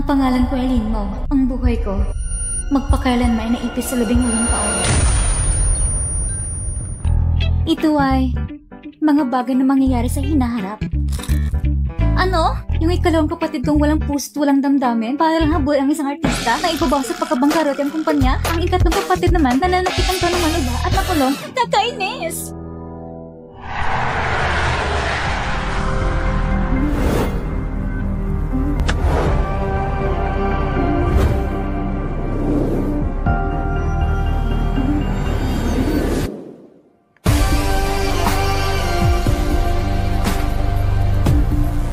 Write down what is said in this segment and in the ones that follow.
pangalan ko ay Linmo. Ang buhay ko, magpakailanman na ipis sa 18 taon. Ito ay mga bagay na mangyayari sa hinaharap. Ano? Yung ikalawang kapatid kong walang puso, walang damdamin para lang habol ang isang artista na ibabaw sa pagkabangkarot ang kumpanya. Ang ikatlong kapatid naman nananakitan ka ng maluba at nakulong. Kakainis!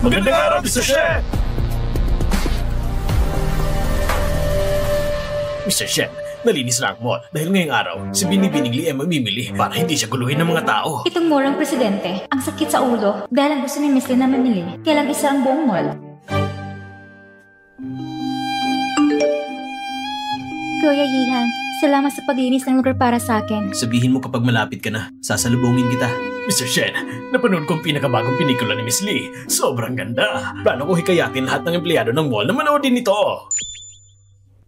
Magandang araw, Mr. Shen! Mr. Shen, nalinis na ang mall dahil ngayong araw, si Binibining Lee ay mamimili para hindi siya guluhin ng mga tao. Itong morang presidente, ang sakit sa ulo dahil ang gusto ni Miss Lee na mamili, kaya lang isa ang buong mall. Kuya Yihan, salamat sa paglinis ng lugar para sa akin. Sabihin mo kapag malapit ka na, sasalubungin kita. Mr. Shen, napanood ko ang pinakabagong pelikula ni Miss Lee. Sobrang ganda. Plano ko hikayatin lahat ng empleyado ng mall na manood din ito.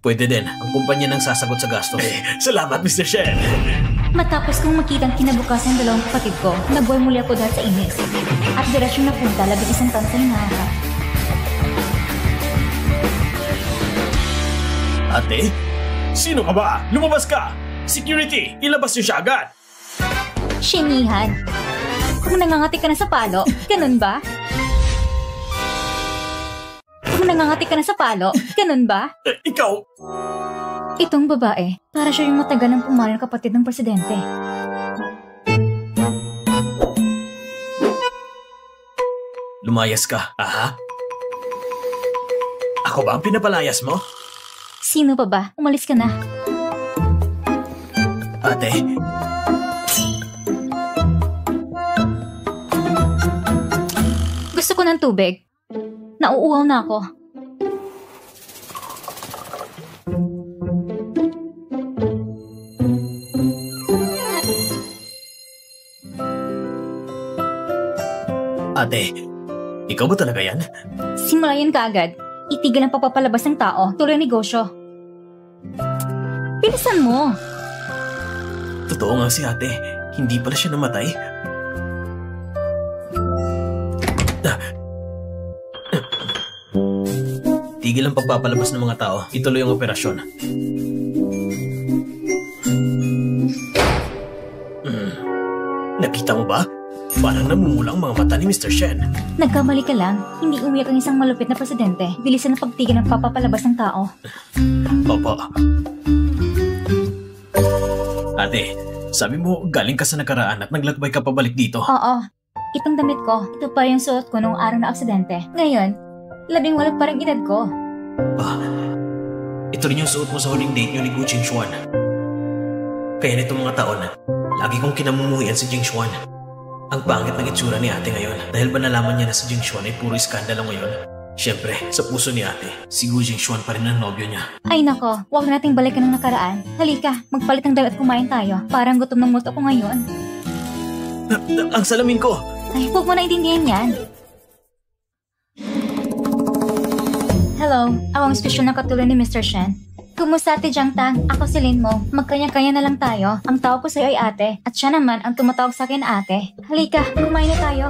Pwede din, ang kumpanya nang sasagot sa gastos. Salamat, Mr. Shen. Matapos kong makitang kinabukasan ng dalawang kapatid ko, nabuhay muli ako dahil sa inis. At diretsyon na punta 11 taon sa hinaharap. Ate? Sino ka ba? Lumabas ka! Security! Ilabas niyo siya agad! Shinihan, kung nangangati ka na sa palo, ganun ba? Kung nangangati ka na sa palo, ganun ba? Ikaw! Itong babae, para siya yung matagal ng pumalo ng kapatid ng presidente. Lumayas ka. Aha? Ako ba ang pinapalayas mo? Sino pa ba? Umalis ka na. Ate, gusto ko ng tubig. Nauuhaw na ako. ate, ikaw ba talaga yan? Simulayan ka agad. Itigil ang papapalabas ng tao. Tuloy ang negosyo. Bilisan mo. Totoo nga si ate, hindi pala siya namatay. Tigil ang pagpapalabas ng mga tao. Ituloy ang operasyon. Nakita mo ba? Parang namumula ang mga mata ni Mr. Shen. Nagkamali ka lang. Hindi umiyak ang isang malupit na presidente. Bilisan ang pagtigil ng papapalabas ng tao. Opo. Ate, sabi mo galing ka sa nakaraan at naglakbay ka pabalik dito. Oo. Itong damit ko, ito pa yung suot ko noong araw na aksidente. Ngayon, 18 pa rin edad ko. Ito rin yung suot mo sa huling date niyo ni Gu Jingxuan. Kaya nitong mga taon, lagi kong kinamumuhian si Jingxuan. Ang pangit ng itsura ni ate ngayon dahil ba nalaman niya na si Jingxuan ay puro iskandalo ngayon? Siyempre, sa puso ni ate, si Gu Jingxuan pa rin ang nobyo niya. Ay nako, huwag nating balikan ng nakaraan. Halika, magpalit ng damit at kumain tayo. Parang gutom ng multo ko ngayon. Ang salamin ko! Ay, huwag mo na itindihan yan. Hello, awang espesyal na katulad ni Mr. Shen. Kumusta ate Jiang Tang? Ako si Lin Mo. Magkanya-kanya na lang tayo. Ang tawag ko sa'yo ay ate. At siya naman ang tumatawag sa akin ate. Halika, kumain na tayo.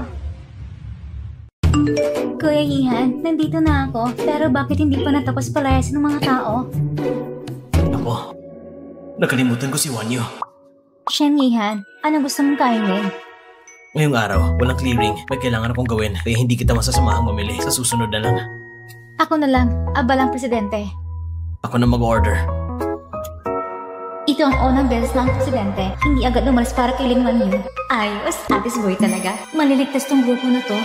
Kuya Yihan, nandito na ako. Pero bakit hindi pa natapos palayasin ng mga tao? Ako, nakalimutan ko si Wanyo. Shen Yihan, anong gusto mong kainin? Ngayong araw, walang clearing. May kailangan akong gawin. Kaya hindi kita masasamahang mamili. Sa susunod na lang. Ako na lang, abalang presidente. Ako na mag-order. Ito ang unang beses na ang presidente. Hindi agad umalis para kay Lin Wanyu. Ayos, atis boy talaga. Maliligtas tong grupo na to.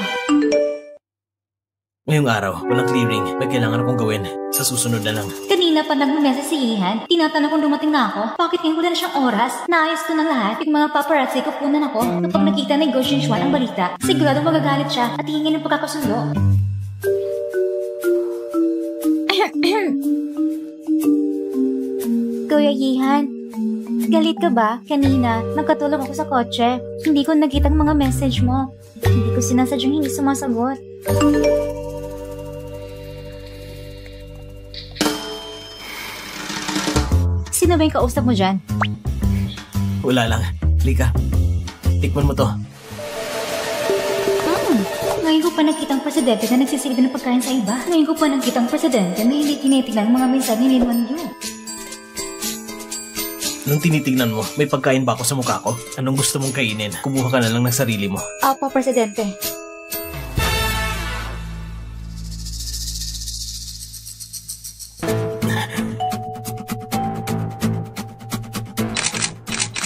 Ngayong araw, walang clearing. May kailangan akong gawin. Sa susunod na lang. Kanina pa nagmamesa si Yihan. Tinatanong kung dumating na ako. Bakit ngayon wala na siyang oras? Naayos ko ng lahat. Yung mga paparazzi kukunan ako. Kapag nakita ni Gu Jingxuan ang balita, sigurado magagalit siya at hingin ng pagkakasundo. Kuya Yihan, galit ka ba? Kanina, nagkatulog ako sa kotse. Hindi ko nakita ang mga message mo. Hindi ko sinasadyang hindi sumasagot. Sino ba yung kausap mo dyan? Wala lang. Lika, tikman mo to. Ngayon ko pa nakitang presidente na nagsisilbi ng pagkain sa iba. Ngayon ko pa nakitang presidente na hindi tinitignan ang mga mensahe ni Lin Wan Yu. Nung tinitignan mo, may pagkain ba ako sa mukha ko? Anong gusto mong kainin? Kumuha ka na lang ng sarili mo. Apo, presidente.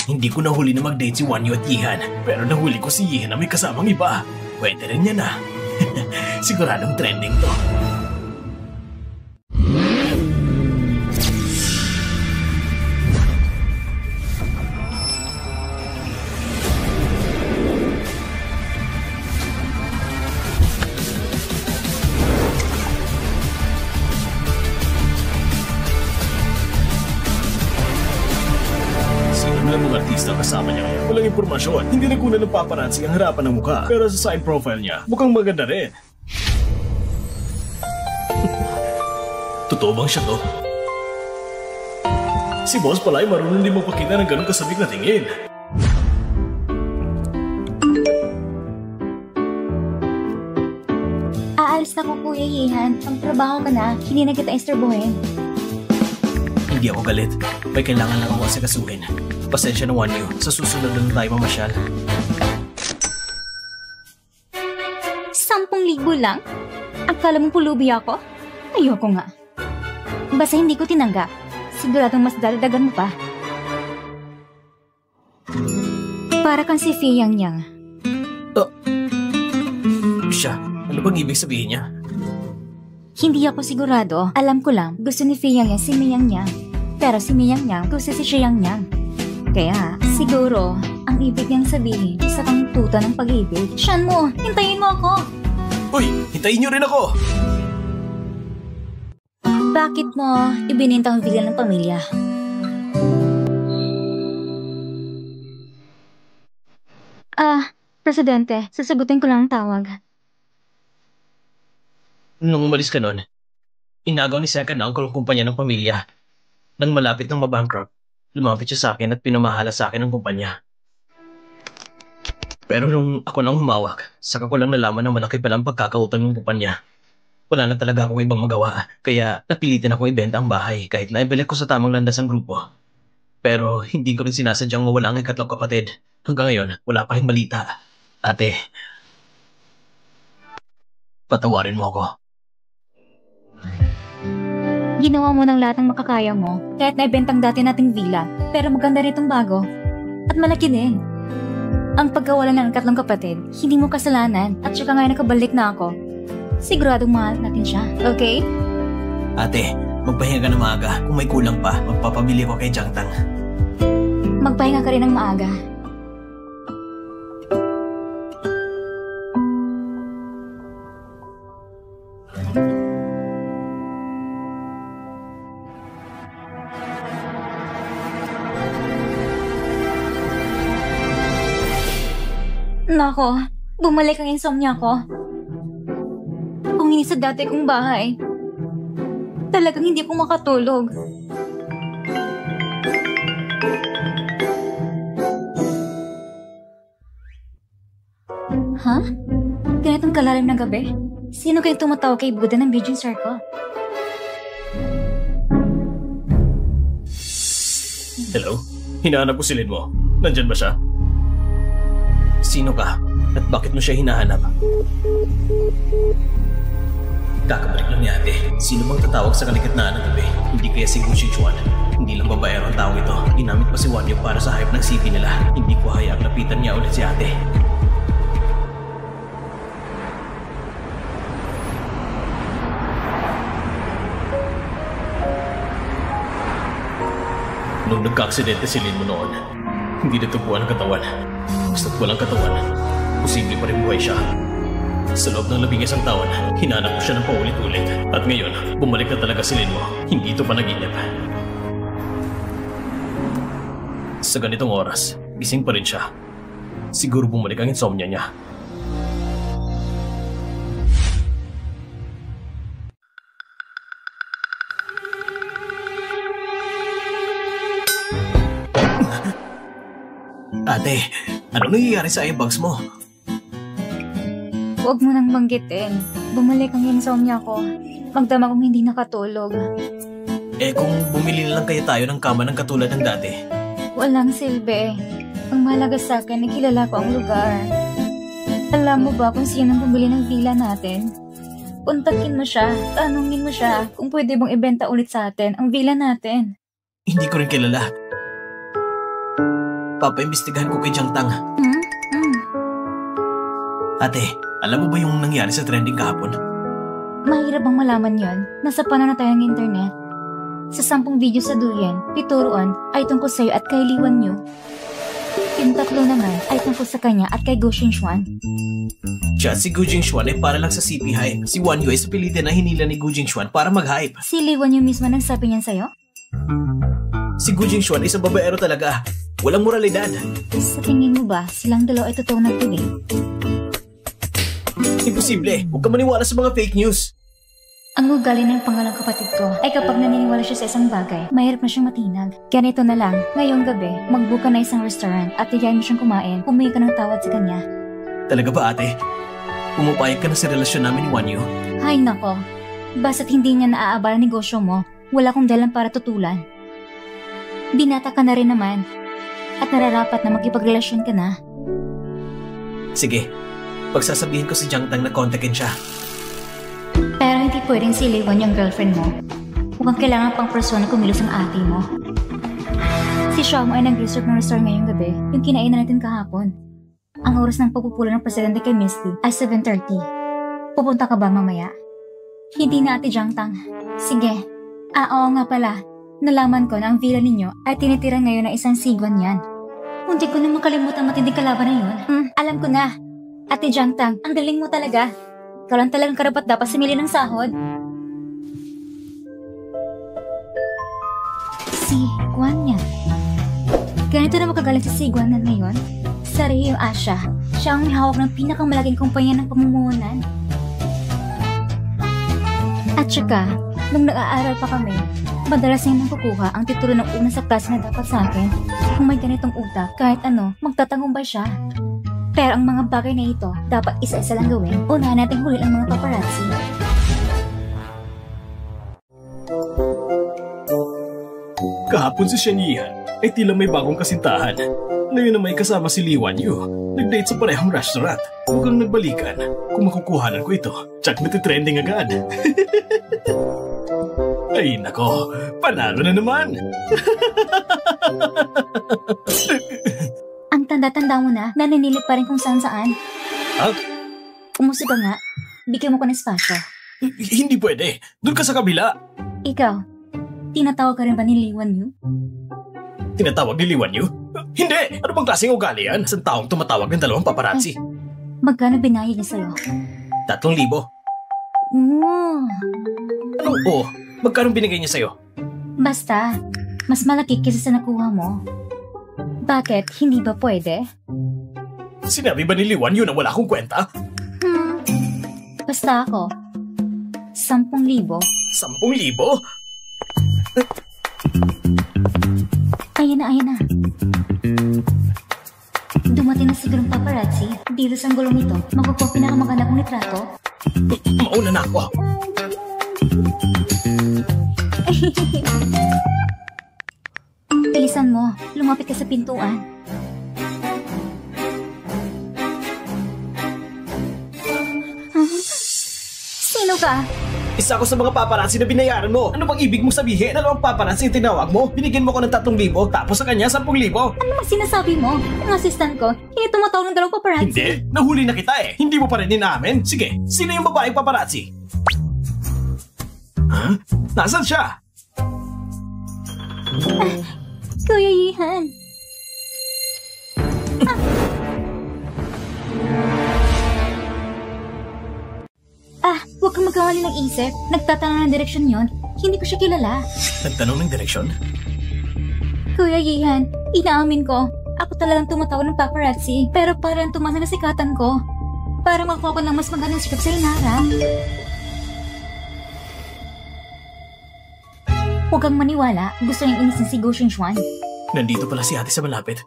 Hindi ko nahuli na mag-date si Wan Yu at Yihan, pero nahuli ko si Yihan na may kasamang iba. Pwede rin yan ah. Siguradong trending to. Mga artista kasama niya ngayon. Walang impormasyon. Hindi na kunan ng paparazzi ang harapan ng mukha. Pero sa side profile niya, mukhang maganda rin. Totoo bang siya to? Si boss pala ay marunong din magpakita ng ganun kasabik na tingin. Aalis na ko, Kuya Yihan. Ang trabaho ka na, hindi na kita istorbohin. Hindi ako galit. May kailangan lang ako asikasuhin. Pasensya na Wan Yu. Sa susunod na tayo mamasyal. 10,000 lang? Akala mong pulubi ako? Ayoko nga. Basta hindi ko tinanggap. Siguradong mas dadagdagan mo pa. Para kang si Fi Yang Yang. Siya, ano bang ibig sabihin niya? Hindi ako sigurado. Alam ko lang, gusto ni Fi Yang Yang si Mi Yang Yang. Pero si Mi Yang Yang gusto si Xi Yang Yang. Kaya, siguro, ang ibig niyang sabihin, isa kang tuta ng pag-ibig. Siyan mo, hintayin mo ako! Uy, hintayin niyo rin ako! Bakit mo ibinintang villa ng pamilya? Presidente, sasagutin ko lang ang tawag. Nung umalis ka nun, inagaw ni second uncle ang kumpanya ng pamilya. Nang malapit ng mabankrupt, lumapit siya sa akin at pinamahala sa akin ang kumpanya. Pero nung ako nang humawak, saka ko lang nalaman na malaki palang pagkakautang ng kumpanya. Wala na talaga akong ibang magawa, kaya napilitin akong ibenta ang bahay kahit naibalik ko sa tamang landas ang grupo. Pero hindi ko rin sinasadyang mawala ang ikatlong kapatid. Hanggang ngayon, wala pa rin malita. Ate, patawarin mo ako. Ginawa mo ng lahat ng makakaya mo, kahit naibentang dati nating villa, pero maganda rin itong bago. At malaki din. Ang pagkawala ng katlong kapatid, hindi mo kasalanan, at saka ngayon nakabalik na ako. Siguradong mahal natin siya, okay? Ate, magpahinga ka na maaga. Kung may kulang pa, magpapabili ko kay Jiangtang. Magpahinga ka rin ng maaga. Nako, bumalik ang insomnia ko. Kung hindi sa dati kong bahay, talagang hindi ako makatulog. Ha? Ganitong kalalim na gabi? Sino kayong tumatawag kay Buddha ng Beijing Circle? Hello? Hinahanap ko si Lin mo. Nandyan ba siya? Sino ka? At bakit mo siya hinahanap? Kakabalik lang ni ate. Sino bang tatawag sa kalikatnaan ng gabi? Hindi kaya si Gucci Chuan. Hindi lang babaero ang tao ito. Ginamit pa si Wan Yu para sa hype ng city nila. Hindi ko hayaang lapitan niya ulit si ate. Nung nagka-aksidente si Lin mo noon, hindi natupuan ang katawan. Basta't walang katawan, posible pa rin buhay siya. Sa loob ng 11 taon, hinanap ko siya ng paulit-ulit. At ngayon, bumalik na talaga si Lin mo. Hindi ito panaginip. Sa ganitong oras, gising pa rin siya. Siguro bumalik ang insomnia niya. Ate, ano nangyayari sa eyebags mo? Huwag mo nang banggitin. Bumalik ang insomnia ko. Magdama kong hindi nakatulog. Eh kung bumili na lang kaya tayo ng kama ng katulad ng dati. Walang silbi. Ang mahalaga sa akin ay kilala ko ang lugar. Alam mo ba kung sino ang bumili ng villa natin? Kontakin mo siya, tanungin mo siya kung pwede bang ibenta ulit sa atin ang villa natin. Hindi ko rin kilala. Papaimbestigahan ko kay Jiang Tang. Ate, alam mo ba yung nangyari sa trending kahapon? Mahirap bang malaman yon? Nasa panahon na tayo ng internet. Sa 10 video sa Douyin, 7 roon ay tungkol sa'yo at kay Li Wanyu. Yung 3 naman ay tungkol sa kanya at kay Go Xingxuan. Siya si Gu Jingxuan ay para lang sa CP hype. Si Wanyu ay sa pilitin na hinila ni Gu Jingxuan para mag-hype. Si Li Wanyu mismo nagsabi niyan sa'yo? Si Gu Jingxuan ay isang babaero talaga. Walang moralidad. Sa tingin mo ba silang dalawa ay totoong nagtuli? Imposible. Huwag ka maniwala sa mga fake news. Ang ugali ng pangalang kapatid ko ay kapag naniniwala siya sa isang bagay, mahirap na siyang matinag. Ganito na lang, ngayong gabi, mag-book ka na isang restaurant at tiyayin mo siyang kumain, humingi ka ng tawad sa kanya. Talaga ba ate? Pumapayag ka na sa relasyon namin ni Wanyu? Hay nako, basta't hindi niya naaabala negosyo mo, wala kong dalan para tutulan. Binata ka na rin naman, at nararapat na makipagrelasyon ka na. Sige, pagsasabihin ko si Jiang Tang na kontakin siya. Pero hindi pwedeng si Li Wanyu ang girlfriend mo. Mukhang kailangan pang persona kumilos ang ate mo. Si Xiaomo ay nag-reserve ng restaurant ngayong gabi, yung kinainan natin kahapon. Ang oras ng pagpupula ng presidente kay Misty ay 7:30. Pupunta ka ba mamaya? Hindi na ate Jiang Tang. Sige. Oo nga pala. Nalaman ko na ang villa ninyo ay tinitira ngayon ng isang Sigwan yan. Hindi ko na makalimutan matinding kalaban na yun. Alam ko na. Ate Jiang Tang, ang galing mo talaga. Ikaw lang talagang karapat dapat sumili ng sahod. Si Guan yan. Ganito na makagaling si Guan na ngayon. Sa Rio Asia, siya ang may hawak ng pinakamalaking kumpanya ng pamumuhunan. At saka, nung nag-aaral pa kami, madalas niya nang kukuha ang titulo ng una sa klase na dapat sa akin. Kung may ganitong utak, kahit ano, magtatangumbay siya. Pero ang mga bagay na ito, dapat isa-isa lang gawin. Unahan natin huli ang mga paparazzi. Kahapon si Shen Yihan ay tila may bagong kasintahan. Ngayon na may kasama si Li Wanyu. Nag-date sa parehong restaurant. Mukhang nagbalikan. Kung makukuhanan ko ito, tsak natitrending agad. Ay nako, panalo na naman. Ang tanda-tanda mo na, naninilip pa rin kung saan-saan. Ha? Umuso ka nga, bigyan mo ko ng espasyo. Hindi pwede. Doon ka sa kabila. Ikaw, tinatawag ka rin ba ni Li Wanyu? Tinatawag ni Li Wanyu? Hindi! Ano bang klaseng ugali yan? Isang taong tumatawag ng 2 paparazzi. Magkano binayad niya sa'yo? 3,000. Ano? Oo. Magkano binigay niya sa'yo? Basta, mas malaki kaysa sa nakuha mo. Bakit? Hindi ba pwede? Sinabi ba ni Li Wanyu na wala akong kwenta? Basta ako. 10,000. 10,000? Ayan na. Dumating na siguro ang paparazzi. Dito sa gulong ito, makukuha pinakamaganda kong litrato. Mauna na ako. Bilisan mo, lumapit ka sa pintuan. Sino ka? Isa ako sa mga paparazzi na binayaran mo. Ano bang ibig mong sabihin? Dalawang paparazzi yung tinawag mo? Binigyan mo ko ng 3,000, tapos sa kanya 10,000. Ano ang sinasabi mo? Ang assistant ko, hindi tumatawag ng 2 paparazzi. Hindi, nahuli na kita eh. Hindi mo pa rin inaamin. Sige, sino yung babaeng paparazzi? Ha? Nasaan siya? Kuya Yihan. Huwag kang magkamali ng isip. Nagtatanong ng direksyon yon. Hindi ko siya kilala. Nagtanong ng direksyon? Kuya Yihan, inaamin ko. Ako talagang tumatawag ng paparazzi. Pero parang tumasa na sikatan ko. Para makuha ko ng mas magandang sikat sa inarang. Huwag kang maniwala. Gusto niyang inisin si Go Xingxuan. Nandito pala si ate sa malapit.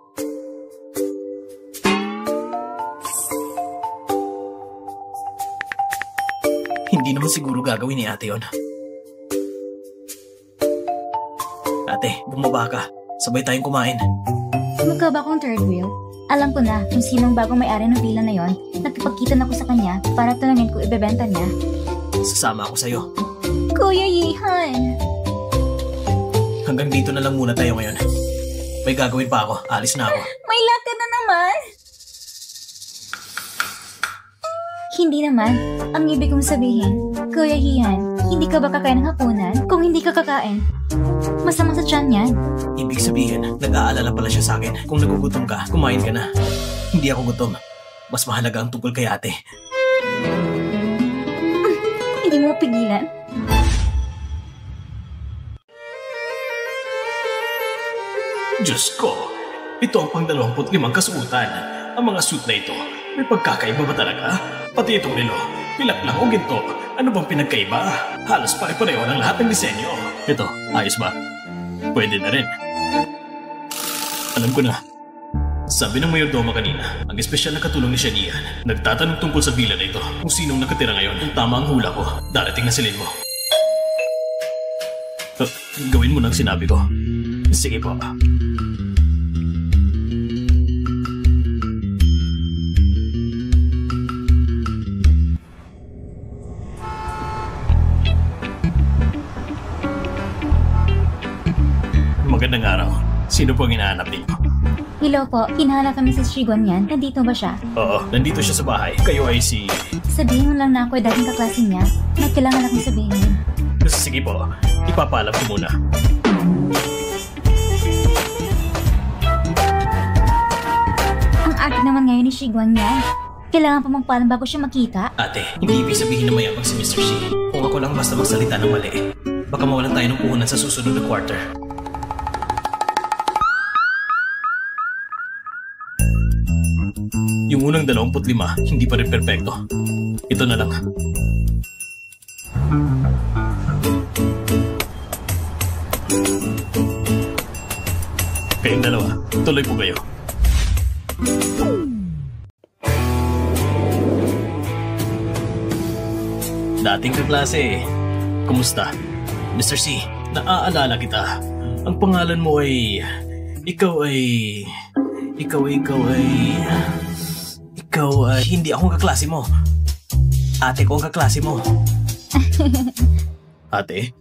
Hindi naman siguro gagawin ni ate yon. Ate, bumaba ka. Sabay tayong kumain. Magkaba akong third wheel. Alam ko na kung sinong bagong may-ari ng villa na yon. Nagkipagkita na ako sa kanya para tanungin kung ibebenta niya. Sasama ako sa'yo. Kuya Yihan! Hanggang dito na lang muna tayo ngayon. May gagawin pa ako. Alis na ako. May lakad na naman! Hindi naman. Ang ibig kong sabihin, Kuya Hihan, hindi ka ba kakain ng hapunan? Kung hindi ka kakain, masama sa tiyan yan. Ibig sabihin, nag-aalala pala siya sa akin. Kung nagugutom ka, kumain ka na. Hindi ako gutom. Mas mahalaga ang tungkol kay ate. Hindi mo pigilan? Diyos ko, ito ang pang 25 kasuotan. Ang mga suit na ito, may pagkakaiba ba talaga? Pati itong relo, pilak lang o ginto. Ano bang pinagkaiba? Halos pare-pareho ng lahat ng disenyo. Ito, ayos ba? Pwede na rin. Alam ko na. Sabi ng mayordoma kanina, ang espesyal na katulong ni Shanian, nagtatanong tungkol sa villa na ito kung sinong nakatira ngayon. Kung tama ang hula ko, darating na silin mo. Gawin mo ng sinabi ko. Sige po. Magandang araw. Sino po ang hinahanap ninyo? Hello po, hinahanap kami sa Shigon yan. Nandito ba siya? Oo, nandito siya sa bahay. Kayo ay si... Sabihin mo lang na ako ay dating kaklase niya. May kailangan akong sabihin. Sige po, ipapaalam ko muna. Ang arte naman ngayon ni Shiguan yan. Kailangan pa magpaalam bago siya makita. Ate, hindi ibig sabihin na mayabang si Mr. Shi. Kung ako lang basta magsalita ng mali, baka mawalan tayo ng puhunan sa susunod na quarter. Yung unang 25, hindi pa rin perpekto. Ito na lang. Kayong dalawa, tuloy po kayo. Dating kaklase, kumusta? Mr. C, Naaalala kita. Ang pangalan mo ay... Ikaw ay... Hindi akong kaklase mo. Ate ko ang kaklase mo. Ate?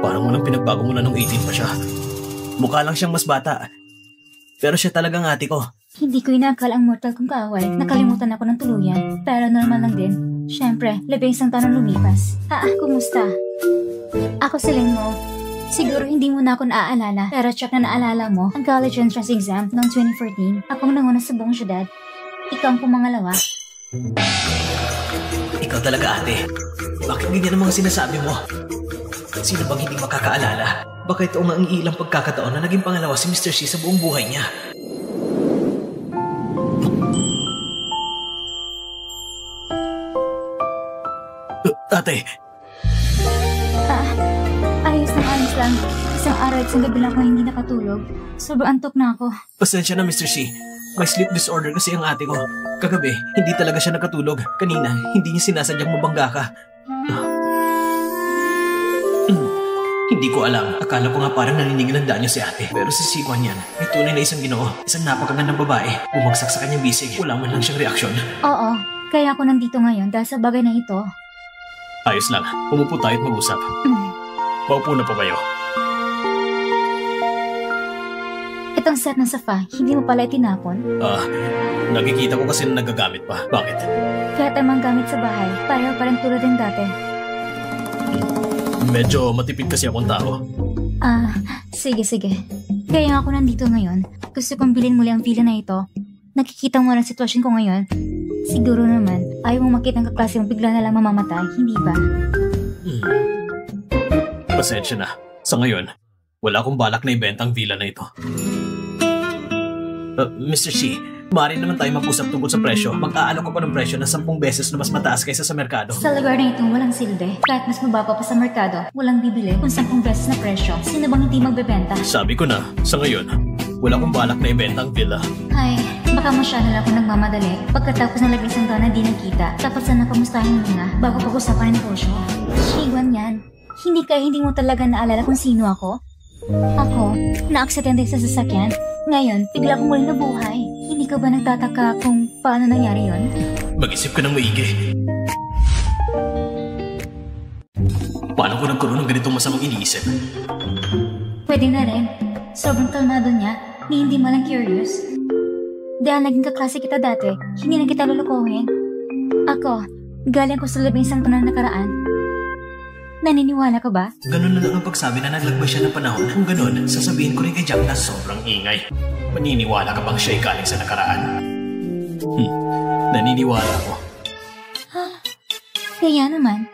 Parang walang pinagbago mo na nung 18 pa siya. Mukha lang siyang mas bata. Pero siya talagang ate ko. Hindi ko inakal ang mortal kong kaaway. Nakalimutan ako ng tuluyan. Pero normal lang din. Siyempre, labing isang taon lumipas. Kumusta? Ako si Lingmo. Siguro hindi mo na ako naaalala. Pero check na naalala mo ang college entrance exam noong 2014. Akong nanguna sa buong syudad. Ikaw ang pumangalawa. Ikaw talaga ate. Bakit ganyan ang mga sinasabi mo? Sino bang hindi makakaalala? Baka ito ang ilang pagkakataon na naging pangalawa si Mr. C sa buong buhay niya. Ate! Ayos lang. Isang araw at isang gabi lang ako hindi nakatulog. Sobrang antok na ako. Pasensya na Mr. C. May sleep disorder kasi ang ate ko. Kagabi, hindi talaga siya nakatulog. Kanina, hindi niya sinasadyang mabangga ka. Hindi ko alam. Akala ko nga parang naniningil ng danyo si ate. Pero si Siguan yan, may tunay na isang ginoo. Isang napakagandang babae. Bumagsak sa kanyang bisig. Wala man lang siyang reaksyon. Oo, kaya ako nandito ngayon dahil sa bagay na ito. Ayos lang. Umupo tayo at mag-usap. Paupo na po kayo. Itong set ng sofa, hindi mo pala itinapon? Nakikita ko kasi na nagagamit pa. Bakit? Kaya tamang gamit sa bahay, pareho pa rin tulad din dati. Medyo matipid kasi akong tao. Sige. Kaya ako nandito ngayon. Gusto kong bilhin muli ang villa na ito. Nakikita mo ang sitwasyon ko ngayon. Siguro naman, ayaw mong makita ang kaklase mong bigla na lang mamamatay, hindi ba? Pasensya na. Sa ngayon, wala akong balak na ibenta ang villa na ito. Mr. C, maaari naman tayo mag-usap tungkol sa presyo. Mag-aalok ko pa ng presyo na 10 beses na mas mataas kaysa sa merkado. Sa lugar na ito, walang silbi. Kahit mas mababa pa sa merkado, walang bibili kung 10 beses na presyo. Sino bang hindi magbebenta? Sabi ko na, sa ngayon, wala akong balak na ibenta ang villa. Ay, Baka masyado lang ako nagmamadali pagkatapos ng isang taon na di nagkita. Dapat sana kamustahin mo muna bago pag-usapan ng negosyo. Shigwan yan. Hindi mo talaga naalala kung sino ako? Ako, na-aksidente sa sasakyan. Ngayon, bigla akong muling nabuhay. Hindi ka ba nagtataka kung paano nangyari yon? Mag-isip ka ng maigi. Paano ko nagkaroon ng ganitong masamang iniisip? Pwede na rin. Sobrang kalmado niya, ni hindi malang curious. Dahil naging kaklase kita dati, hindi na kita lulukuhin. Ako, galing ko sa labing isang taon na nakaraan. Naniniwala ka ba? Ganun na lang ang pagsabi na naglagba siya ng panahon. Kung ganun, sasabihin ko rin kay Jack na sobrang ingay. Maniniwala ka bang siya'y galing sa nakaraan? Naniniwala ko. Kaya naman,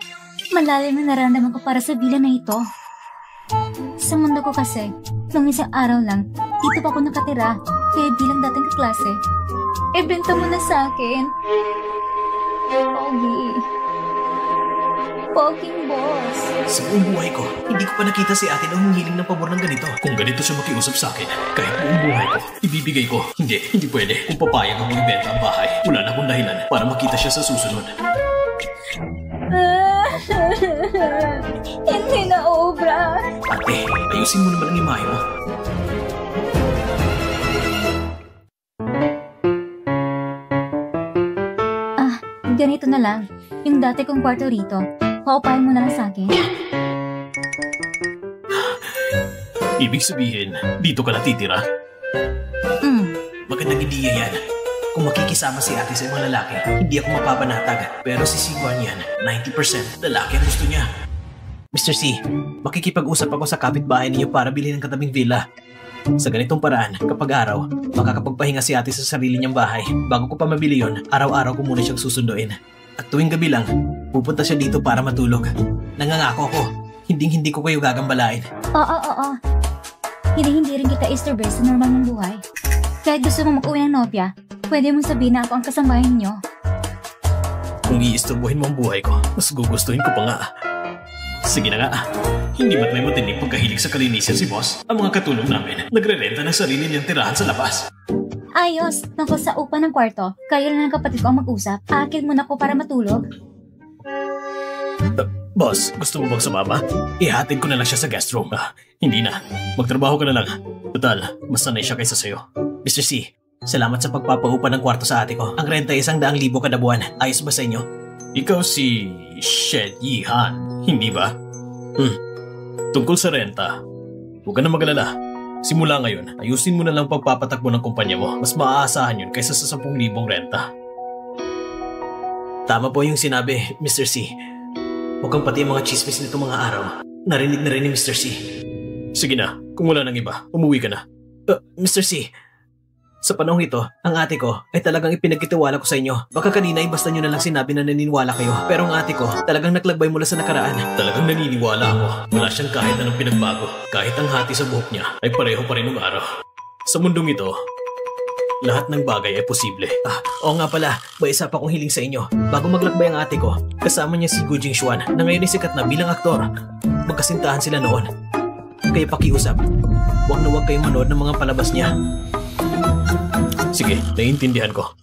malalim na nararamdaman ko para sa bilang na ito. Sa mundo ko kasi, nung isang araw lang, dito pa ako nakatira, kaya bilang dating kaklase. Benta mo na sa akin. Pogi. Poging boss. Sa buong buhay ko, hindi ko pa nakita si ate na humihiling ng pabor ng ganito. Kung ganito siya makiusap sa akin, kahit buong buhay ko, ibibigay ko. Hindi pwede. Kung papayag akong ibenta ang bahay, wala na akong dahilan para makita siya sa susunod. Hindi na obra. Ate, ayusin mo naman ang imahe mo. Ganito na lang. Yung dati kong kwarto rito, paupahin mo na lang sa akin. Ibig sabihin, dito ka natitira? Magandang ideya yan. Kung makikisama si ate sa ibang lalaki, hindi ako mapapanatag. Pero si Siguan yan, 90% lalaki ang gusto niya. Mr. C, makikipag-usap ako sa kapitbahay niyo para bilhin ng katabing villa. Sa ganitong paraan, kapag araw, makakapagpahinga si ate sa sarili niyang bahay. Bago ko pa mabili yon, araw-araw ko muna siyang susunduin. At tuwing gabi lang, pupunta siya dito para matulog. Nangangako ko, hindi ko kayo gagambalain. Oo. Hindi rin kita istorbe sa normal mong buhay. Kahit gusto mo mag-uwi ng nobya, pwede mong sabihin na ako ang kasamahin niyo. Kung iistorbohin mo ang buhay ko, mas gugustuhin ko pa nga. Sige na nga. Hindi ba't may matinding pagkahilig sa kalinisan si boss? Ang mga katulong namin, nagre-renta ng sarili niyang tirahan sa labas. Ayos, tungkol sa upa ng kwarto, kayo lang ng kapatid ko ang mag-usap. Aakil muna ko para matulog. Boss, gusto mo bang sumama? Ihatid ko na lang siya sa guest room. Hindi na. Magtrabaho ka na lang. Total, mas sanay siya kaysa sa'yo. Mr. C, salamat sa pagpapaupa ng kwarto sa ate ko. Ang renta ay 100,000 kada buwan. Ayos ba sa inyo? Ikaw si Shed Yihan, hindi ba? Tungkol sa renta, huwag ka na mag-alala. Simula ngayon, ayusin mo na lang pagpapatakbo ng kumpanya mo. Mas maaasahan yun kaysa sa 10,000 renta. Tama po yung sinabi, Mr. C. Huwag kang pati mga chismis nito mga araw. Narinig na rin ni Mr. C. Sige na, kung wala nang iba, umuwi ka na. Mr. C, sa panahong ito, ang ate ko ay talagang ipinagkitiwala ko sa inyo. Baka kanina ay basta nyo na lang sinabi na naniniwala kayo. Pero ang ate ko, talagang naglakbay mula sa nakaraan. Talagang naniniwala ako. Wala siyang kahit anong pinagbago. Kahit ang hati sa buhok niya ay pareho pa rin ng araw. Sa mundong ito, lahat ng bagay ay posible. Oo nga pala, may isa pa akong hiling sa inyo. Bago maglakbay ang ate ko, kasama niya si Gu Jingxuan na ngayon ay sikat na bilang aktor. Magkasintahan sila noon. Kaya pakiusap, huwag na huwag kayong manood ng mga palabas niya. Sige, naiintindihan ko.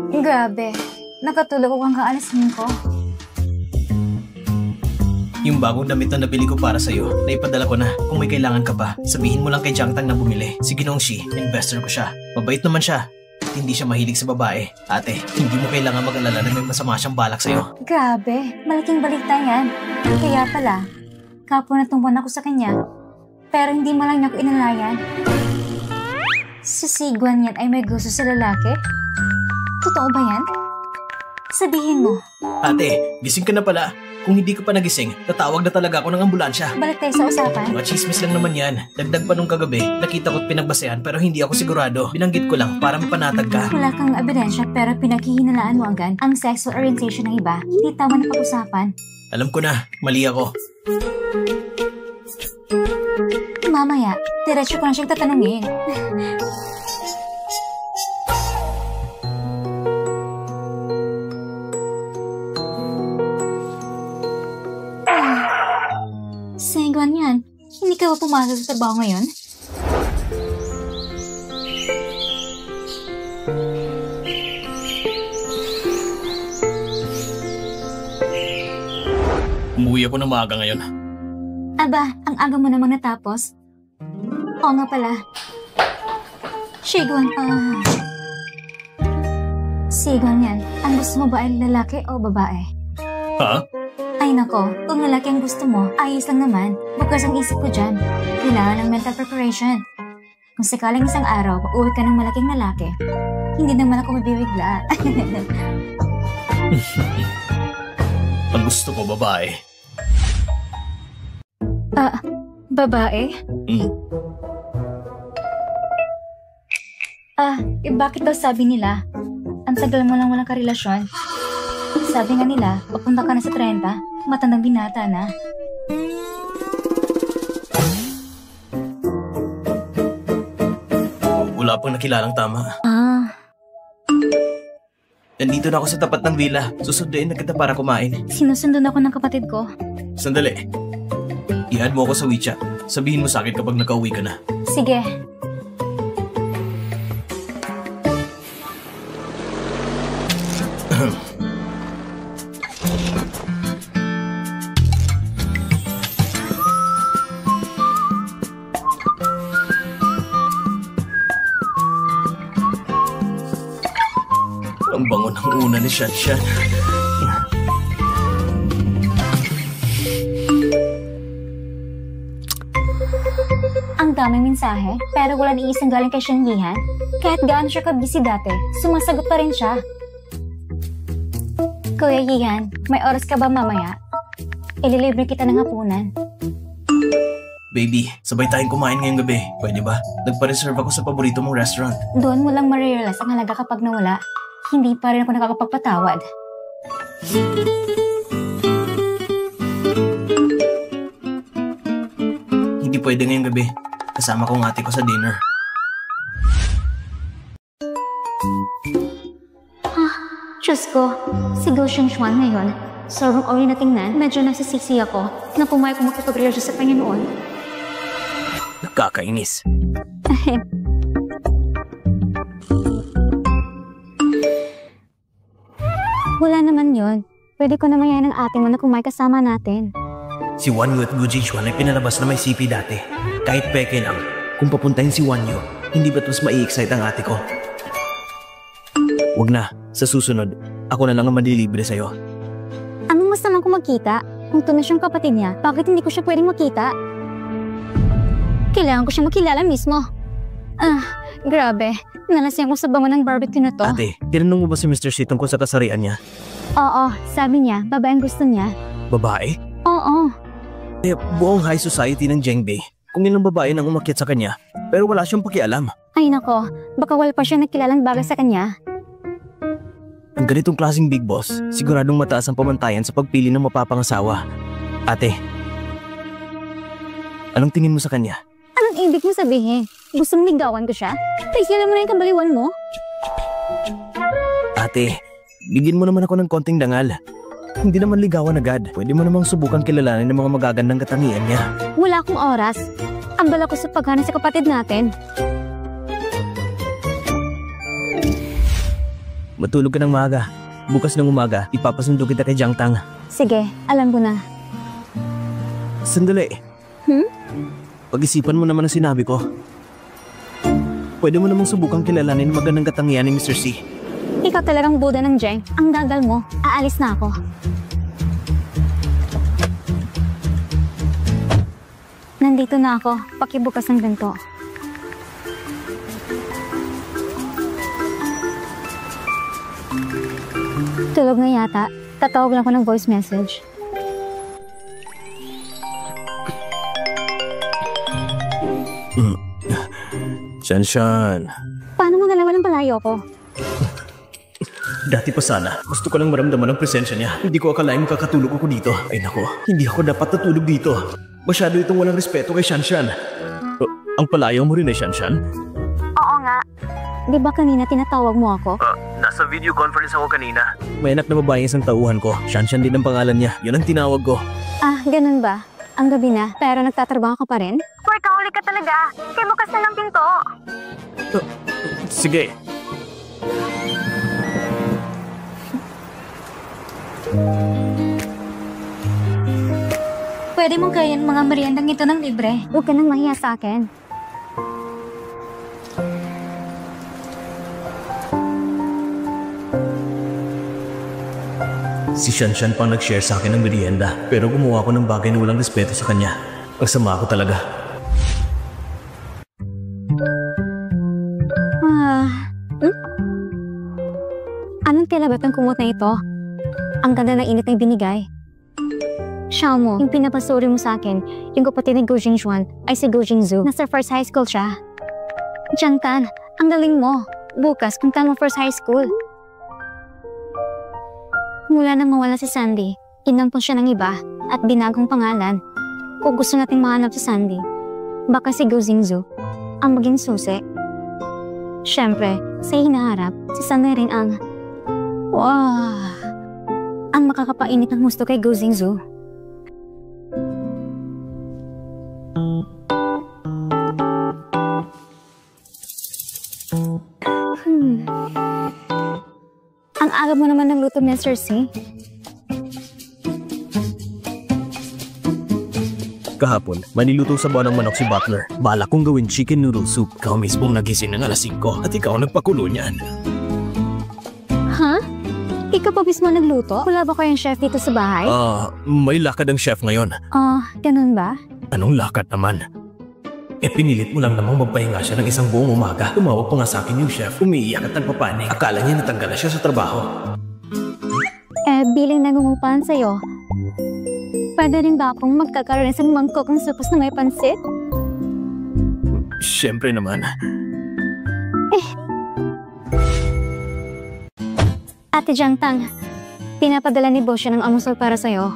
Grabe, nakatulog ako hanggang alas 5. Yung bagong damit na nabili ko para sa'yo, naipadala ko na. Kung may kailangan ka pa, sabihin mo lang kay Jiangtang na bumili. Si Ginong Shi, investor ko siya. Mabait naman siya. At hindi siya mahilig sa babae. Ate, hindi mo kailangan mag-alala na may masama siyang balak sa'yo. Grabe, malaking balita yan. Kaya pala, kapwa natumpuan ako sa kanya. Pero hindi mo lang niya ako inalayan. Si Siguan yan ay may gusto sa lalaki? Totoo ba yan? Sabihin mo. Ate, gising ka na pala. Kung hindi ka pa nagising, tatawag na talaga ako ng ambulansya. Balik tayo sa usapan. Mga chismis lang naman yan. Dagdag pa nung kagabi, nakita ko't pinagbasehan pero hindi ako sigurado. Binanggit ko lang para mapanatag ka. Wala kang ebidensya pero pinaghihinalaan mo agad ang sexual orientation ng iba. Hindi tama na pag-usapan. Alam ko na, mali ako. Mamaya, diretso ko na siyang tatanungin. Segwan yan. Hindi ka ba pumasok sa trabaho ngayon? Umuwi ako ng maaga ngayon. Aba, ang aga mo namang natapos. Oo nga pala. Segwan, Segwan yan. Ang gusto mo ba ay lalaki o babae? Ha? Ay nako, kung lalaki ang gusto mo, ayos lang naman. Bukas ang isip ko dyan. Kailangan ng mental preparation. Kung sakaling isang araw, pauwi ka ng malaking lalaki, hindi naman ako mabibigla. Ang gusto ko, babae. Babae? Bakit daw sabi nila, ang tagal mo lang walang karelasyon? Sabi nga nila, papunta ka na sa 30, matandang binata na. Wala pang nakilalang tama. Nandito na ako sa tapat ng villa. Susunduin na kita para kumain. Sinusundan ako ng kapatid ko. Sandali. I-add mo ako sa WeChat. Sabihin mo sa akin kapag nakauwi ka na. Sige. Ang bango ng una ni Shanshan. Ang daming mensahe, pero wala ni isang galing kay Shen Yihan. Kahit gaano siya ka-busy dati, sumasagot pa rin siya. Kuya Yihan, may oras ka ba mamaya? Ililibre kita ng hapunan. Baby, sabay tayong kumain ngayong gabi. Pwede ba? Nagpa-reserve ako sa paborito mong restaurant. Doon mo lang ma-realize ang halaga kapag nawala. Hindi pa rin ako nakakapagpatawad. Hindi pwede ngayong gabi. Kasama ko ang ate ko sa dinner. Diyos ko, si Go Xuan ngayon. Sobrang oily na tingnan, medyo nasisisi ako na pumayag ko makipag-relasyon sa Panginoon. Nakakainis. Wala naman yon. Pwede ko naman yan ng ate mo na kumain kasama natin. Si Wanyu at Gu Jingxuan ay pinalabas na may CP dati. Kahit peke lang, kung papuntahin si Wanyu, hindi ba't mas mai-excite ang ate ko? Wag na, sa susunod, ako na lang ang manlilibre sa'yo. Anong mas naman kung magkita? Kung tunay siyang kapatid niya, bakit hindi ko siya pwedeng makita? Kailangan ko siya makilala mismo. Grabe. Nalasing ako sa bango ng barbecue na to. Ate, tinanong mo ba si Mr. C tungkol sa kasarian niya? Oo, sabi niya, babae ang gusto niya. Babae? Oo. Eh, buong high society ng Jengbei, kung ilang babae nang umakyat sa kanya, pero wala siyang pakialam. Ay nako, baka wala pa siya nakilalang bagay sa kanya. Ang ganitong klaseng big boss, siguradong mataas ang pamantayan sa pagpili ng mapapangasawa. Ate, anong tingin mo sa kanya? Anong ibig mo sabihin? Gusto mong ligawan ko siya? Kaya mo na yung kabaliwan mo? Ate, bigyan mo naman ako ng konting dangal. Hindi naman ligawan agad. Pwede mo namang subukan kilalanin ng mga magagandang katangian niya. Wala akong oras. Ambal ako sa paghahanap sa kapatid natin. Matulog ka ng maaga. Bukas ng umaga, ipapasundo kita kay Jiang Tang. Sige, alam ko na. Sandali. Pag-isipan mo naman ang sinabi ko. Pwede mo namang subukan kilalanin ang magandang katangian ni Mr. C. Ikaw talagang Buddha ng Jeng. Ang gagal mo. Aalis na ako. Nandito na ako. Pakibukas ng ganito. Tulog na yata. Tatawag lang ko ng voice message. Shanshan. Paano mo nalaman ang palayo ko? Dati pa sana, gusto ko lang maramdaman ang presensya niya. Hindi ko akalaing makakatulog ako dito. Ay nako, hindi ako dapat natulog dito. Masyado itong walang respeto kay Shanshan. Ang palayaw mo rin ay Shanshan? Oo nga. Di ba kanina tinatawag mo ako? Nasa video conference ako kanina. May anak na babae isang tauhan ko. Shanshan din ang pangalan niya. Yun ang tinawag ko. Ah, ganun ba? ang gabi na, pero nagtatrabaho ka pa rin? Workaholic ka talaga. Kaya bukas na ng pinto. Sige. Pwede mong kayan mga meriendang ito ng libre. Huwag ka nang mahiya sa akin. Si Shanshan pang nag-share sa akin ng merienda, pero gumawa ko ng bagay na walang respeto sa kanya. Ang sama ko talaga. Anong kilabat ng kumot na ito? Ang ganda ng init na binigay. Xiaomo, yung pinapasuri mo sa akin, yung kapatid ni Go Jingxuan ay si Go Jingzhu. Nasa first high school siya. Jiang Tan, ang galing mo. Bukas, punta mo first high school. Mula nang mawala si Sandy, inampon siya ng iba at binagong pangalan. Kung gusto nating mahanap si Sandy, baka si Go Jingzhu ang maging susi. Siyempre, sa hinaharap, si Sandy rin ang... Wow! Ang makakapainit ng gusto kay Go Jingzhu. Ang aga mo naman ng luto, Mr. C. Kahapon, maniluto sa buwan ng manok si Butler. Bala kong gawin chicken noodle soup. Ikaw mismong nagising ng alas 5 at ikaw nagpakulo niyan. Ha? Ikaw pa mismo nagluto? Wala ba kayong chef dito sa bahay? May lakad ang chef ngayon. Ganun ba? Anong lakad naman? Pinilit mo lang namang magpahinga siya ng isang buong umaga. Tumawag pa nga sa akin yung chef. Umiiyak at nagpapanik. Akala niya natanggal na siya sa trabaho. Biling nangungupahan sa'yo. Pwede rin ba akong magkakaroon ng mangkok ng supos na may pansit? Siyempre naman. Ate Jiang Tang, pinapadala ni Boss ng almusal para sa'yo.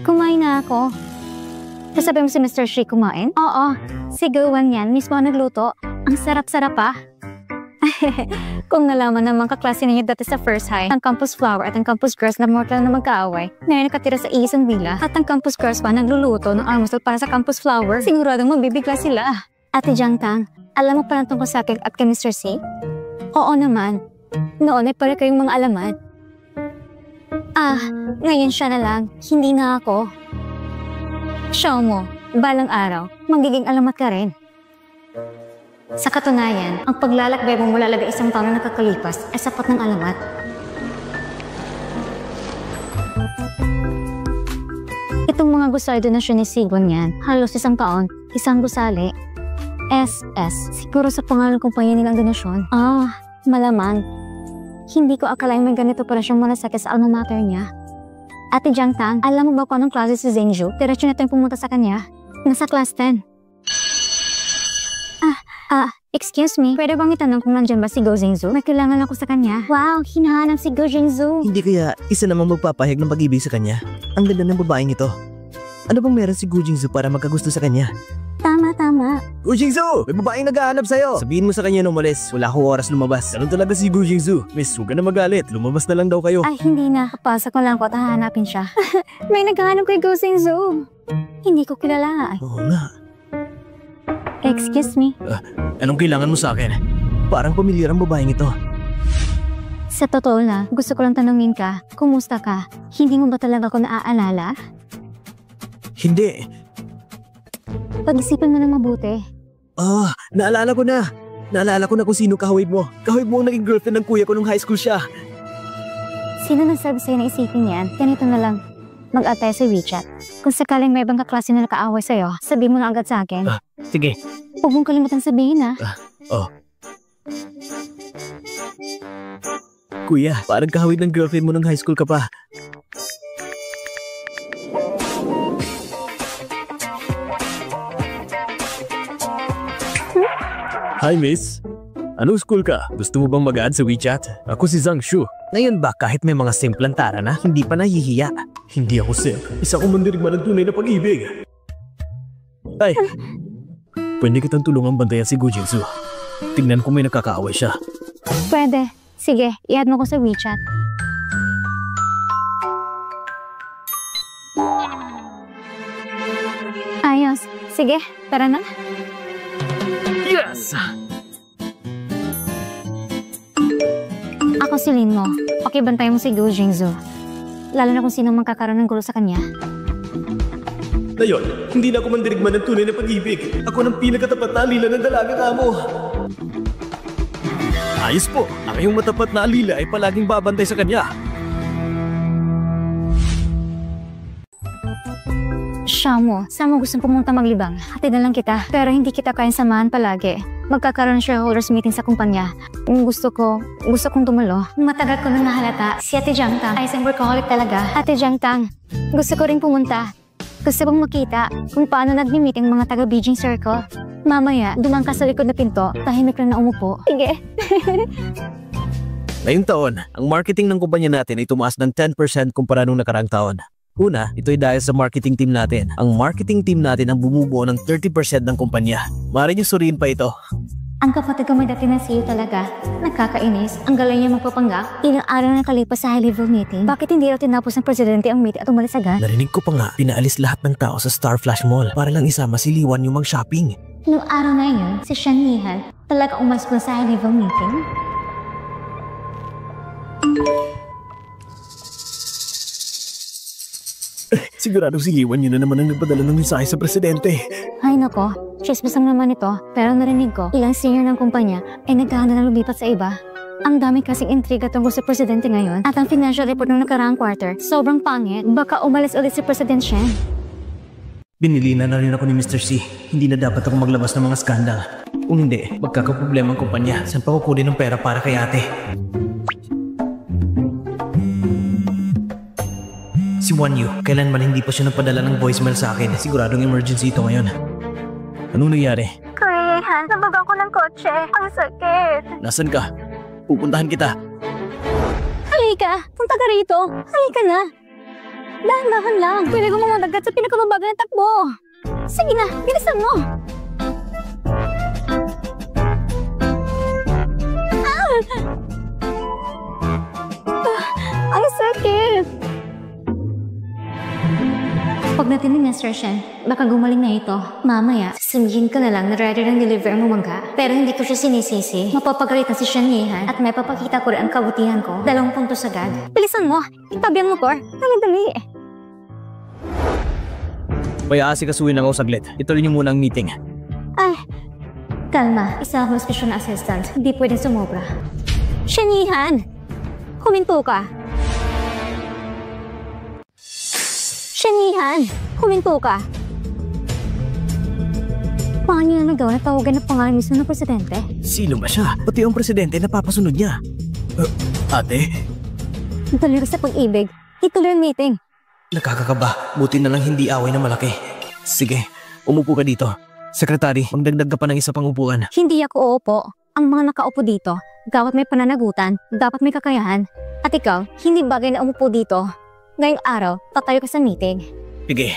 Kumain na ako. Sasabi mo si Mr. Shi kumain? Oo, si Gowang yan mismo ang nagluto. Ang sarap-sarap pa. Kung nalaman naman kaklase ninyo dati sa First High, ang Campus Flower at ang Campus Girls na mortal na magkaaway, ngayon nakatira sa isang villa, at ang Campus Girls pa nagluluto ng almusal para sa Campus Flower, siguradong mabibigla sila. Ate Jiang Tang, alam mo pa lang tungkol sa akin at kay Mr. C? Oo naman. Noon ay pare kayong mga alamat. Ngayon siya na lang, hindi na ako. Xiaomo, balang araw, magiging alamat ka rin. Sa katunayan, ang paglalakbay mo mula labing isang taon na nakakalipas ay sapat ng alamat. Itong mga gusali donasyon ni Sigwan yan, halos isang taon, isang gusali. SS, siguro sa pangalan kumpanya nilang donasyon. Malamang. Hindi ko akalain may ganito pala siyang malasakit sa alma mater niya. Ate Jiang Tang, alam mo ba kung anong klase si Zhengzhu? Diretso na tayong pumunta sa kanya. Nasa class 10. Excuse me, pwede bang itanong kung nandyan ba si Go Jingzhu? May kailangan ako sa kanya. Wow, hinahanap si Go Jingzhu. Hindi kaya isa namang magpapahayag ng pag-ibig sa kanya? Ang ganda ng babaeng ito. Ano bang meron si Go Jingzhu para magkagusto sa kanya? Tama. Go Jingzhu! May babaeng naghahanap sa'yo! Sabihin mo sa kanya na umalis. Wala akong oras lumabas. Ganun talaga si Go Jingzhu. Miss, huwag ka na magalit. Lumabas na lang daw kayo. Ay, hindi na. Kapasok ko lang ko at hahanapin siya. May naghahanap kay Go Jingzhu. Hindi ko kilala. Oo nga. Excuse me. Anong kailangan mo sa akin? Parang pamilyar ang babaeng ito. Sa totoo lang, gusto ko lang tanungin ka, kumusta ka? Hindi mo ba talaga ako naaalala? Hindi. Pag-isipan mo ng mabuti. Naalala ko na. Naalala ko na kung sino kahawig mo. Kahawig mo ang naging girlfriend ng kuya ko nung high school siya. Sino nagsabi sa'yo na isipin yan? Ganito na lang. Mag-atay sa WeChat. Kung sakaling may ibang kaklase na nakaaway sa'yo, sabihin mo na agad sa akin. Sige. Huwag mong kalimutan sabihin, ha? Kuya, parang kahawig ng girlfriend mo nung high school ka pa. Hi, miss. Anong school ka? Gusto mo bang mag-add sa WeChat? Ako si Zhang Shu. Ngayon ba kahit may mga simpleng tara na, hindi pa nahihiya? Hindi ako simp. Isa kong mandirigma ng tunay na pag-ibig. Ay, pwede kitang tulungan bantayan si Go Jingzhu. Tingnan kung may nakakaaway siya. Pwede. Sige, i-add mo ko sa WeChat. Ayos. Sige, tara na. Yes! Ako si Lin mo. Pakibantayan mo si Gu Jingzu. Lalo na kung sino magkakaroon ng gulo sa kanya. Ngayon, hindi na ako mandirigman ng tunay na pag-ibig. Ako ng pinakatapat na alila ng dalaga ka mo. Ayos po, ang iyong matapat na alila ay palaging babantay sa kanya. Siya mo, saan mo gustong pumunta maglibang? Hatid na lang kita, pero hindi kita kayang samahan palagi. Magkakaroon ng shareholders meeting sa kumpanya. Gusto kong tumulo. Matagal ko nang nahalata, si Ate Jiang Tang ay isang workaholic talaga. Ate Jiang Tang, gusto ko rin pumunta. Gusto kong makita kung paano nagmi-meeting mga taga-Beijing Circle. Mamaya, dumang ka sa likod na pinto, tahimik lang na umupo. Sige. Ngayong taon, ang marketing ng kumpanya natin ay tumaas ng 10% kumpara nung nakaraang taon. Una, ito ay dahil sa marketing team natin. Ang marketing team natin ang bumubuo ng 30% ng kumpanya. Maaari niyo suriin pa ito. Ang kapatid ko may dati na CEO talaga. Nakakainis. Ang galing niya magpapanggap. Ilang araw na kalipas sa high-level meeting. Bakit hindi raw tinapos ng presidente ang meeting at umalis agad? Narinig ko pa nga, pinaalis lahat ng tao sa Star Flash Mall para lang isama si Liwan yung mag-shopping. Noong araw na yun, si Shen Yihan talaga umalis pa sa high-level meeting. Siguradong si Liwan yun na naman ang nagpadala ng mensahe sa presidente. Ay nako, chismis lang naman ito. Pero narinig ko, ilang senior ng kumpanya ay naghahanda na lumipat sa iba. Ang dami kasing intriga tungkol sa presidente ngayon at ang financial report ng nakaraang quarter, sobrang pangit. Baka umalis ulit si President Shen. Binilina na rin ako ni Mr. C. Hindi na dapat ako maglabas ng mga skandal. Kung hindi, magkakaproblema ang kumpanya. Saan pa kukunin ng pera para kay ate? Si Wan Yu, kailanman hindi pa siya nagpadala ng voicemail sa akin. Siguradong emergency ito ngayon. Anong nangyari? Kuya Yihan, nabagang ko ng kotse. Ang sakit. Nasaan ka? Pupuntahan kita. Halika! Punta ka rito! Halika na! Dahan-dahan lang! Pwede ko mamadagat sa pinakamabagal na takbo! Sige na! Bilisan mo! Ang sakit! Pag natinig na Sir Shen, baka gumaling na ito. Mamaya, sasabihin ko na lang na rather than deliver ang mangga. Pero hindi ko siya sinisisi. Mapapagalitan si Shen Yihan at may papakita ko rin ang kabutihan ko. 2 puntos agad. Bilisan mo! Itabihan mo, Cor! Dali-dali! May aasikasuhin lang ako saglit. Ituloy niyo muna ang meeting. Ay, kalma. Isa akong special na assistant. Hindi pwedeng sumobra. Shen Yihan! Huminto ka! Shen Yihan! Huminto ka! Paano niya nagawa na tawagan ng pangalan mismo ng presidente? Sino ba siya? Pati ang presidente napapasunod niya. Ate? Dali sa pag-ibig. Ituloy ang meeting. Nakakakaba. Buti na lang hindi away na malaki. Sige, umupo ka dito. Sekretary, magdagdag ka pa ng isa pang upuan. Hindi ako uupo. Ang mga nakaupo dito, dapat may pananagutan, dapat may kakayahan. At ikaw, hindi bagay na umupo dito. Ngayong araw, tatayo ka sa meeting. Sige.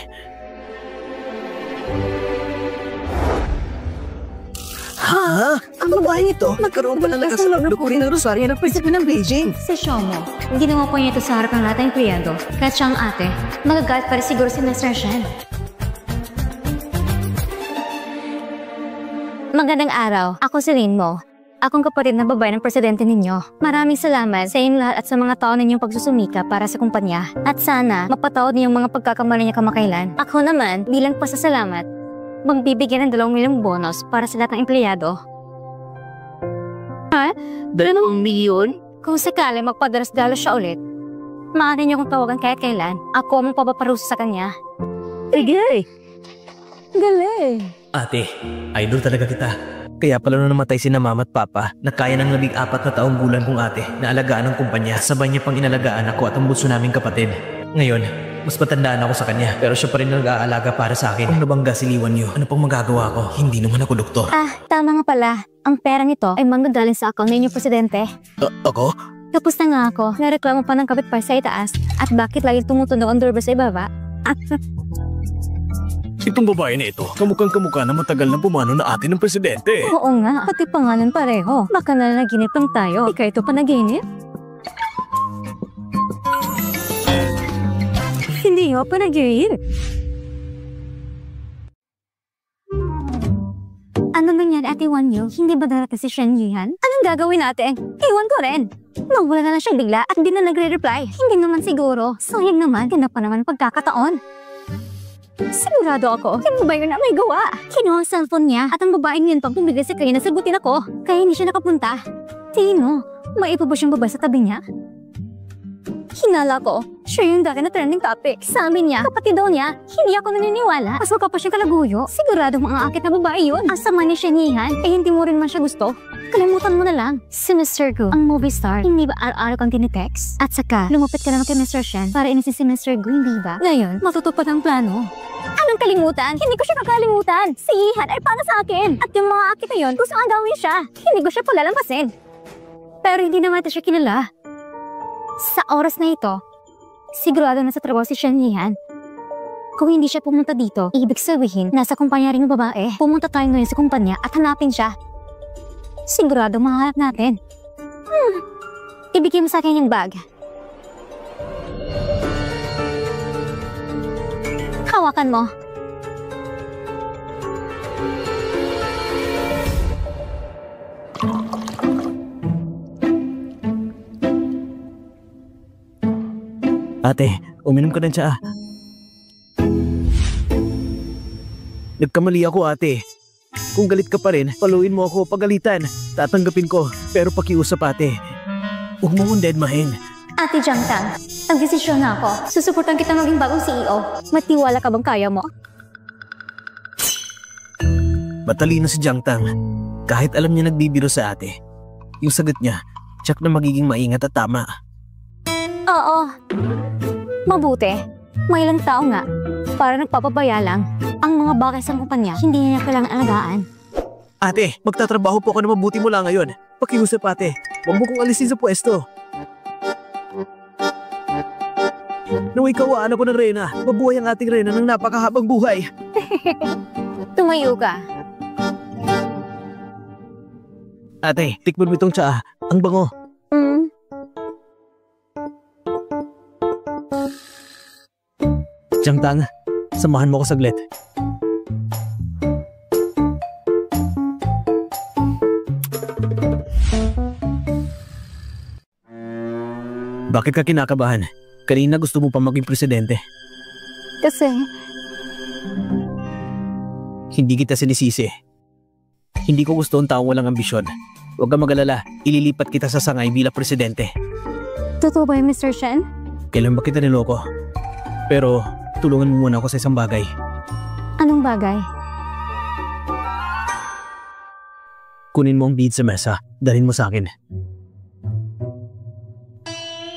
Ha? Ang babae ito? Nagkaroon ba ng lakas sa loob ng rosaryo ng presidente ng Beijing? Si Xiaomo, ginawa po niya ito sa harap ng lahat ng empleyado. Kahit siyang ate, magagalit pa rin siguro si Mr. Shen. Magandang araw, ako si Lin Mo. Akong kapatid na babae ng presidente ninyo. Maraming salamat sa inyong lahat at sa mga tao ninyong pagsusumika para sa kumpanya. At sana, mapatawad niyong mga pagkakamali niya kamakailan. Ako naman, bilang pasasalamat, magbibigyan ng 2 milyong bonus para sa lahat ng empleyado. Ha? 2 milyon? Kung sakali magpadalas-dalas siya ulit, maaari niyo kong tawagan kahit kailan. Ako ang papaparusa sa kanya. Sige! Galing! Ate, idol talaga kita. Kaya pala nung namatay si na mama at papa, na kaya ng 14 na taong gulang kong ate na alagaan ng kumpanya, sabay niya pang inalagaan ako at ang bunso naming kapatid. Ngayon, mas matandaan ako sa kanya, pero siya pa rin nag-aalaga para sa akin. Kung nabangga si Liwan Yu, ano pang magagawa ko? Hindi naman ako doktor. Tama nga pala. Ang perang ito ay manggagaling sa account ng inyong presidente. Ako? Tapos na nga ako, nareklamo pa ng kapitbahay sa itaas. At bakit lagi tumutunog ang doorbell sa ibaba? Itong babae na ito, kamukhang-kamukha na matagal na pumano na ate ng presidente. Oo nga, pati pangalan pareho. Baka nanaginip lang tayo. Ikaw ito panaginip? Hindi ako panaginip. Ano nangyari Ate Wanyo? Hindi ba darating si Shen Yihan? Anong gagawin natin? Iwan ko rin. Nawala na lang siya bigla at di na nagre-reply. Hindi naman siguro. Sayang naman, ganda pa naman pagkakataon. Sigurado ako, yung babae na may gawa. Kinuha ang cellphone niya at ang babaeng yun pang pumigil sa kanya na sagutin ako. Kaya hindi siya nakapunta. Tino, may iba ba siyang babae sa tabi niya? Hinala ko, siya yung dati na trending topic. Sabi niya, kapatid daw niya, hindi ako naniniwala. Mas mukha pa siyang kalaguyo. Sigurado mga akit na babae yun. Ang sama ni Shenihan, hindi mo rin man siya gusto. Kalimutan mo na lang. Si Mr. Gu, ang movie star, hindi ba araw-araw kang tinitext? At saka, lumupit ka naman kay Mr. Shen para inisin si Mr. Gu, hindi ba? Ngayon, matutupad ang plano. Anong kalimutan? Hindi ko siya makalimutan. Si Yihan ay para sa akin. At yung mga akit na yun, gusto nga gawin siya. Hindi ko siya palalampasin. Pero hindi naman natin siya kilala. Sa oras na ito, sigurado na sa trabaho si Shen Yihan. Kung hindi siya pumunta dito, ibig sabihin, nasa kumpanya rin ng babae. Pumunta tayo ngayon sa kumpanya at hanapin siya. Sigurado mahanap natin. Ibigay mo sa akin yung bag. Hawakan mo. Ate, uminom ka ng tsaa. Nagkamali ako, ate. Kung galit ka pa rin, paluin mo ako pagalitan. Tatanggapin ko, pero pakiusap, ate. Huwag mo kong deadmahin. Ate Jiang Tang, nagdesisyon na ako. Susuportan kita maging bagong CEO. Matiwala ka bang kaya mo? Matalino si Jiang Tang. Kahit alam niya nagbibiro sa ate, yung sagot niya, tsak na magiging maingat at tama. Oo. Mabuti. May ilang tao nga. Para nagpapabaya lang. Ang mga bagay sa kumpanya, hindi niya kailangan alagaan. Ate, magtatrabaho po ako na mabuti mula ngayon. Pakiusap, ate. Huwag mo kong alisin sa pwesto. Naway kawaan ako ng Reyna. Mabuhay ang ating Reyna ng napakahabang buhay. Tumayo ka. Ate, tikman mo itong tsaa. Ang bango. Jiang Tang, samahan mo ko saglit. Bakit ka kinakabahan? Kanina gusto mo pa maging presidente. Kasi, Hindi kita sinisisi. Hindi ko gusto ang taong walang ambisyon. Huwag kang mag-alala, ililipat kita sa sangay bilang presidente. totoo ba yung Mr. Shen? Kailan ba kita niloko? Pero, tulungan mo muna ako sa isang bagay. Anong bagay? Kunin mo ang bead sa mesa, dalhin mo sa akin.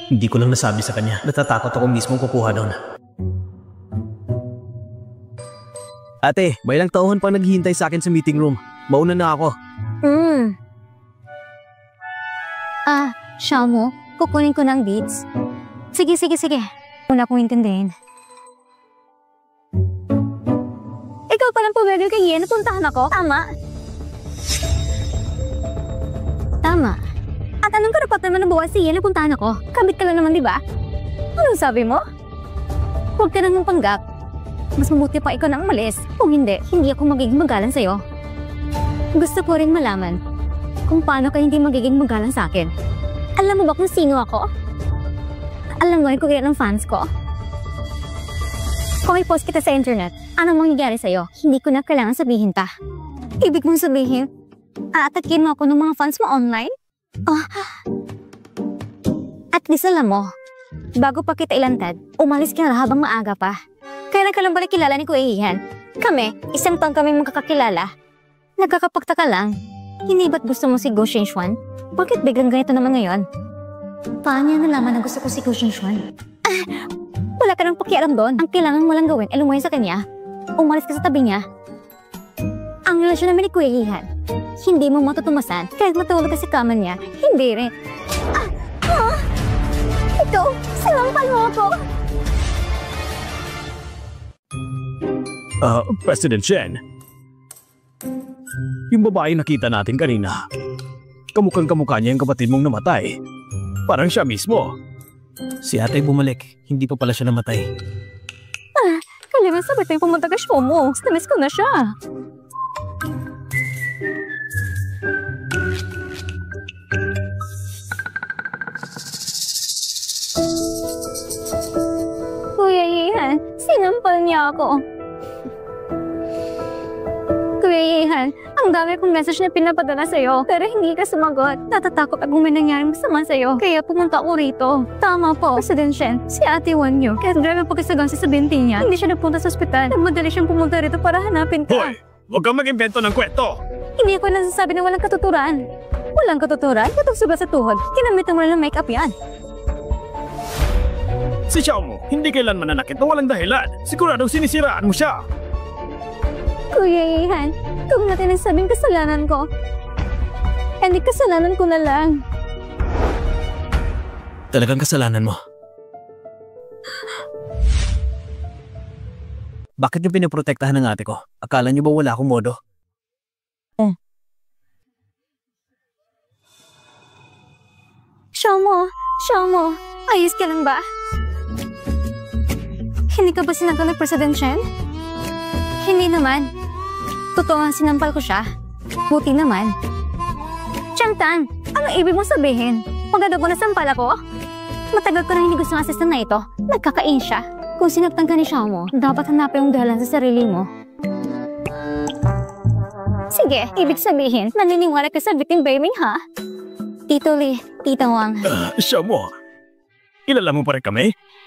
Hindi ko lang nasabi sa kanya. Natatakot ako mismo kukuha doon. Ate, may ilang tauhan pang naghihintay sa akin sa meeting room. Mauna na ako. Siya mo? Kukunin ko ng beads. Sige. Una kong intindihin. Ikaw palang puwede kay Yen, napuntahan ako. Tama. At anong karapatan mo na buwan si Yen, napuntahan ako? Kabit ka lang naman, di ba? Anong sabi mo? Huwag ka nang panggap. Mas mabuti pa ikaw na umalis. Kung hindi ako magiging magalang sa'yo. Gusto ko rin malaman kung paano ka hindi magiging magalang sa akin. Alam mo ba kung sino ako? Alam mo kung ilan ang fans ko? Kung i-post kita sa internet, anong mangyayari sa'yo? Hindi ko na kailangan sabihin pa. Ibig mong sabihin, aatakin mo ako ng mga fans mo online? At least alam mo, bago pa kita ilantad, umalis ka na habang maaga pa. Kailan ka lang ba nakilala ni Kuya Yihan? Kami, isang taon kami magkakakilala. Nagkakapagtaka lang. Hindi ba't gusto mo si Go Shenxuan? Bakit biglang ganito naman ngayon? Paano niya nalaman na gusto ko si Go Shenxuan? Wala ka nang pakialam doon. Ang kailangan mo lang gawin ay lumayan sa kanya. Umalis ka sa tabi niya. Ang relasyon namin ni Kuya Yihan, hindi mo matutumasan kahit matulog ka sa kama niya. Hindi rin. Ito, sinampal mo ako. President Shen. Yung babae nakita natin kanina, kamukhang-kamukha niya yung kapatid mong namatay. Parang siya mismo. Si ate bumalik, hindi pa pala siya namatay. Kailangan sabi tayo pumunta ka show mo. Namiss ko na siya. niya ako. Kuya Yehan, ang dami kong message na pinapadala sa'yo, pero hindi ka sumagot. Natatakot ako may nangyaring masama sa'yo, kaya pumunta ako rito. Tama po, President Shen, si Ate Wanyo. Kahit grabe ang pagkasagan sa 17 niya, hindi siya nagpunta sa ospital. Nagmadali siyang pumunta rito para hanapin ka. Hoy! Huwag kang mag-invento ng kwento! Hindi ako nasasabi na walang katuturan. Walang katuturan? Katong sobra sa tuhod. Kinamitan mo lang ng make-up yan. Si Xiaomo, hindi kailanman nanakit na walang dahilan. Siguradong sinisiraan mo siya. Kuya Yehan, kung natin ang sabing kasalanan ko, hindi kasalanan ko na lang. Talagang kasalanan mo. Bakit yung pinoprotektahan ng ate ko? Akala niyo ba wala akong modo? Xiaomo, ayos ka lang ba? Hindi ka ba sinampal ng President Shen? Hindi naman. Totoo ang sinampal ko siya. Buti naman. Changtan, anong ibig mong sabihin? Pagkado ko nasampal ako? Matagal ko na hindi gusto ng assistant na ito. Nagkakain siya. Kung sinaktan ka ni Xiaomo, dapat hanapin yung dahilan sa sarili mo. Sige, ibig sabihin, naniniwala ka sa victim blaming, ha? Tito Lee, Tita Wang. Xiaomo, kilala mo pa rin kami?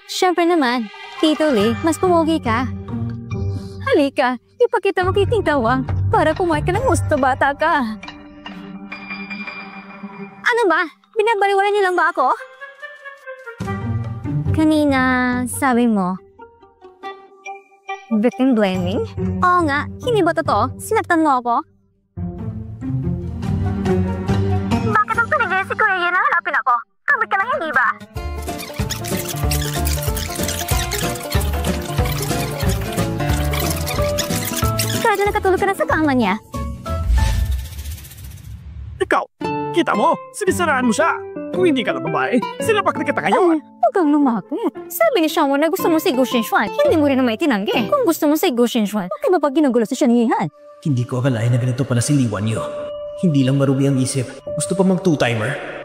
Siyempre naman, Tito Lee, mas pumogi ka. Halika, ipakita mo kay Tita Wang para pumayag ka ng gusto, bata ka. Ano ba? Binabaliwalan niyo lang ba ako? Kanina, sabi mo, victim blaming? Oo nga, hindi ba totoo? Sinaktan mo ako? Bakit ang pinigay si Kuya Yen na hanapin ako? Kamit ka lang, hindi ba? Kahit na nakatulog ka na sa kama niya. Ikaw, kita mo, sinisiraan mo siya. Kung hindi ka na babae, sinapak na kita ngayon. Huwag kang lumakit. Sabi ni Xiaomo na gusto mo si Gu Xinxuan, hindi mo rin naman itinanggi. Kung gusto mo si Gu Xinxuan, bakit ba pag ginugulo sa Shen Yihan? Hindi ko akalain na ganito pala si Li Wanyo. Hindi lang marumi ang isip. Gusto pa mag-two-timer.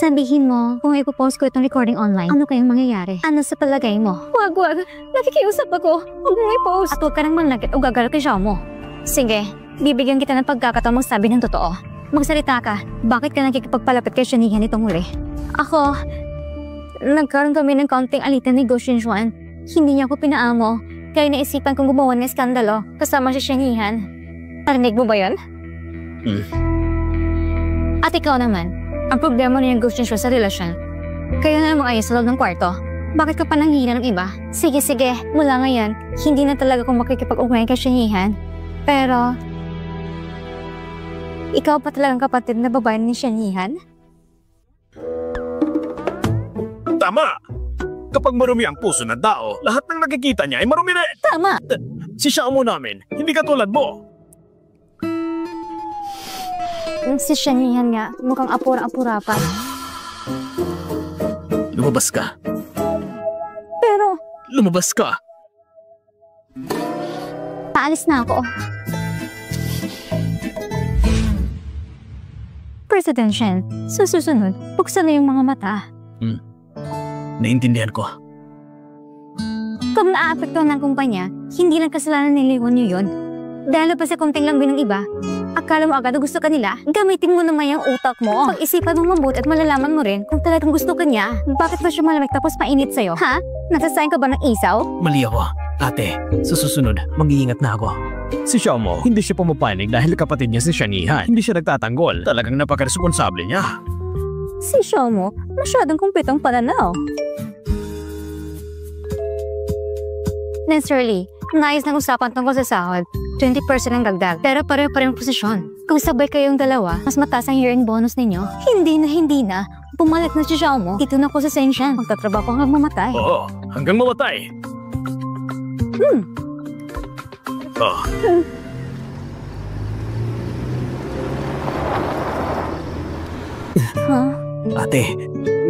Sabihin mo, kung ipopost ko itong recording online, ano kayang mangyayari? Ano sa palagay mo? Wag. Nakikiusap ako. Huwag mong i-post. At huwag ka nang manlakit o gagal kay Xiaomo. Sige, bibigyan kita ng pagkakataong magsabi ng totoo. Magsalita ka. Bakit ka nakikipagpalapit kay Shen Yihan itong huli? Ako, nagkaroon kami ng kaunting alitan ni Gu Xinxuan. Hindi niya ako pinaamo. Kaya naisipan kong gumawa ng skandalo kasama si Shen Yihan. Narinig mo ba yun? At ikaw naman, ang problema niya ng Gu Xinxuan sa relasyon. Kaya nga mo ayos sa loob ng kwarto. Bakit ka pa nanghihina ng iba? Sige, mula ngayon, hindi na talaga akong makikipag-ugnayan kay Shen Yihan. Pero, ikaw pa talagang kapatid na babae ni Shen Yihan? Tama! Kapag marumi ang puso ng tao, lahat ng nakikita niya ay marumi rin. Tama! Si Xiaomo namin, hindi katulad mo. Si Shen Yihan nga, mukhang apura-apura pa. Lumabas ka. Pero, Lumabas ka! paalis na ako. President Shen, sa susunod, buksan na yung mga mata. Naintindihan ko. Kung naaapektuhan ng kumpanya, hindi lang kasalanan ni Li Wanyo yun. Dahil pa sa konting lambing ng iba, akala mo agad gusto ka nila, gamitin mo naman yung utak mo. Pag-isipan mo mabuti at malalaman mo rin kung talagang gusto ka niya. Bakit ba siya malamig tapos mainit sa'yo? Ha? Nagsasayang ka ba ng isaw? Mali ako. Ate, sa susunod, mag-iingat na ako. Si Xiaomo, hindi siya pumapanig dahil kapatid niya si Shen Yihan. Hindi siya nagtatanggol. Talagang napaka-responsable niya. Si Xiaomo, masyadong kumpitong pananaw. Naturally, naayos ng usapan tungkol sa sahod. 20% ang dagdag, pero pareho pa rin ang posisyon. Kung sabay kayong dalawa, mas mataas ang year-end bonus ninyo. Hindi na. Bumalik na si Xiaomo. Dito na ako sa Shenzhen. Magtatrabaho hanggang mamatay. Oo, hanggang mamatay. Ate,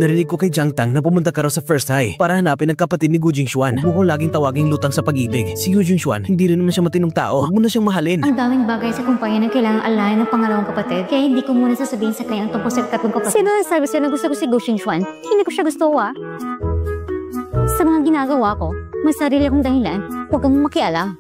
narinig ko kay Jiang Tang na pumunta ka raw sa First High para hanapin ang kapatid ni Gu Jingxuan. Huwag mo laging tawaging lutang sa pag-ibig. Si Gu Jingxuan, hindi rin naman siya matinong tao. Huwag mo na siyang mahalin. Ang daming bagay sa kumpanya na kailangang alayan ng pangalawang kapatid, kaya hindi ko muna sasabihin sa kanya ang tungkol sa tatlong kapatid. Sino nagsabi sa'yo na gusto ko si Gu Xinxuan? Hindi ko siya gusto, Sa mga ginagawa ko, May sarili akong dahilan. Huwag kang makialam.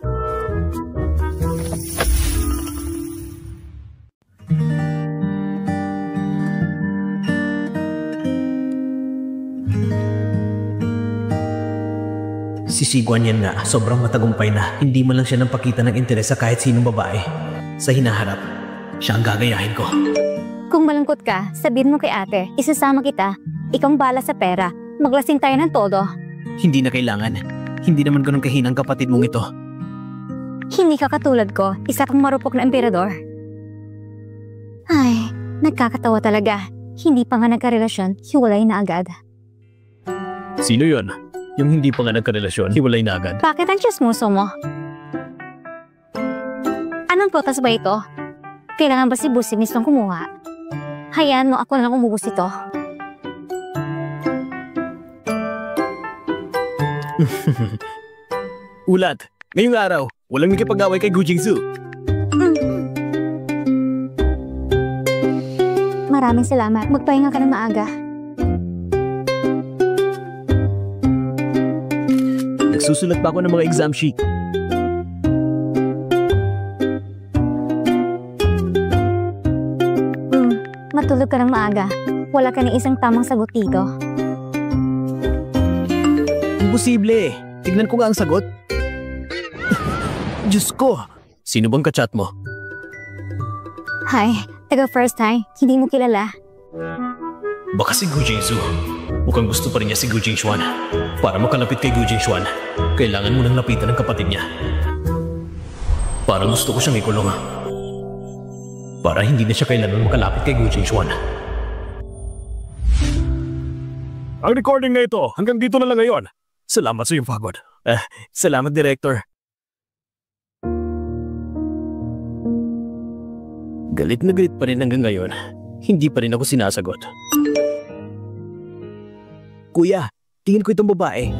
Si Siguan yan nga, sobrang matagumpay na. Hindi man lang siya nagpakita ng interes sa kahit sinong babae. Sa hinaharap, siya ang gagayahin ko. Kung malungkot ka, sabihin mo kay ate, isasama kita. Ikaw ang bala sa pera. Maglasing tayo ng todo. Hindi na kailangan. Hindi naman ganun kahinang kapatid mong ito. Hindi ka katulad ko, isa kang marupok na emperador. Ay, nagkakatawa talaga. Hindi pa nga nagkarelasyon, hiwalay na agad. Sino yon? Yung hindi pa nga nagkarelasyon, hiwalay na agad. Bakit ang chismoso mo? Anong potas ba ito? Kailangan ba si Busi mismong kumuha? Hayaan mo, ako na lang umubos ito. Ulat, ngayong araw, walang nakipag-away kay Gu Jingsu. Maraming salamat. Magpahinga ka ng maaga. Nagsusulat pa ako ng mga exam sheet. Matulog ka ng maaga. Wala ka ng isang tamang sagot dito. Imposible. Tignan ko nga ang sagot. Diyos ko! Sino bang kachat mo? Hi, taga first time. Hindi mo kilala. Baka si Gu Jingsu. Mukhang gusto pa rin niya si Gu Jingxuan. Para makalapit kay Gu Jingxuan, kailangan mo nang lapitan ng kapatid niya. Parang gusto ko siyang ikulong. Para hindi na siya kailanman makalapit kay Gu Jingxuan. Ang recording na ito, hanggang dito na lang ngayon. Salamat sa iyong pagod. Salamat, Director. Galit na galit pa rin hanggang ngayon. Hindi pa rin ako sinasagot. Kuya, tingin ko itong babae.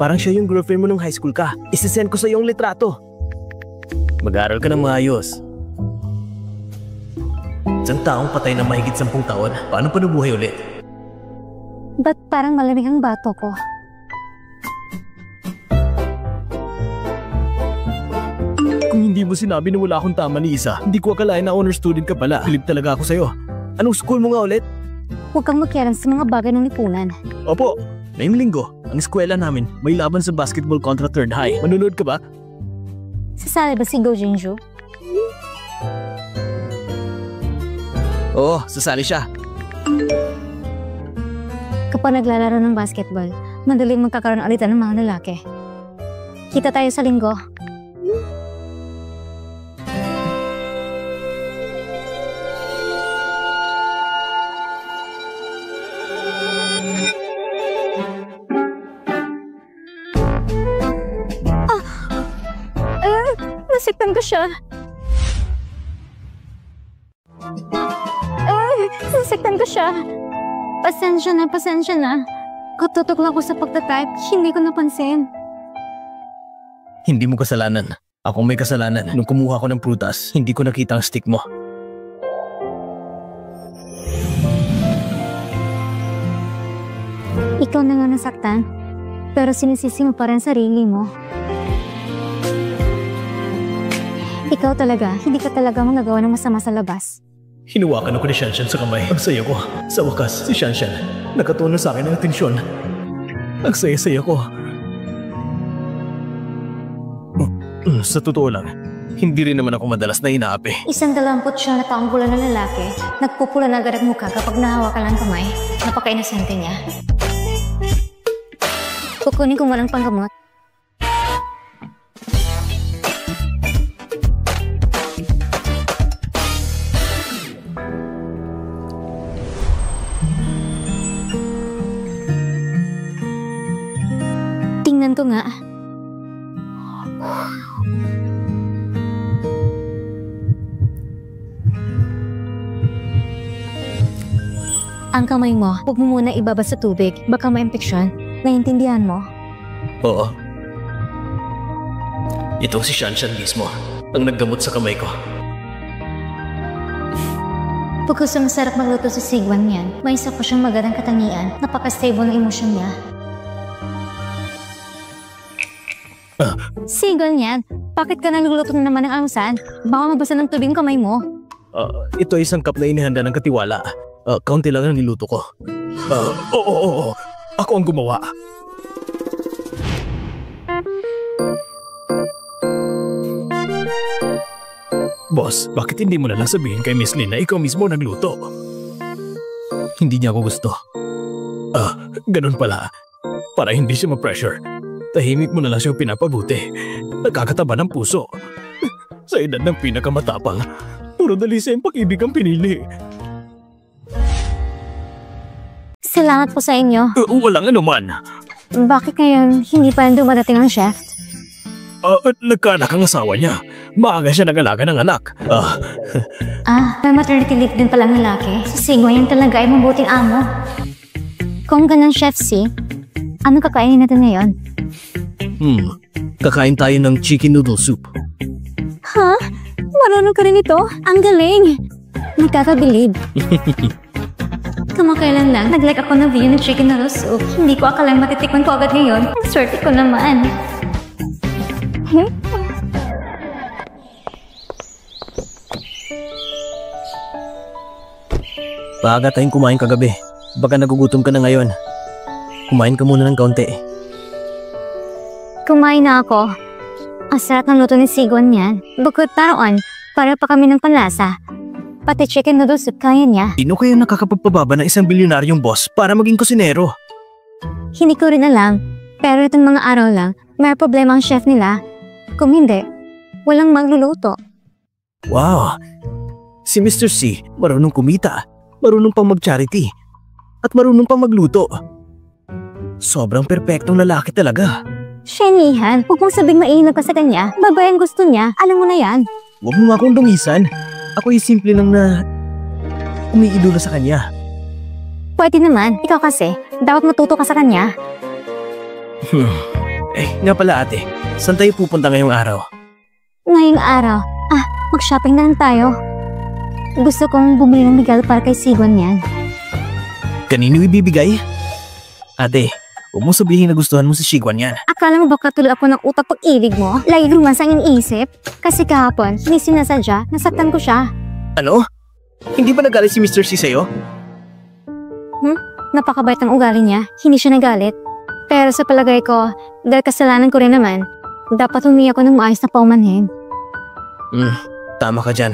Parang siya yung girlfriend mo nung high school ka. Isasend ko sa iyo ang litrato. Mag-aaral ka ng maayos. Isang taong patay na mahigit 10 taon. Paano pa nabuhay ulit? Ba't parang malamig ang bato ko? Kung hindi mo sinabi na wala akong tama ni Isa, hindi ko akalain na honor student ka pala. Bilib talaga ako sa'yo. Anong school mo nga ulit? Huwag kang makialam sa mga bagay ng lipunan. Opo, ngayong linggo, ang eskwela namin may laban sa basketball kontra Third High. Manunod ka ba? Sasali ba si Gu Jingxu? Oo, sasali siya. Kapag naglalaro ng basketball, madaling magkakaroon alitan ng mga lalaki. Kita tayo sa linggo. Nasaktan ko siya. Nasaktan ko siya. Pasensya na. Katutok lang ko sa pagtatype. Hindi ko napansin. Hindi mo kasalanan. Ako may kasalanan. Nung kumuha ko ng prutas, hindi ko nakita ang stick mo. Ikaw na nga nasaktan. Pero sinisisi mo pa rin sarili mo. Ikaw talaga, hindi ka talaga magagawa ng masama sa labas. Hinuwakan ako ni Shanshan sa kamay. Ang saya ko. Sa wakas, si Shanshan nakatuon sa akin ng atensyon. Ang saya-saya ko. Sa totoo lang, hindi rin naman ako madalas na inaapi. 29 na taong pula na lalaki, nagpupula na agad ang mukha kapag nahawakan ng kamay. Napaka-inosente niya. Kukunin ko walang panggamot. Tingnan ko nga. Ang kamay mo, huwag mo muna ibaba sa tubig. Baka ma-infeksyon. Naiintindihan mo? Oo. Itong si Shanshan mismo ang naggamot sa kamay ko. Pagkas masarap magluto sa Sigwan niyan, may isa pa siyang magandang katangian. Napaka-stable ng emosyon niya. Sigon yan. Bakit ka nagluluto na naman ng almusal? Baka mabasa ng tubig ang kamay mo. Ito ay isang cup na inihanda ng katiwala. Kaunti lang ang niluto ko. Oo. Ako ang gumawa. Boss, bakit hindi mo na lang sabihin kay Miss Lynn na ikaw mismo nagluto? Hindi niya ako gusto. Ganun pala. Para hindi siya ma-pressure. Tahimik mo na lang siyang pinapabuti. Nagkakataba ng puso. Sa edad ng pinakamatapang, puro dali sa pag-ibig ang pinili. Salamat po sa inyo. Walang anuman. Bakit ngayon hindi pa dumadating ang chef? Nagkaanak ang asawa niya. Maaga siya nag-alaga ng anak. May maternity leave din palang lalaki. Si Sigon yan talaga ay mabuting amo. Kung ganun, Chef C, ano kakainin natin ngayon? Kakain tayo ng chicken noodle soup. Ha? Marunong ka rin ito? Ang galing! Nagkakabilib. Kamakailan lang, nag-like ako ng video ng chicken noodle soup. Hindi ko akalang matitikman ko agad ngayon. Ang swerte ko naman. Paaga tayong kumain kagabi. Baka nagugutom ka na ngayon. Kumain ka muna ng kaunti. Kumain na ako. Ang sarap ng luto ni Sigon yan. Bukod paroon, para pa kami ng panlasa. Pati chicken noodle soup kaya niya. Sino kaya nakakapagpababa ng isang bilyonaryong boss para maging kusinero? Hindi ko rin alam. Pero itong mga araw lang, may problema ang chef nila. Kung hindi, walang magluluto. Wow! Si Mr. C, marunong kumita, marunong pang mag-charity, at marunong pang magluto. Sobrang perpektong lalaki talaga. Shenihan, huwag mong sabing mainag ka sa kanya. Babae ang gusto niya, alam mo na yan. Huwag mo nga akong dungisan. Ako ay simple lang na umiidolo sa kanya. Pwede naman, ikaw kasi, dapat matuto ka sa kanya. Nga pala ate, saan tayo pupunta ngayong araw? Ngayong araw, mag-shopping na lang tayo. Gusto kong bumili ng regalo para kay Sigon yan. Kanino ibibigay? Ate, huwag mo sabihin na gustuhan mo si Sigon yan. Akala mo ba katulad ako ng utak pag-ibig mo? Lagi rumasa ang iniisip? Kasi kahapon, hindi sinasadya, nasaktan ko siya. Ano? Hindi ba nagalit si Mr. C sa'yo? Napakabait ang ugali niya, hindi siya nagalit. Pero sa palagay ko, dahil kasalanan ko rin naman, dapat humingi ako ng maayos na paumanhin. Tama ka dyan.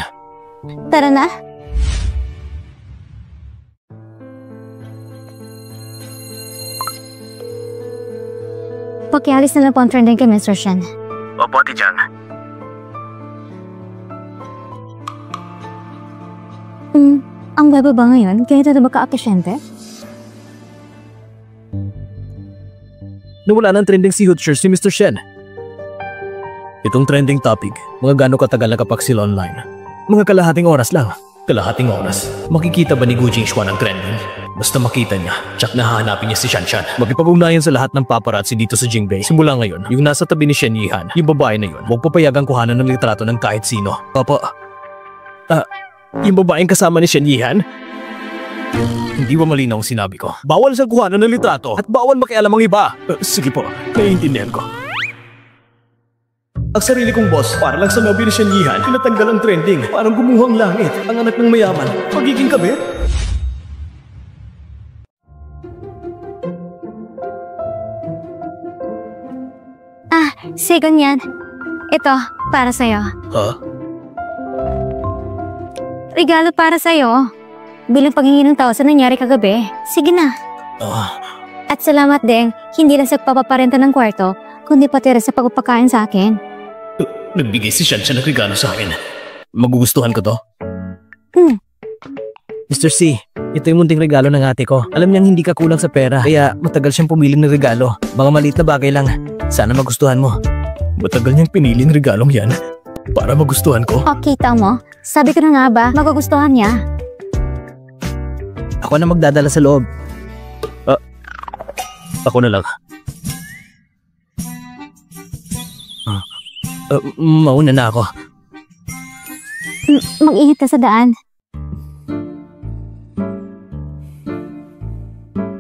Tara na. Pakialis na lang po ang trending kay Mr. Shen. Opo, ate dyan. Ang weba ba ngayon? Ganito na ba ka-apisyente? Nawala ng trending si Hootshire si Mr. Shen. Itong trending topic, mga gaano katagal nakapaksil online? Mga kalahating oras lang. Kalahating oras. Makikita ba ni Gu Jingxuan ang trending? Basta makita niya, tsak na hahanapin niya si Shanshan. Makipag-ugnayan sa lahat ng paparazzi dito sa Jingbei. Simula ngayon, yung nasa tabi ni Shen Yihan, yung babae na yun, huwag papayagang kuhanan ng litrato ng kahit sino. Papa, yung babaeng kasama ni Shen Yihan? Hindi ba malinaw ang sinabi ko? Bawal sa kuhanan ng litrato at bawal makialam ang iba. Sige po, naiintindihan ko. Ang sarili kong boss, para lang sa nobyo ni Shen Yihan, tinatanggal ang trending. Parang gumuhang langit, ang anak ng mayaman. Pagiging kabit? Sigon yan. Ito, para sa'yo. Ha? Regalo para sa'yo. Bilang paghingi ng tao sa nangyari kagabi. Sige na. At salamat din, hindi lang sa papaparenta ng kwarto, kundi pati rin sa pagpapakain sa akin. Nagbigay si Shanshan ng regalo sa akin. Magugustuhan ko to? Mr. C, ito yung munting regalo ng ate ko. Alam niyang hindi ka kulang sa pera, kaya matagal siyang pumili ng regalo. Mga maliit na bagay lang. Sana magustuhan mo. Matagal niyang pinili ng regalong yan para magustuhan ko. O, kita mo? Sabi ko na nga ba, magugustuhan niya. Ako na magdadala sa loob. Ako na lang. Mauna na ako. Mag-ingat ka sa daan.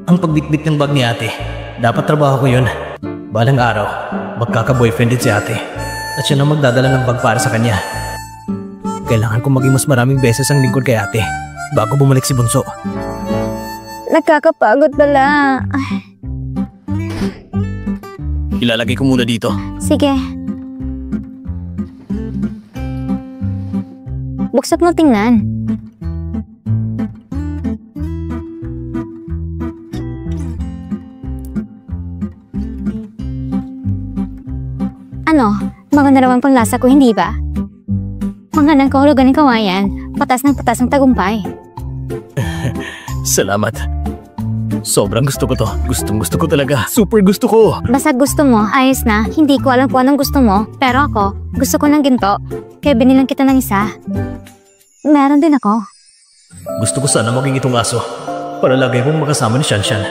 Ang pagbitbit ng bag ni ate, dapat trabaho ko yun. Balang araw, magkaka-boyfriend din si ate. At siya na magdadala ng bag para sa kanya. Kailangan kong maging mas maraming beses ang lingkod kay ate bago bumalik si Bunso. Nakakapagod pala. Ilalagay ko muna dito. Sige. Buksan mo tingnan. Ano? Maganda naman pang lasa ko, hindi ba? Mga ng kahulugan ng kawayan, patas ng tagumpay. Salamat. Sobrang gusto ko to. Gustong gusto ko talaga. Super gusto ko. Basta gusto mo, ayos na. Hindi ko alam kung anong gusto mo, pero ako, gusto ko ng ginto. Kaya binilang kita ng isa. Meron din ako. Gusto ko sana maging itong aso para lagay mong makasama ni Shanshan.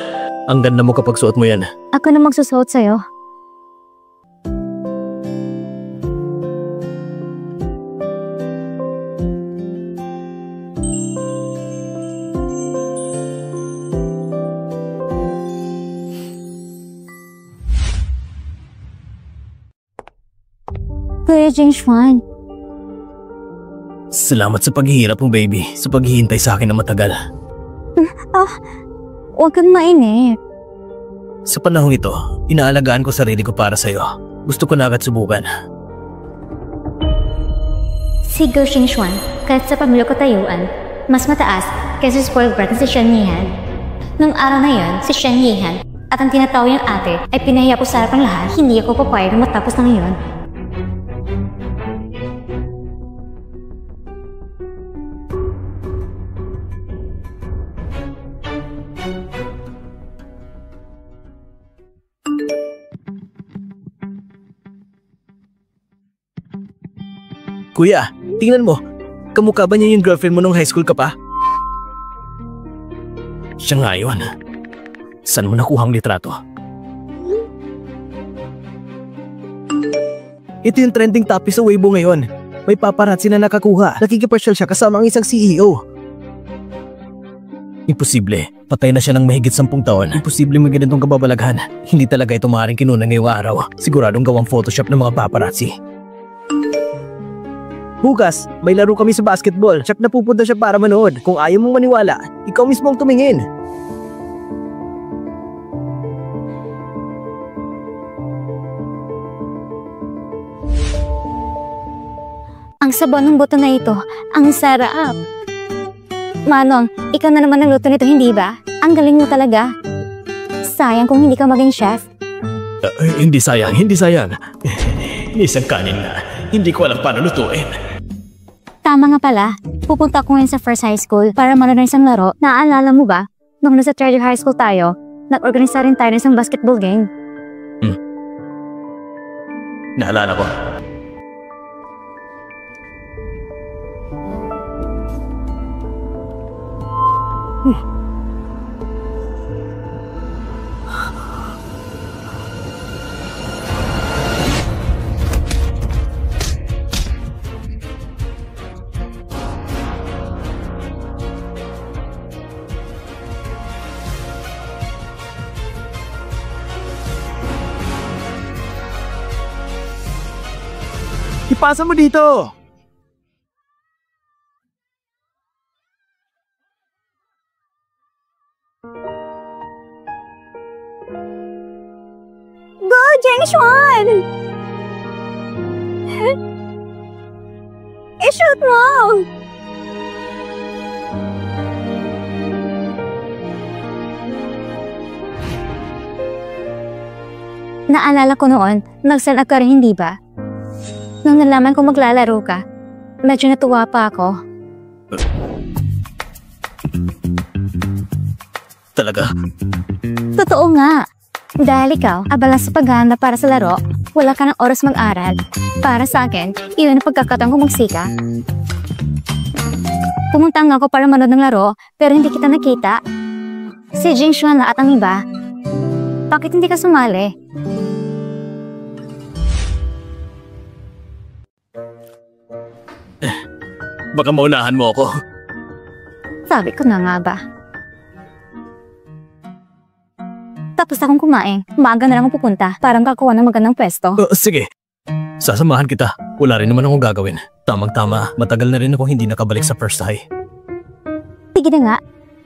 Ang ganda mo kapag suot mo yan. Ako na magsusuot sa'yo. Kuya Jingshuan. Salamat sa paghihirap mo, baby. Sa paghihintay sa akin na matagal. Huwag kang mainip. Sa panahong ito, inaalagaan ko sarili ko para sa'yo. Gusto ko na agad subukan. Si Go Jingshuan, kahit sa pamilya ko tayuan, mas mataas kaysa sa spoiled brat na si Shen Yihan. Nung araw na yon, si Shen Yihan at ang tinatawag niyang ate ay pinahiya ko sa harap ng lahat. Hindi ako papayag na matapos na ngayon. Kuya, tingnan mo. Kamukha ba niya yung girlfriend mo nung high school ka pa? Siya nga yun. Saan mo nakuha ang litrato? Ito yung trending topic sa Weibo ngayon. May paparazzi na nakakuha. Nakikipasyal siya kasama ang isang CEO. Imposible. Patay na siya ng mahigit 10 taon. Imposible may ganitong kababalaghan. Hindi talaga ito maaaring kinunan ngayong araw. Siguradong gawang Photoshop ng mga paparazzi. Bukas, may laro kami sa basketball. Tsak na pupunta siya para manood. Kung ayaw mong maniwala, ikaw mismo ang tumingin. Ang sabaw ng buto na ito, ang sarap. Manong, ikaw na naman nagluto nito, hindi ba? Ang galing mo talaga. Sayang kung hindi ka maging chef. Hindi sayang, hindi sayang. Isang kanin na. Hindi ko alam paano lutuin. Tama nga pala, pupunta ako ngayon sa First High School para manood ng isang laro. Naaalala mo ba? Nung nasa Treasure High School tayo, nag-organisa rin tayo ng isang basketball game. Naalala ko. Ipasa mo dito! Go, Jingshuan! I-shoot mo! Naalala ko noon, nag-sign up ka rin, hindi ba? Nung nalaman ko maglalaro ka, medyo natuwa pa ako. Talaga? Totoo nga. Dahil ikaw, abala sa paghahanda para sa laro, wala ka ng oras mag-aral. Para sa akin, iyon ang pagkakataon ko magsika. Pumunta nga ako para manood ng laro, pero hindi kita nakita. Si Jingshuan at ang iba. Bakit hindi ka sumali? Baka maunahan mo ako. Sabi ko na nga ba. Tapos Tapos akong kumain. Maaga na lang akong pupunta. Parang kakuha ng magandang pwesto. Sige. Sasamahan kita. Wala rin naman akong gagawin. Tamang-tama, matagal na rin akong hindi nakabalik sa First High. Sige na nga.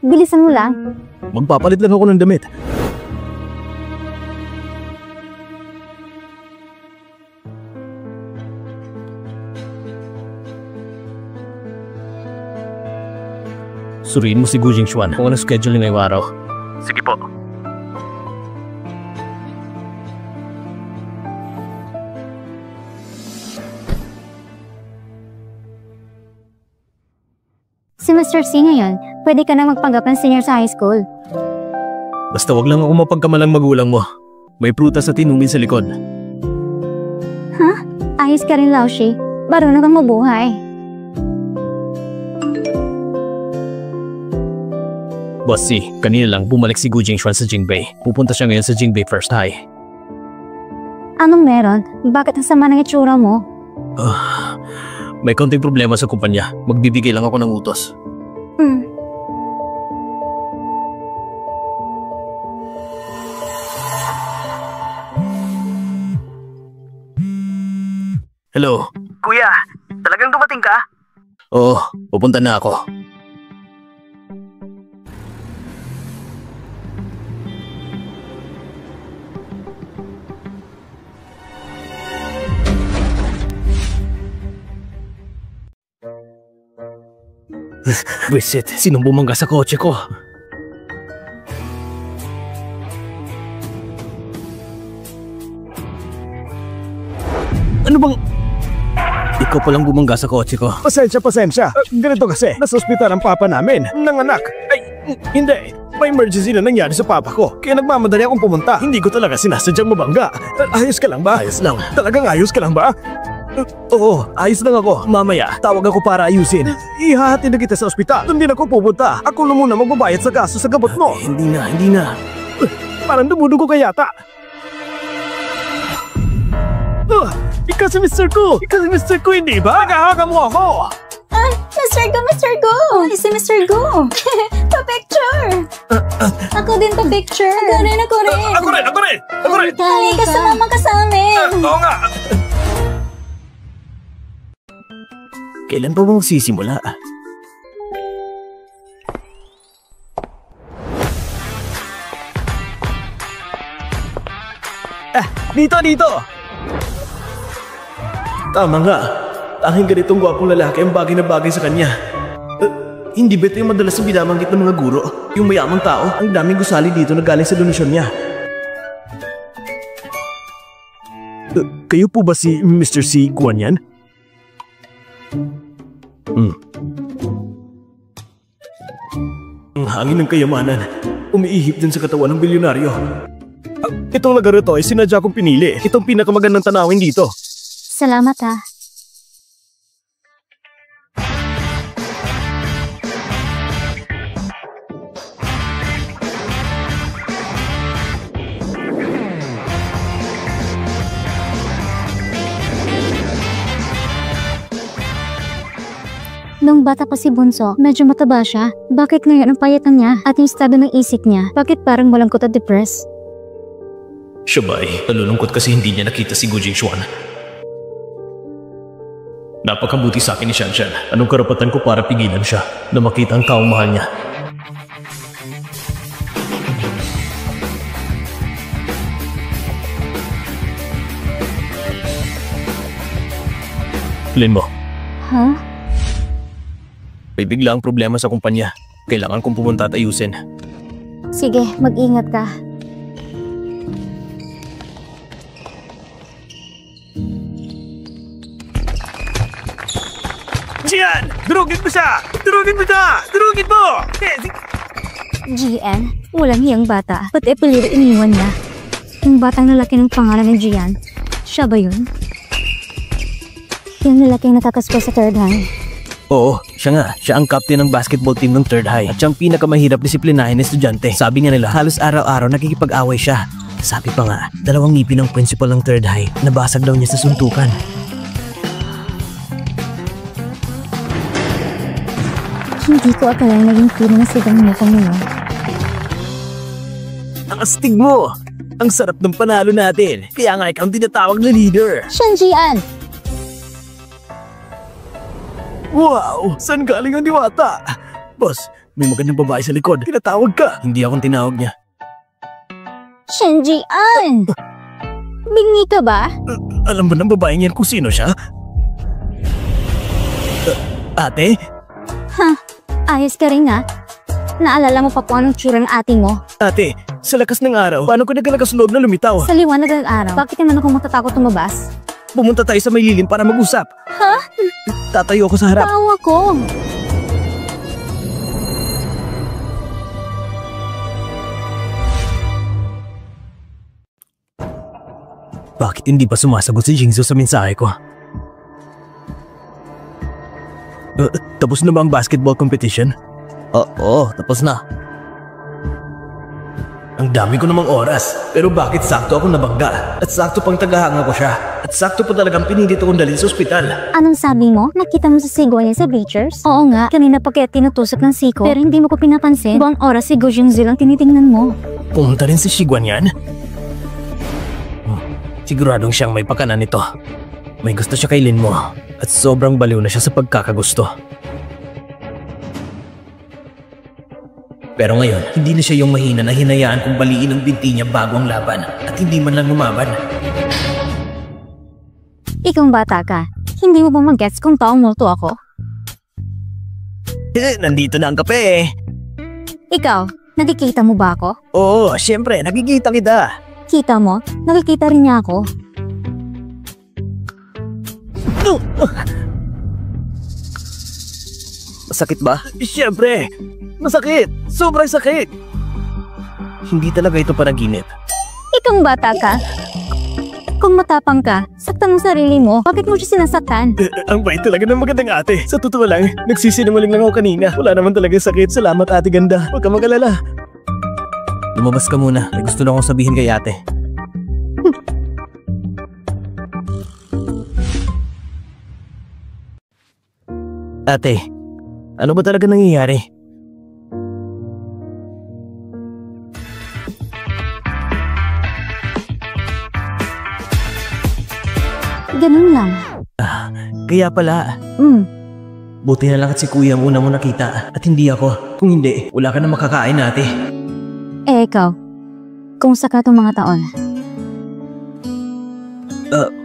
Bilisan mo lang. Magpapalit lang ako ng damit. Suriin mo si Gu Jingxuan kung anong schedule niya ngayong araw. Sige po. Si Mr. C ngayon, pwede ka na magpanggap ng senior sa high school. Basta wag lang ako mapagkamalang magulang mo. May prutas at inumin sa likod. Ayos ka rin, Laoshi. Marunong kang mabuhay. Boss C, kanina lang bumalik si Gu Jingxuan sa Jingbei. Pupunta siya ngayon sa Jingbei First High. Anong meron? Bakit ang sama ng itsura mo? May konting problema sa kumpanya. Magbibigay lang ako ng utos. Hello? Kuya, talagang dumating ka? Oo, pupunta na ako. Wisit, sinong bumangga sa kotse ko? Ano bang... Ikaw palang bumangga sa kotse ko. Pasensya. Ganito kasi, nasa ospital ang papa namin, nanganak. Ay, hindi. May emergency na nangyari sa papa ko. Kaya nagmamadali akong pumunta. Hindi ko talaga sinasadyang mabangga. Ayos ka lang ba? Ayos lang. Talagang ayos ka lang ba? Oo, ayos lang ako. Mamaya, tawag ako para ayusin. Ihahatid na kita sa ospital. Doon din ako pupunta. Ako na muna magbabayad sa gasto sa gamot mo. Hindi na. Parang dumudugo ka yata. Ikaw si Mr. Gu! Hindi ba? Naghahaga mo ako! Mr. Go! Si Mr. Go! Pa-picture! Ako din pa-picture! Ako rin! Ako rin! Halika, sumama ka sa amin! Oo nga! Kailan pa mo sisimula? Dito! Tama nga. Tanging ganitong gwapong lalaki ang bagay na bagay sa kanya. Hindi ba ito yung madalas na binabanggit ng mga guro? Yung mayamang tao, ang daming gusali dito na galing sa donasyon niya. Kayo po ba si Mr. C. Guan yan? Ang hangin ng kayamanan, umiihip din sa katawan ng bilyonaryo. Itong lugar ito ay sinadya kong pinili. Itong pinakamagandang tanawin dito. Salamat ha. Nung bata pa si Bunso, medyo mataba siya. Bakit ngayon ang payatan niya at yung estado ng isip niya? Bakit parang malungkot at depressed? Siya ba ay nalulungkot kasi hindi niya nakita si Gu Jingxuan? Napakabuti sa akin ni Shanshan. Anong karapatan ko para pigilan siya na makita ang taong mahal niya? Linmo. Ha? May bigla ang problema sa kumpanya. Kailangan kong pumunta at ayusin. Sige, mag-ingat ka. Jian! Durugin mo siya! Durugin mo! GN? Walang hiyang bata. Pati apelido iniwan niya. Yung batang lalaki ng pangalan ng Gian. Siya ba yun? Yung lalaking nakakaspo sa third high. Oo, siya nga. Siya ang captain ng basketball team ng third high. At siya ang pinakamahirap disiplinahin na estudyante. Sabi nga nila, halos araw-araw nakikipag-away siya. Sabi pa nga, 2 ngipin ng principal ng third high. Nabasag daw niya sa suntukan. Hindi ko akalang naging feeling na sigang mo kung ngayon. Ang astig mo! Ang sarap ng panalo natin. Kaya nga ikaw ang tinatawag na leader. Shenjian! Wow! Saan galing ang diwata? Boss, may magandang babae sa likod. Tinatawag ka. Hindi akong tinawag niya. Shenjian! Bingi ka ba? Alam ba ng babaeng yan kung sino siya? Ate? Ha? Ayos ka rin nga. Naalala mo pa po anong tsura ng ate mo? Ate, sa lakas ng araw, paano ko nagkalakas loob na lumitaw? Sa liwanag ng araw, bakit naman ako matatakot tumabas? Pumunta tayo sa may lilim para mag-usap. Ha? Tatayo ako sa harap. Tawa ko! Bakit hindi pa sumasagot si Jingzo sa mensahe ko? Tapos na ba ang basketball competition? Oo, tapos na. Ang dami ko namang oras, pero bakit sakto ako nabangga? At sakto pang tagahanga ko siya. At sakto pa talagang pinilit akong dalhin sa ospital. Anong sabi mo? Nakita mo sa Sigo niya sa bleachers? Oo nga, kanina pa kaya tinutusok ng Siko. Pero hindi mo ko pinapansin. Buong oras si Go Jungzi lang tinitingnan mo. Pumunta rin si Shiguan yan? Siguradong siyang may pakanan nito. May gusto siya kay Lin mo. At sobrang baliw na siya sa pagkakagusto. Pero ngayon, hindi na siya yung mahina na hinayaan kong baliin ang binti niya bago ang laban at hindi man lang lumaban. Ikaw bata ka. Hindi mo ba mag-gets kung taong multo ako? Nandito na ang kape. Ikaw, nakikita mo ba ako? Oo, syempre, nakikita kita. Kita mo? Nakikita rin niya ako. Masakit ba? Siyempre, masakit. Sobrang sakit. Hindi talaga ito panaginip. Ikaw bata ka. Kung matapang ka, saktan mo sarili mo. Bakit mo siya sinasaktan? Ang bait talaga ng magandang ate. Sa totoo lang, nagsisinungaling lang ako kanina. Wala naman talaga sakit. Salamat ate ganda. Huwag ka mag-alala. Lumabas ka muna. May gusto na akong sabihin kay ate. Ate, ano ba talaga nangyayari? Ganun lang. Kaya pala, buti na lang at si kuya ang una mo nakita at hindi ako. Kung hindi, wala ka na makakain ate. Ikaw, kumusta ka itong mga taon?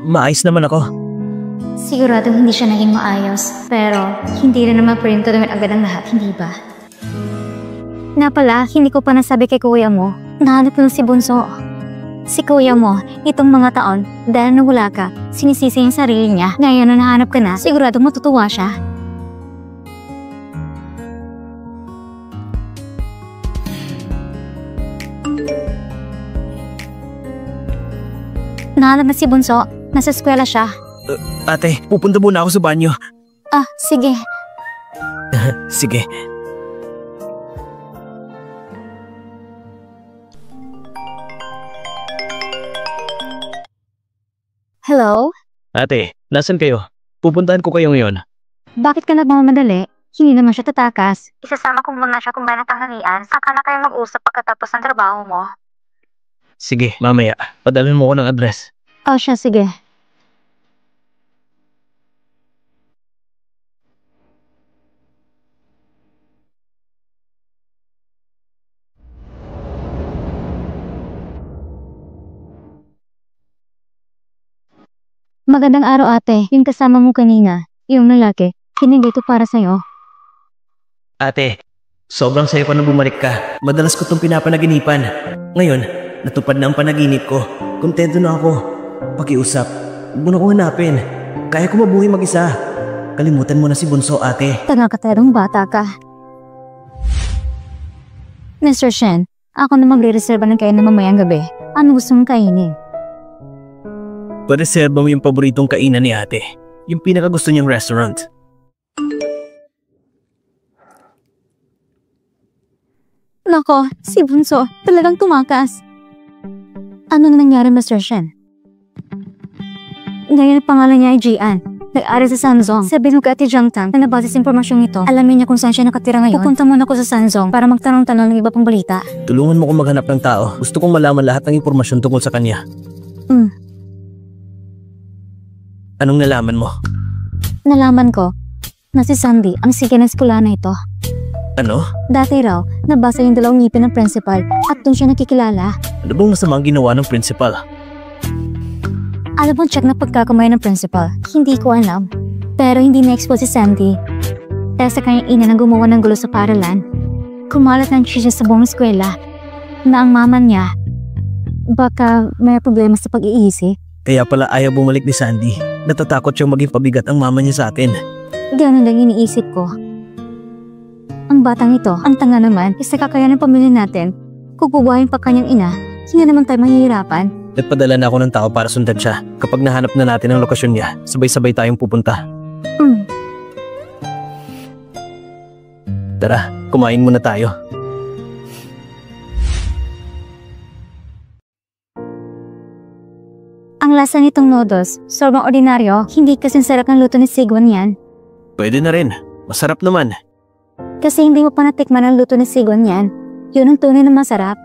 Maayos naman ako. Sigurado hindi siya naging maayos. Pero, hindi rin naman pwedeng tuloy agad ang lahat, hindi ba? Na pala, hindi ko pa nasabi kay kuya mo. Nahanap ko si Bunso. Si kuya mo, itong mga taon, dahil nawala ka, sinisisi yung sarili niya. Ngayon na nahanap ka na, sigurado matutuwa siya. Nahanap na si Bunso. Nasa eskwela siya. Ate, pupunta muna ako sa banyo. Ah, sige. Sige. Hello? Ate, nasan kayo? Pupuntahan ko kayo ngayon. Bakit ka nagmamadali? Hindi naman siya tatakas. Isasama ko muna siya kung ba tanghalian. Saka na kayo mag-usap pagkatapos ng trabaho mo. Sige, mamaya. Padalhin mo ko ng address. Oh, siya, sige. Magandang araw ate. Yung kasama mo kanina, yung lalaki, pinili ito para sa'yo. Ate, sobrang sayo ko na bumalik ka. Madalas ko itong pinapanaginipan. Ngayon, natupad na ang panaginip ko. Kontento na ako. Pakiusap, huwag mo na akong hanapin. Kaya ko mabuhay mag-isa. Kalimutan mo na si Bunso, ate. Taga-katerong bata ka. Mr. Shen, ako na magre-reserva ng kain na mamayang gabi. Ano gusto mong kainin? Pareserba mo yung paboritong kainan ni ate. Yung pinakagusto niyang restaurant. Nako, si Bunso, talagang tumakas. Ano na nangyari, Mr. Shen? Ngayon ang pangalan niya ay Jian. nag-aaral sa Sanzong. Sabihin mo kay Ate Jiangtang na nabase sa impormasyong ito, alamin niya kung saan siya nakatira ngayon. Pupunta muna ko sa Sanzong para magtanong-tanong ng iba pang balita. Tulungan mo kong maghanap ng tao. Gusto kong malaman lahat ng impormasyon tungkol sa kanya. Anong nalaman mo? Nalaman ko na si Sandy ang sige ng eskwelahan na ito. Ano? Dati raw, nabasa yung 2 ngipin ng principal at doon siya nakikilala. Ano bang masamang ginawa ng principal? Alam mo, check na pagkakamay ng principal. Hindi ko alam. Pero hindi na-expose si Sandy. Dahil sa kanyang ina na gumawa ng gulo sa paralan, kumalat ng siya sa buong eskwela na ang mama niya baka may problema sa pag-iisip. Kaya pala ayaw bumalik ni Sandy. Natatakot siyang maging pabigat ang mama niya sa atin. Ganun lang iniisip ko. Ang batang ito, ang tanga naman, isa kakayanan ng pamilya natin. Kukubuhayin pa kanyang ina, hindi naman tayo mahihirapan. Nagpadala na ako ng tao para sundan siya. Kapag nahanap na natin ang lokasyon niya, sabay-sabay tayong pupunta. Tara, kumain muna tayo. Ang lasa nitong noodles, sobrang ordinaryo, hindi kasing sarap ng luto ni Sigwan yan. Pwede na rin. Masarap naman. Kasi hindi mo pa natikman ang luto ni Sigwan yan. Yun ang tunay na masarap.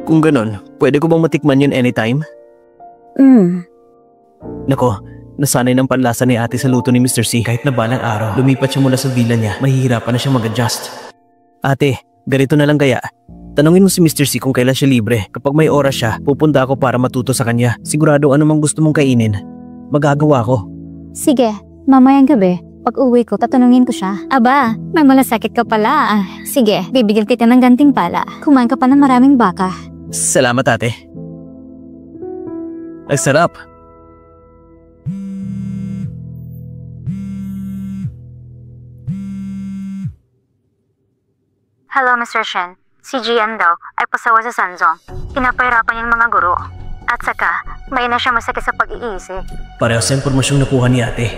Kung ganon, pwede ko bang matikman yun anytime? Nako, nasanay ng panlasa ni ate sa luto ni Mr. C. Kahit na balang araw, lumipat siya mula sa villa niya, mahihirapan na siya mag-adjust. Ate, ganito na lang kaya. Tanungin mo si Mr. C kung kailan siya libre. Kapag may oras siya, pupunta ako para matuto sa kanya. Siguradong anumang gusto mong kainin, magagawa ko. Sige, mamayang gabi, pag uwi ko, tatanungin ko siya. Aba, may malasakit ka pala. Sige, bibigyan kita ng gantimpala. Kumain ka pa ng maraming baka. Salamat ate. Ay sarap. Hello, Mr. Shen. Si GM daw ay pasawa sa Sanzong. Pinapahirapan niyang mga guro. At saka, may na siya masakit sa pag-iisip. Pareho sa impormasyong nakuha ni ate.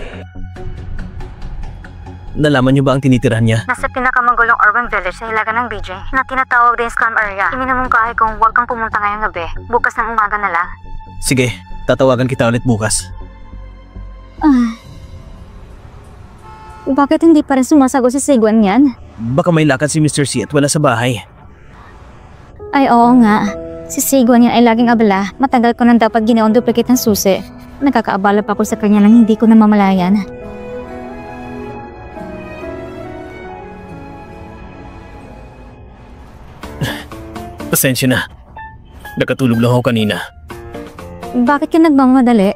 Nalaman niyo ba ang tinitirahan niya? Nasa pinakamagulong urban village sa hilaga ng BJ na tinatawag din slum area. Iminamungkahi kung huwag kang pumunta ngayong gabi. Bukas ng umaga na lang. Sige, tatawagan kita ulit bukas. Bakit hindi pa rin sumasagot si Sigwan yan? Baka may lakad si Mr. C at wala sa bahay. Ay oo nga. Si Sigwan yan ay laging abala. Matagal ko nang dapat ginawang duplicate ng susi. Nakakaabala pa ako sa kanya lang hindi ko namamalayan. Pasensya na. Nakatulog lang ako kanina. Bakit ka nagmamadali?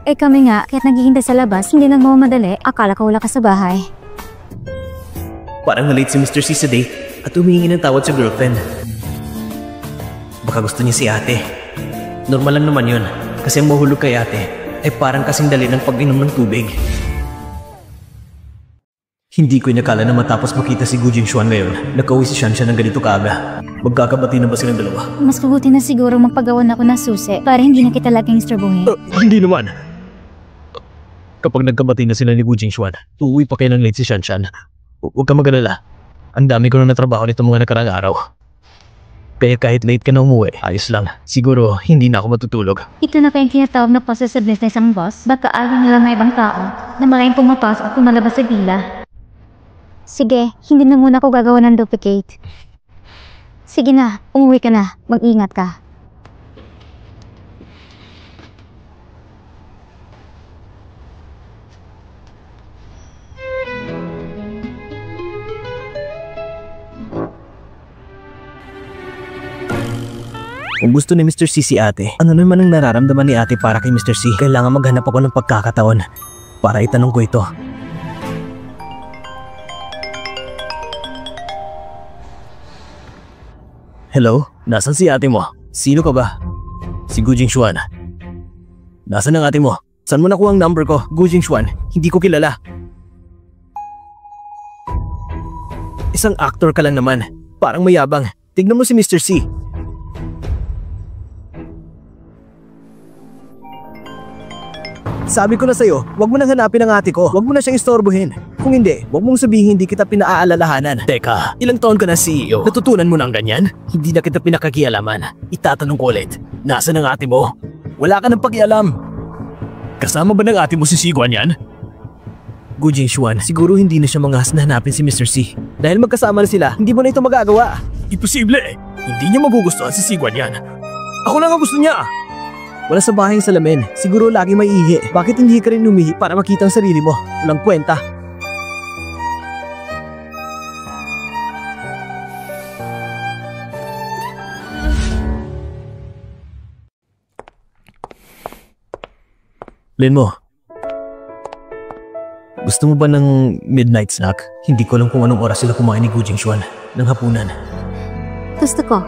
Eh kami nga, kahit naghihintay sa labas, hindi nagmamadali. Akala ko wala ka sa bahay. Parang na-late si Mr. C sa date at humihingi ng tawad sa girlfriend. Baka gusto niya si ate. Normal lang naman yun kasi ang mahulog kay ate ay parang kasing dali ng pag-inom ng tubig. Hindi ko inakala na matapos makita si Gu Jingshuan ngayon, nakauwi si Shanshan ng ganito kaaga. Magkakabati na ba silang dalawa? Mas mabuti na siguro magpagawan ako ng susi para hindi na kita laging istorbohin. Hindi naman. Kapag nagkabati na sila ni Gu Jingshuan, uuwi pa kayo ng late si Shanshan. Huwag ka mag-alala. Ang dami ko na natrabaho nito mga nakarang araw. Kaya kahit late ka na umuwi, ayos lang. Siguro, hindi na ako matutulog. Ito na kayong tinatawag na possessiveness ng isang boss. Baka ayaw nila ng ibang tao na maraming pumapasok at pumalabas sa villa. Sige, hindi na muna ako gagawa ng duplicate. Sige na, umuwi ka na. Mag-ingat ka. Kung gusto ni Mr. C si ate, ano naman ang nararamdaman ni ate para kay Mr. C? Kailangan maghanap ako ng pagkakataon para itanong ko ito. Hello? Nasaan si ate mo? Sino ka ba? Si Gu Jingshuan. Nasaan ang ate mo? Saan mo nakuha ang number ko? Gu Jingshuan. Hindi ko kilala. Isang actor ka lang naman. Parang mayabang. Tignan mo si Mr. C. Sabi ko na sa'yo, wag mo nang hanapin ang ate ko. Wag mo na siyang istorbohin. Kung hindi, wag mong sabihin hindi kita pinaalalahanan. Teka, ilang taon ka na CEO? Natutunan mo ng ganyan? Hindi na kita pinakakialaman. Itatanong ko ulit, nasaan ang ate mo? Wala ka ng pakialam. Kasama ba ng ate mo si Sigwan yan? Gu Jingxuan, siguro hindi na siya mangas na hanapin si Mr. C. Dahil magkasama na sila, hindi mo na ito magagawa. Imposible! Hindi niya magugustuhan si Sigwan yan. Ako lang ang gusto niya! Wala sa bahay ang salamin. Siguro lagi may ihi. Bakit hindi ka rin umihi para makita ang sarili mo? Walang kwenta. Linmo, gusto mo ba ng midnight snack? Hindi ko alam kung anong oras sila kumain ni Gu Jingxuan ng hapunan. Gusto ko.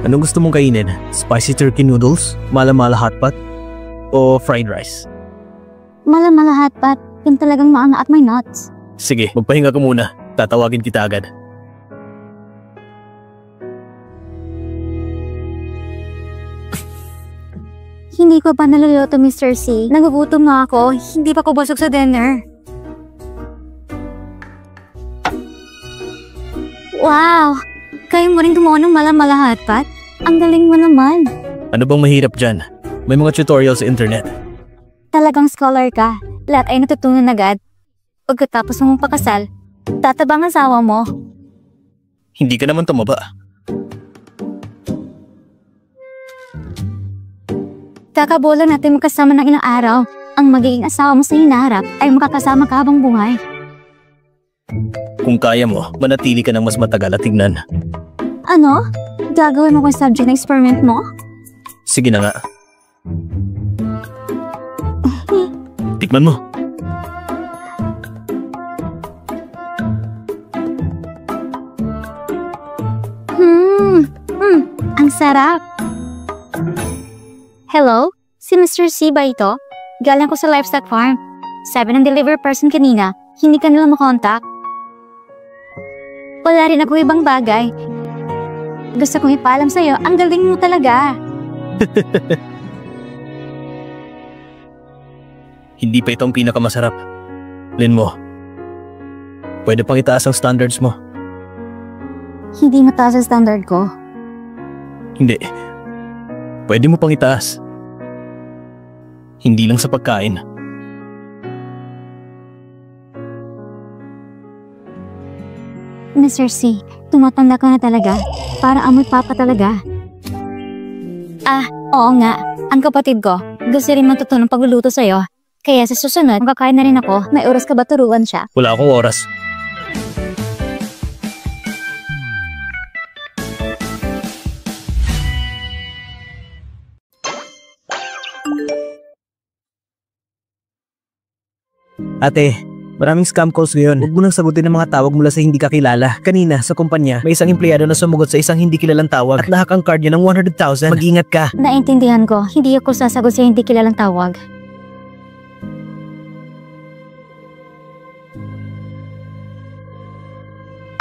Anong gusto mong kainin? Spicy turkey noodles, mala-mala hotpot, o fried rice? Mala-mala hotpot. Yung talagang maana at may nuts. Sige, magpahinga ka muna. Tatawagin kita agad. Hindi ko pa naluluto, Mr. C. Nagugutom na ako. Hindi pa ko busog sa dinner. Wow! Kaya mo rin gumawa ng mala-mala hotpot? Ang galing mo naman. Ano bang mahirap dyan? May mga tutorial sa internet. Talagang scholar ka. Lahat ay natutunan agad. Pagkatapos mong pakasal, tatabang ang asawa mo. Hindi ka naman tumaba. Kakabola natin magkasama ng ilang araw. Ang magiging asawa mo sa hinaharap ay makakasama ka habang buhay. Kung kaya mo, manatili ka ng mas matagal at tignan. Ano? Gagawin mo kung subject ng experiment mo? Sige na nga. Tikman mo. Ang sarap. Hello? Si Mr. C ba ito? Galing ko sa livestock farm. Sabi ng delivery person kanina, hindi ka nila makontak. Wala rin ako ibang bagay. Gusto kong ipaalam sa'yo, ang galing mo talaga. Hindi pa ito ang pinakamasarap. Linmo, pwede pang itaas ang standards mo. Hindi mataas ang standard ko. Hindi. Pwede mo pang itaas. Hindi lang sa pagkain. Mr. C, tumatanda ka na talaga. Para amoy papa talaga. Ah, oo nga. Ang kapatid ko, gusto rin matutunong pagluluto sa'yo. Kaya sa susunod, magkakain na rin ako. May oras ka ba turuan siya? Wala akong oras. Ate, maraming scam calls ngayon. Huwag mo nang sagutin ang mga tawag mula sa hindi kakilala. Kanina, sa kumpanya, may isang empleyado na sumagot sa isang hindi kilalang tawag at nahak ang card niya ng 100,000. Mag-ingat ka. Naintindihan ko. Hindi ako sasagot sa hindi kilalang tawag.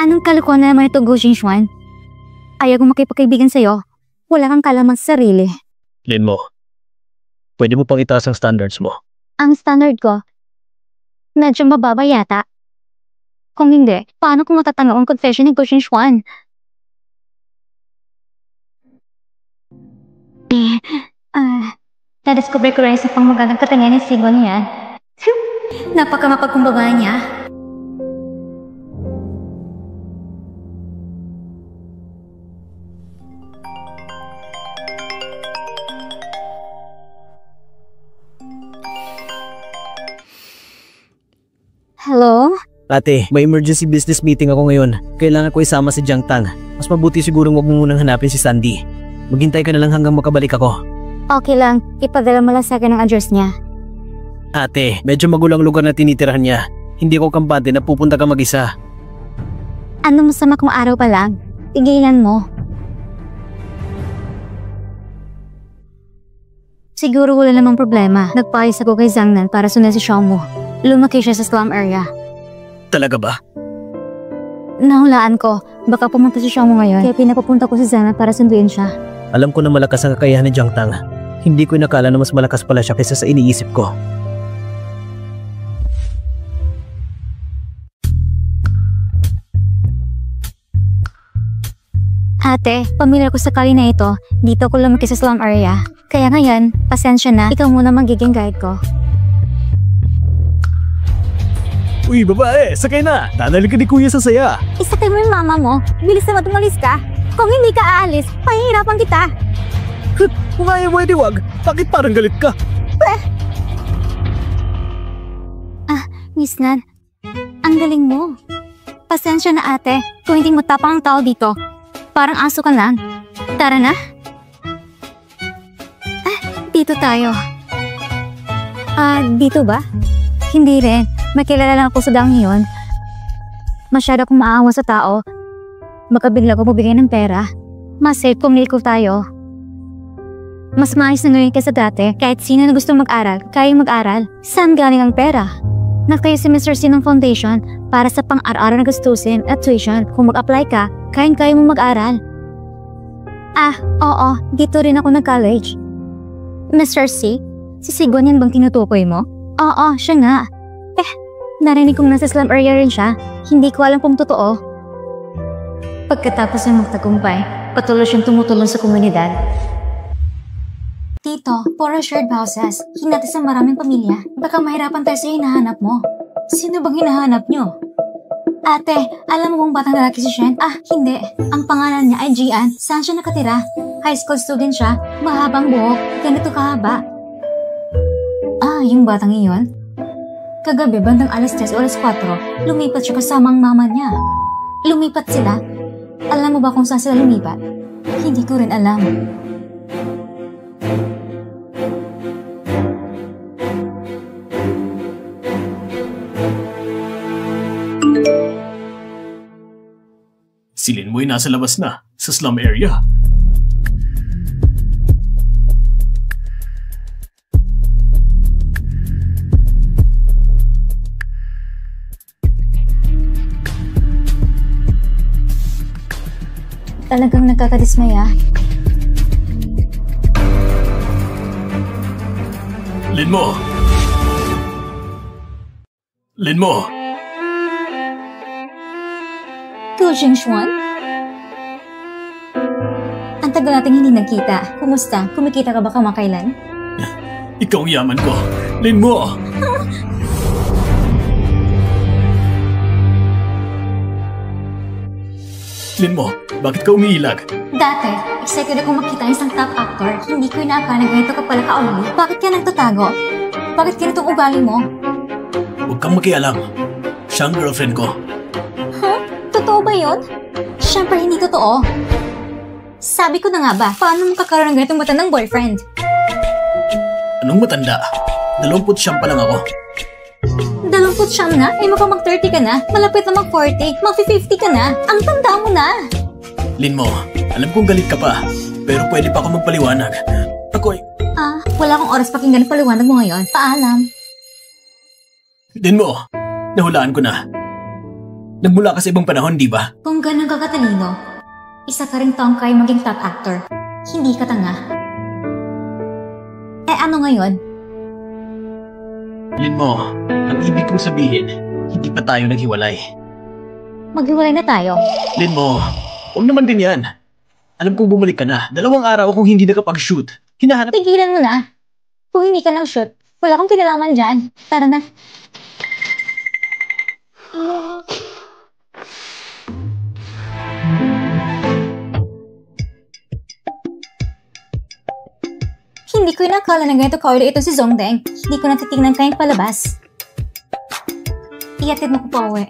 Anong kalokohan na naman ito, Gu Jingxuan? Ayaw kong makipagkaibigan sa'yo. Wala kang kalaman sa sarili. Linmo, pwede mo pang itaas ang standards mo. Ang standard ko, medyo mababa yata. Kung hindi, paano kung matatanggap ang confession ni Gu Jingxuan? Nadiscover ko rin sa pangmagandang katangian ni Sigwan yan. Napakamapagkumbaba niya. Hello? Ate, may emergency business meeting ako ngayon. Kailangan ko isama si Jiang Tang. Mas mabuti sigurong wag mo munang hanapin si Sandy. Maghintay ka na lang hanggang makabalik ako. Okay lang, ipadala mo lang sa akin ang address niya. Ate, medyo magulang lugar na tinitirahan niya. Hindi ko kampante na pupunta ka mag-isa. Ano masama kung araw pa lang? Tigilan mo. Siguro wala namang problema. Nagpayos ako kay Zhangnan para sundan si Xiaomu. Lumaki siya sa slum area. Talaga ba? Nahulaan ko. Baka pumunta si Xiaomu ngayon. Kaya pinapupunta ko si Zhangnan para sunduin siya. Alam ko na malakas ang kakayahan ni Jiang Tang. Hindi ko inakala na mas malakas pala siya kaysa sa iniisip ko. Ate, pamilyar ko sa kali na ito. Dito ko lumaki sa slum area. Kaya ngayon, pasensya na. Ikaw muna magiging guide ko. Uy, babae, sakay na. Dadali ka ni kuya sa saya. Isakay mo yung mama mo. Bilis naman umalis ka. Kung hindi ka aalis, pahihirapan kita. Kung ayaw mo, edi wag. Bakit parang galit ka? Miss Nan, ang galing mo. Pasensya na ate, kung hindi mo tapang ang tao dito. Parang aso ka lang. Tara na. Dito tayo. Dito ba? Hindi rin. May kilala lang ako sa daang yun. Masyado akong maawa sa tao. Baka bigla ko mabigay ng pera. Mas safe kung liliko tayo. Mas maayos na ngayon kaysa dati. Kahit sino na gusto mag-aral, kayang mag-aral. Saan galing ang pera? Nagtayo si Mr. C ng foundation para sa pang-araw-araw na gastusin at tuition. Kung mag-apply ka, kayang-kaya mo mag-aral. Oo. Dito rin ako nag-college. Mr. C? Si Sigwan yan bang tinutukoy mo? Oo, siya nga. Narinig kong nasa slum area rin siya. Hindi ko alam kung totoo. Pagkatapos ng magtagumpay, patuloy siyang tumutulong sa komunidad. Tito, puro shared houses. Hinati sa maraming pamilya. Baka mahirapan tayo sa hinahanap mo. Sino bang hinahanap nyo? Ate, alam mo bang batang lalaki si Shen? Hindi. Ang pangalan niya ay Gian. Saan siya nakatira? High school student siya. Mahabang buhok. Ganito kahaba. Yung batang iyon? Kagabi, bandang alas 3 o alas 4, lumipat siya kasama ang mama niya. Lumipat sila? Alam mo ba kung saan sila lumipat? Hindi ko rin alam. Si Linmoy nasa labas na, sa slum area. Talagang nagkakadismaya. Linmo! Linmo! Go, Jingshuan? Ang tagal nating hindi nagkita. Kumusta? Kumikita ka ba kamakailan? Ikaw ang yaman ko. Linmo! Linmo, bakit ka umiilag? Dati, excited akong makita isang top actor. Hindi ko inaakala na ganito ka pala kauli. Bakit ka nagtatago? Bakit ganitong ugali mo? Huwag kang makialam. Siya ang girlfriend ko. Totoo ba yun? Siyempre hindi totoo. Sabi ko na nga ba, paano mo kakaroon ng ganitong matandang boyfriend? Anong matanda? 29 pa lang ako. 29 na? Mukhang mag-30 ka na. Malapit na mag-40. Mag-50 ka na. Ang tanda mo na. Linmo, alam kong galit ka pa. Pero pwede pa ako magpaliwanag. Ako'y... Wala akong oras pakinggan ang paliwanag mo ngayon. Paalam. Linmo, nahulaan ko na. Nagmula ka sa ibang panahon, di ba? Kung ganun ka katalino, isa ka rin taong kaya maging top actor. Hindi ka tanga. Ano ngayon? Linmo, ang ibig kong sabihin, hindi pa tayo naghiwalay. Maghiwalay na tayo. Linmo, huwag naman din yan. Alam kong bumalik ka na. 2 araw akong hindi nakapag-shoot. Hinahanap... Tigilan mo na. Kung hindi ka nag-shoot, wala akong kinalaman dyan. Tara na. Hindi ko inakala na ganito kauli ito si Zongdeng. Hindi ko natitignan kayong palabas. Iatid mo ko pa uwi.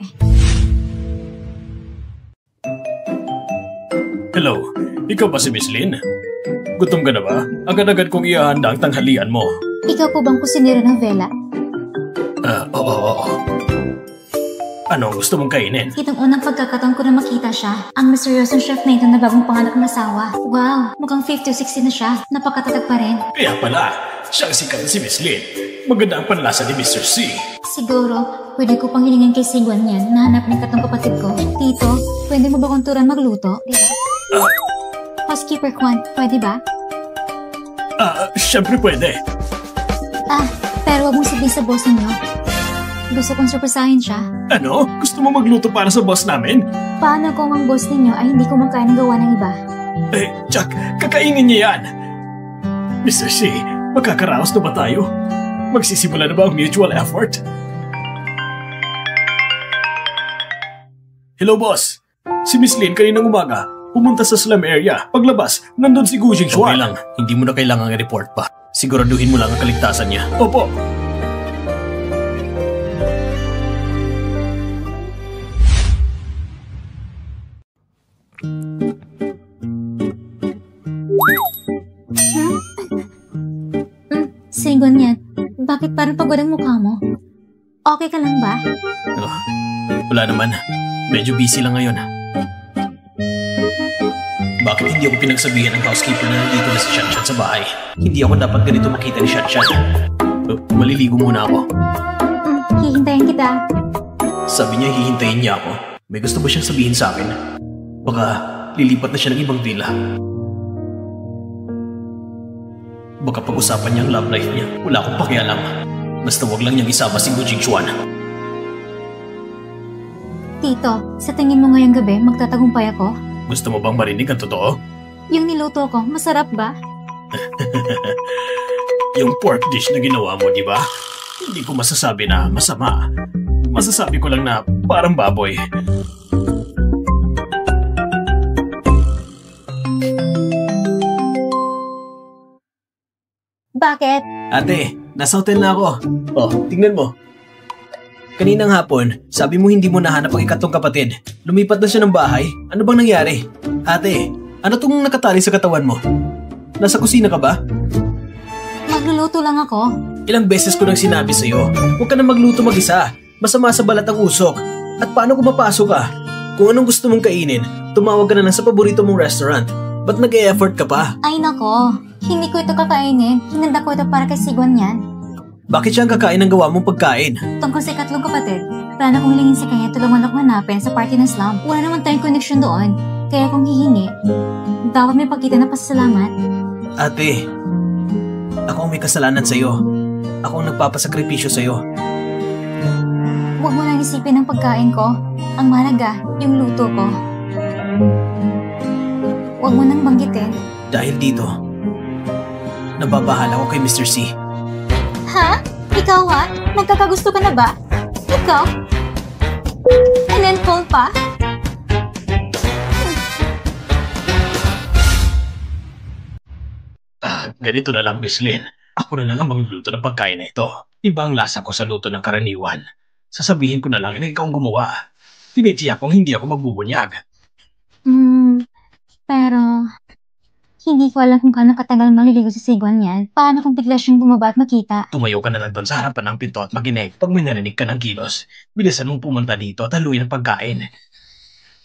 Hello, ikaw ba si Miss Lin? Gutom ka na ba? Agad-agad kong ihahanda ang tanghalian mo. Ikaw po bang kusinero ng vela? Oo. Ano gusto mong kainin? Itong unang pagkakataon ko na makita siya. Ang misteryosong chef na ito na bagong panganak ng asawa. Wow, mukhang 50 o 60 na siya. Napakatatag pa rin. Kaya pala, siyang sikat si Miss Lin. Maganda ang panlasa ni Mr. C. Siguro, pwede ko pang hilingin kay Sigwan yan. Nahanap ng katong kapatid ko. Tito, pwede mo ba kong turan magluto? Diba? Housekeeper Kwan, pwede ba? Siyempre pwede. Pero wag mong sabihin sa boss ninyo. Gusto kong surpresahin siya. Ano? Gusto mo magluto para sa boss namin? Paano kung ang boss ninyo ay hindi ko magkaya ng gawa ng iba? Jack, kakainin niya yan. Mr. C, magkakaraos na ba tayo? Magsisimula na ba ang mutual effort? Hello, boss. Si Miss Lin kaninang umaga, pumunta sa slum area. Paglabas, nandun si Gu Okay Jingxuan. lang, hindi mo na kailangang i-report pa. Siguraduhin mo lang ang kaligtasan niya. Opo. Singon yan. Bakit parang pagod ang mukha mo? Okay ka lang ba? Oh, wala naman. Medyo busy lang ngayon. Bakit hindi ako pinagsabihan ng housekeeper na nandito na si Shanshan sa bahay? Hindi ako dapat ganito makita ni Shanshan. Maliligo muna ako. Hihintayin kita. Sabi niya hihintayin niya ako. May gusto ba siyang sabihin sa akin? Baka lilipat na siya ng ibang villa. Baka pag-usapan niya ang love life niya. Wala akong pakialam. Basta wag lang niyang isama si Gu Jingxuan. Tito, sa tingin mo ngayong gabi magtatagumpay ako? Gusto mo bang marinig ang totoo? Yung niluto ko, masarap ba? Yung pork dish na ginawa mo, di ba? Hindi ko masasabi na masama. Masasabi ko lang na parang baboy. Bakit? Ate, nasa hotel na ako. Oh, tingnan mo. Kaninang hapon, sabi mo hindi mo nahanap ang ikatlong kapatid. Lumipat na siya ng bahay. Ano bang nangyari? Ate, ano tong nakatali sa katawan mo? Nasa kusina ka ba? Magluluto lang ako. Ilang beses ko nang sinabi sa'yo, huwag ka na magluto mag-isa. Masama sa balat ang usok. At paano kung mapasok ka? Kung anong gusto mong kainin, tumawag ka na lang sa paborito mong restaurant. Ba't nag-e-effort ka pa? Ay nako, hindi ko ito kakainin. Hinanda ko ito para kay Sigwan yan. Bakit siya ang kakain ng gawa mong pagkain? Tungkol sa ikatlong kapatid, plano kong hilingin sa kanya tulungan ako hanapin sa party ng slum. Wala naman tayong connection doon. Kaya kung hihingi, dapat may pagkita na pasasalamat. Ate, ako ang may kasalanan sa'yo. Ako ang nagpapasakripisyo sa'yo. Huwag mo lang isipin ang pagkain ko. Ang mahalaga, yung luto ko. Huwag mo nang banggitin. Dahil dito, nababahala ko kay Mr. C. Ha? Ikaw ha? Nagkakagusto ka na ba? Ikaw? And then Paul pa? Ganito na lang, Miss Lin. Ako na lang ang magluluto ng pagkain na ito. Iba ang lasa ko sa luto ng karaniwan. Sasabihin ko na lang na ikaw ang gumawa. Tinitiyak kong hindi ako magbubunyag. Pero hindi ko alam kung gaano katagal maliligo si Sigwan yan. Paano kung bigla siyang bumaba at makita? Tumayo ka na lang doon sa harapan ng pinto at maginig. Pag may narinig ka ng kilos, bilisan mong pumunta dito at haluin ang pagkain.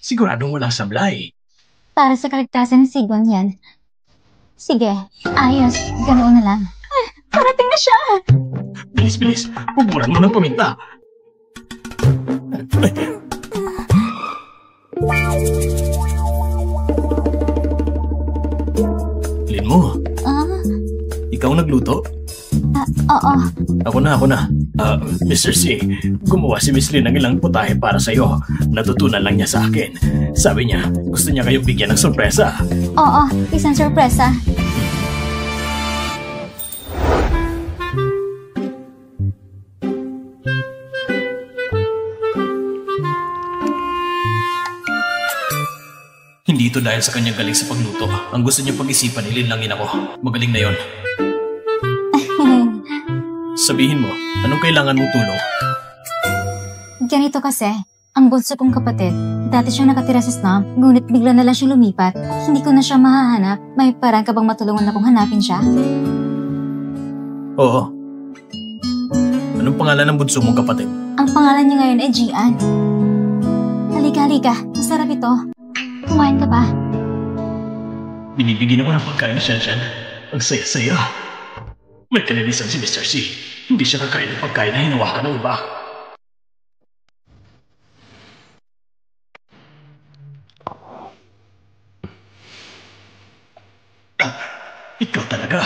Siguradong walang sablay. Para sa kaligtasan ng Sigwan yan. Sige, ayos. Ganoon na lang. Parating na siya! Bilis, bilis. Puburan mo ng paminta. Lin mo, ikaw nagluto? Oo. Ako na. Mr. C, gumawa si Miss Lin ng ilang putahe para sa'yo. Natutunan lang niya sa akin. Sabi niya, gusto niya kayong bigyan ng sorpresa. Oo, isang sorpresa. Hindi ito dahil sa kanyang galing sa pagluto. Ang gusto niya pag-isipan, ilinlangin ako. Magaling na yon. Sabihin mo, anong kailangan mong tulong? Ganito kasi, ang bunso kong kapatid, dati siyang nakatira sa slum, ngunit bigla na lang siyang lumipat. Hindi ko na siya mahahanap. May parang ka bang matulungan akong hanapin siya? Oo. Anong pangalan ng bunso mong kapatid? Ang pangalan niya ngayon ay Gian. Halika. Masarap ito. Kumain ka ba? Binibigyan ako ng pagkain na Shanshan. Ang saya-saya. May kalinisan si Mr. C. Hindi siya kakain ng pagkain na hinawakan ng iba. Ikaw talaga.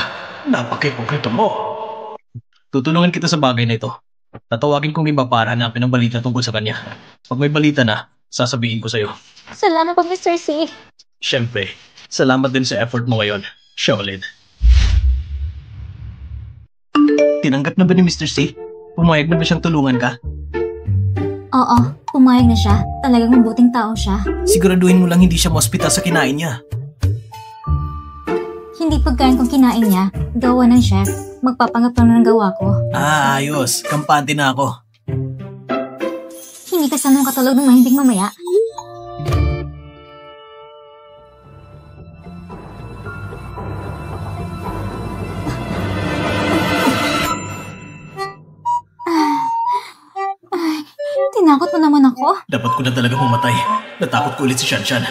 Napaka-konkreto mo. Tutulungan kita sa bagay na ito. Tatawagin kong iba para hanapin ang balita tungkol sa kanya. Pag may balita na, sasabihin ko sa'yo. Salamat po, Mr. C. Siyempre, salamat din sa effort mo ngayon, Shaolin. Tinanggap na ba ni Mr. C? Pumayag na ba siyang tulungan ka? Oo, pumayag na siya. Talagang mabuting tao siya. Siguraduhin mo lang hindi siya ma-hospital sa kinain niya. Hindi pagkain kong kinain niya, gawa ng chef. Magpapanggap lang ng gawa ko. Ayos. Kampante na ako. Hindi ka sanang katulog ng mahimbing mamaya. Tinakot mo naman ako. Dapat ko na talaga pumatay. Natakot ko ulit si Shanshan.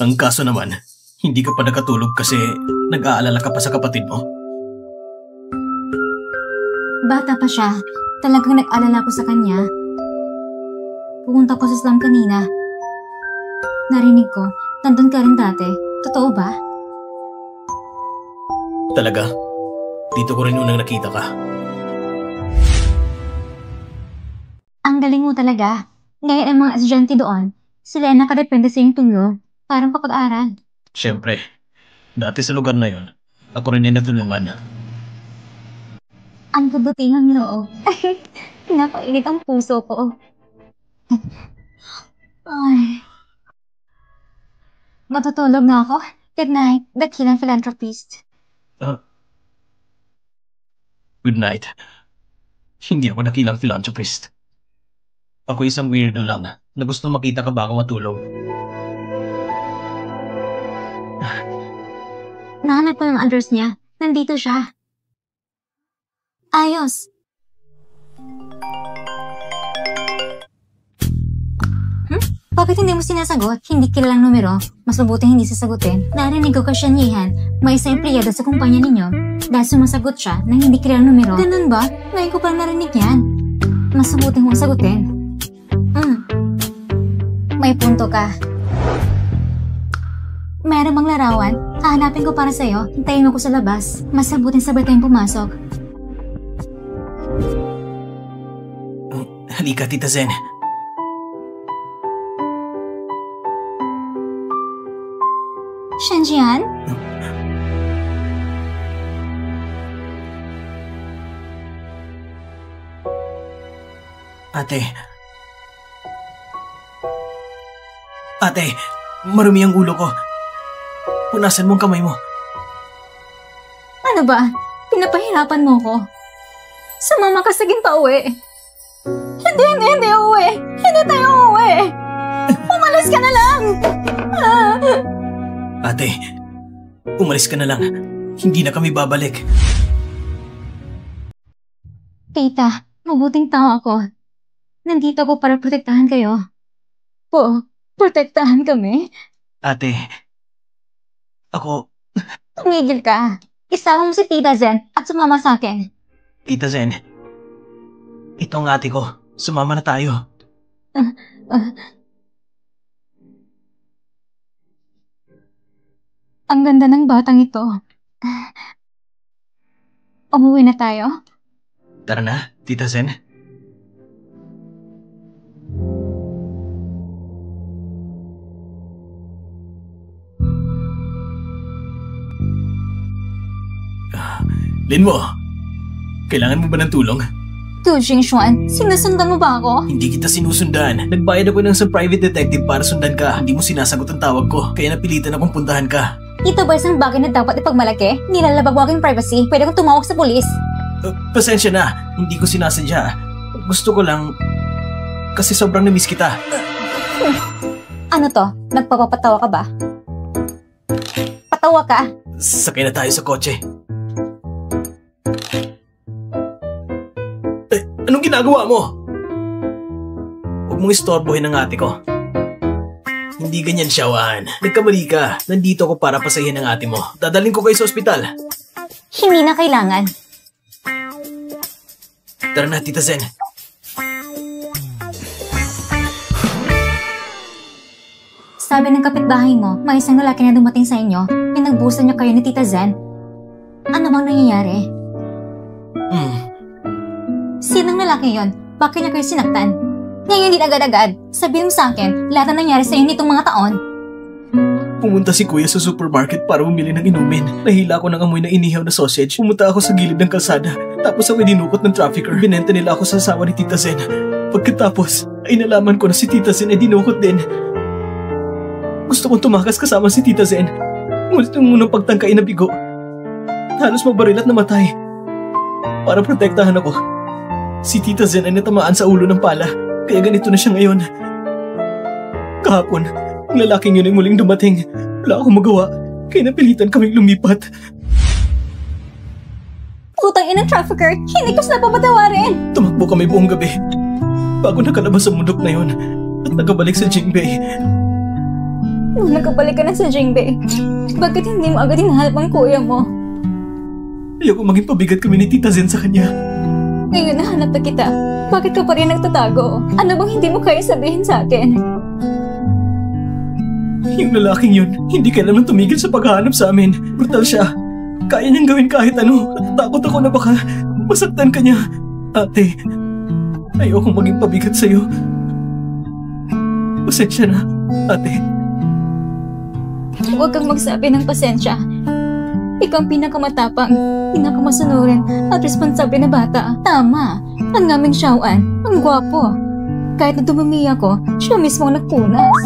Ang kaso naman, hindi ka pa nakatulog kasi nag-aalala ka pa sa kapatid mo. Bata pa siya. Talagang nag-alala ko sa kanya. Pumunta ko sa slum kanina. Narinig ko, nandun ka rin dati. Totoo ba? Talaga? Dito ko rin unang nakita ka. Ang galing mo talaga. Ngayon ang mga estudyante doon, sila ay nakadepende sa iyong tulong para makapag-aral. Siyempre, dati sa lugar na yon, ako rin ay natulungan. Ang kabutihang loob. Napailit ang puso ko. Ay. Matutulog na ako. Good night, dakilang philanthropist. Good night. Hindi ako nakilang philanthropist. Ako isang weirdo lang na gusto makita ka bago matulog. Nahanap ko ng address niya. Nandito siya. Ayos. Bakit hindi mo sinasagot? Hindi kilalang numero. Mas mabuti hindi sasagutin. Narinig ko kasyanihan, may isang empleyado sa kumpanya ninyo. Dahil sumasagot siya ng hindi kilalang numero. Ganun ba? Ngayon ko pa narinig yan. Mas mabuti kong sagutin. May punto ka. Meron bang larawan? Hahanapin ko para sa'yo. Hintayin mo ko sa labas. Mas mabuting sabay tayong pumasok. Halika, Tita Zen. Shenjian? Ate, marumi ang ulo ko. Punasan mo ang kamay mo. Ano ba? Pinapahirapan mo ko. Sumama ka sa pauwi. Hindi uwi. Hindi tayo uwi. Umalis ka na lang. Ate, umalis ka na lang. Hindi na kami babalik. Tita, mabuting tao ako. Nandito ako para protektahan kayo. Protektahan kami? Ate, ako... Tumigil ka. Isama mo si Tita Zen at sumama sa akin. Tita Zen, ito ang ate ko. Sumama na tayo. Ang ganda ng batang ito. Umuwi na tayo? Tara na, Tita Zen. Linmo, kailangan mo ba ng tulong? Tu Jingxuan, sinusundan mo ba ako? Hindi kita sinusundan. Nagbayad ako ng isang private detective para sundan ka. Hindi mo sinasagot ang tawag ko, kaya napilitan akong puntahan ka. Ito ba isang bagay na dapat ipagmalaki? Nilalabag mo aking privacy. Pwede kong tumawag sa pulis. Pasensya na, hindi ko sinasadya. Gusto ko lang... Kasi sobrang namiss kita. Ano to? Nagpapapatawa ka ba? Patawa ka? Sakay na tayo sa kotse. Anong ginagawa mo? Huwag mong istorbohin ang ate ko. Hindi ganyan, Xiaoan. Nagkamali ka. Nandito ako para pasahin ang ate mo. Dadalhin ko kayo sa ospital. Hindi na kailangan. Tara na, Tita Zen. Sabi ng kapitbahay mo, may isang lalaki na dumating sa inyo. Pinagbusan niya kayo ni Tita Zen. Ano bang nangyayari? Sinang lalaki yon? Bakit niya kayo sinaktan? Ngayon din agad-agad. Sabihin mo sa akin, lahat na nangyari sa iyo nitong mga taon. Pumunta si Kuya sa supermarket para bumili ng inumin. Nahila ako ng amoy na inihaw na sausage. Pumunta ako sa gilid ng kalsada. Tapos ako dinukot ng trafficker. Binenta nila ako sa asawa ni Tita Zen. Pagkatapos ay nalaman ko na si Tita Zen ay dinukot din. Gusto kong tumakas kasama si Tita Zen. Ngunit yung unang pagtangkay na bigo, halos mabaril at namatay. Para protektahan ako, si Tita Zen ay natamaan sa ulo ng pala. Kaya ganito na siya ngayon. Kahapon, ang lalaking yun ay muling dumating. Wala akong magawa, kaya napilitan kaming lumipat. Putang inang trafficker, hindi ko sila papatawarin. Tumakbo kami buong gabi bago nakalabas sa mundok na yun at nakabalik sa Jingbei. Nung nakabalik ka na sa Jingbei, bakit hindi mo agad hinahanap ang kuya mo? Ayoko maging pabigat kami ni Tita Zen sa kanya. Ngayon nahanap na kita. Bakit ka pa rin nagtatago? Ano bang hindi mo kaya sabihin sa akin? Yung lalaking yun, hindi kailanman tumigil sa paghahanap sa amin. Brutal siya. Kaya niyang gawin kahit ano. Natatakot ako na baka masaktan ka niya. Ate, ayokong maging pabigat sa'yo. Pasensya na, ate. Huwag kang magsabi ng pasensya. Ikaw ang pinakamatapang, pinakamasunurin at responsable na bata. Tama, ang aming Xiaoan, ang gwapo. Kahit na dumumi ako, siya mismo ang nagpunas.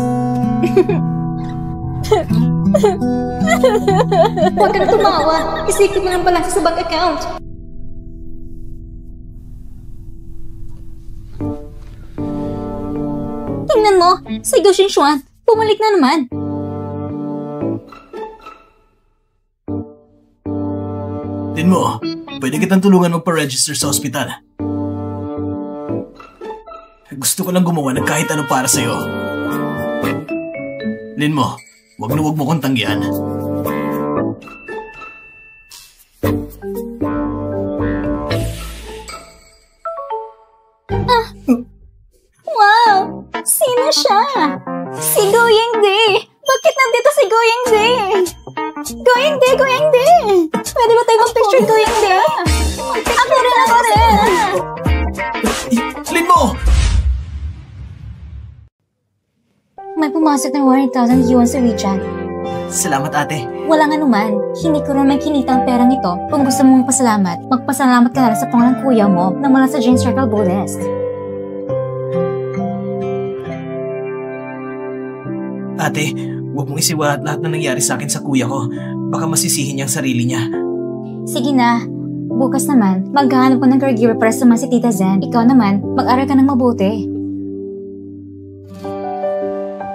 Huwag ka na tumawa. Isipin mo lang pala sa bank account. Tingnan mo, si Gu Xinxuan, bumalik na naman. Din mo, pwede kitang tulungan magpa-register sa ospital. Gusto ko lang gumawa ng kahit ano para sa'yo. Lin mo, wag na wag mo kong tanggihan. Wow! Sino siya? Si Gu Yingde! Bakit nandito si Gu Yingde? Gu Yingde! Gu Yingde! Pwede ba tayo mag-picture Gu Yingde? Ako rin! Lin mo! May pumasok ng 100,000 yuan sa WeChat. Salamat, ate. Walang anuman, hindi ko naman kinita ang perang ito. Kung gusto mong pasalamat, magpasalamat ka na sa pangalang kuya mo na mula sa Jane Circle Buddhist. Ate, huwag mong isiwa at lahat na nangyari sa akin sa kuya ko. Baka masisihin niya ang sarili niya. Sige na. Bukas naman, maghahanap ko ng caregiver para sa si Tita Zen. Ikaw naman, mag-aral ka ng mabuti.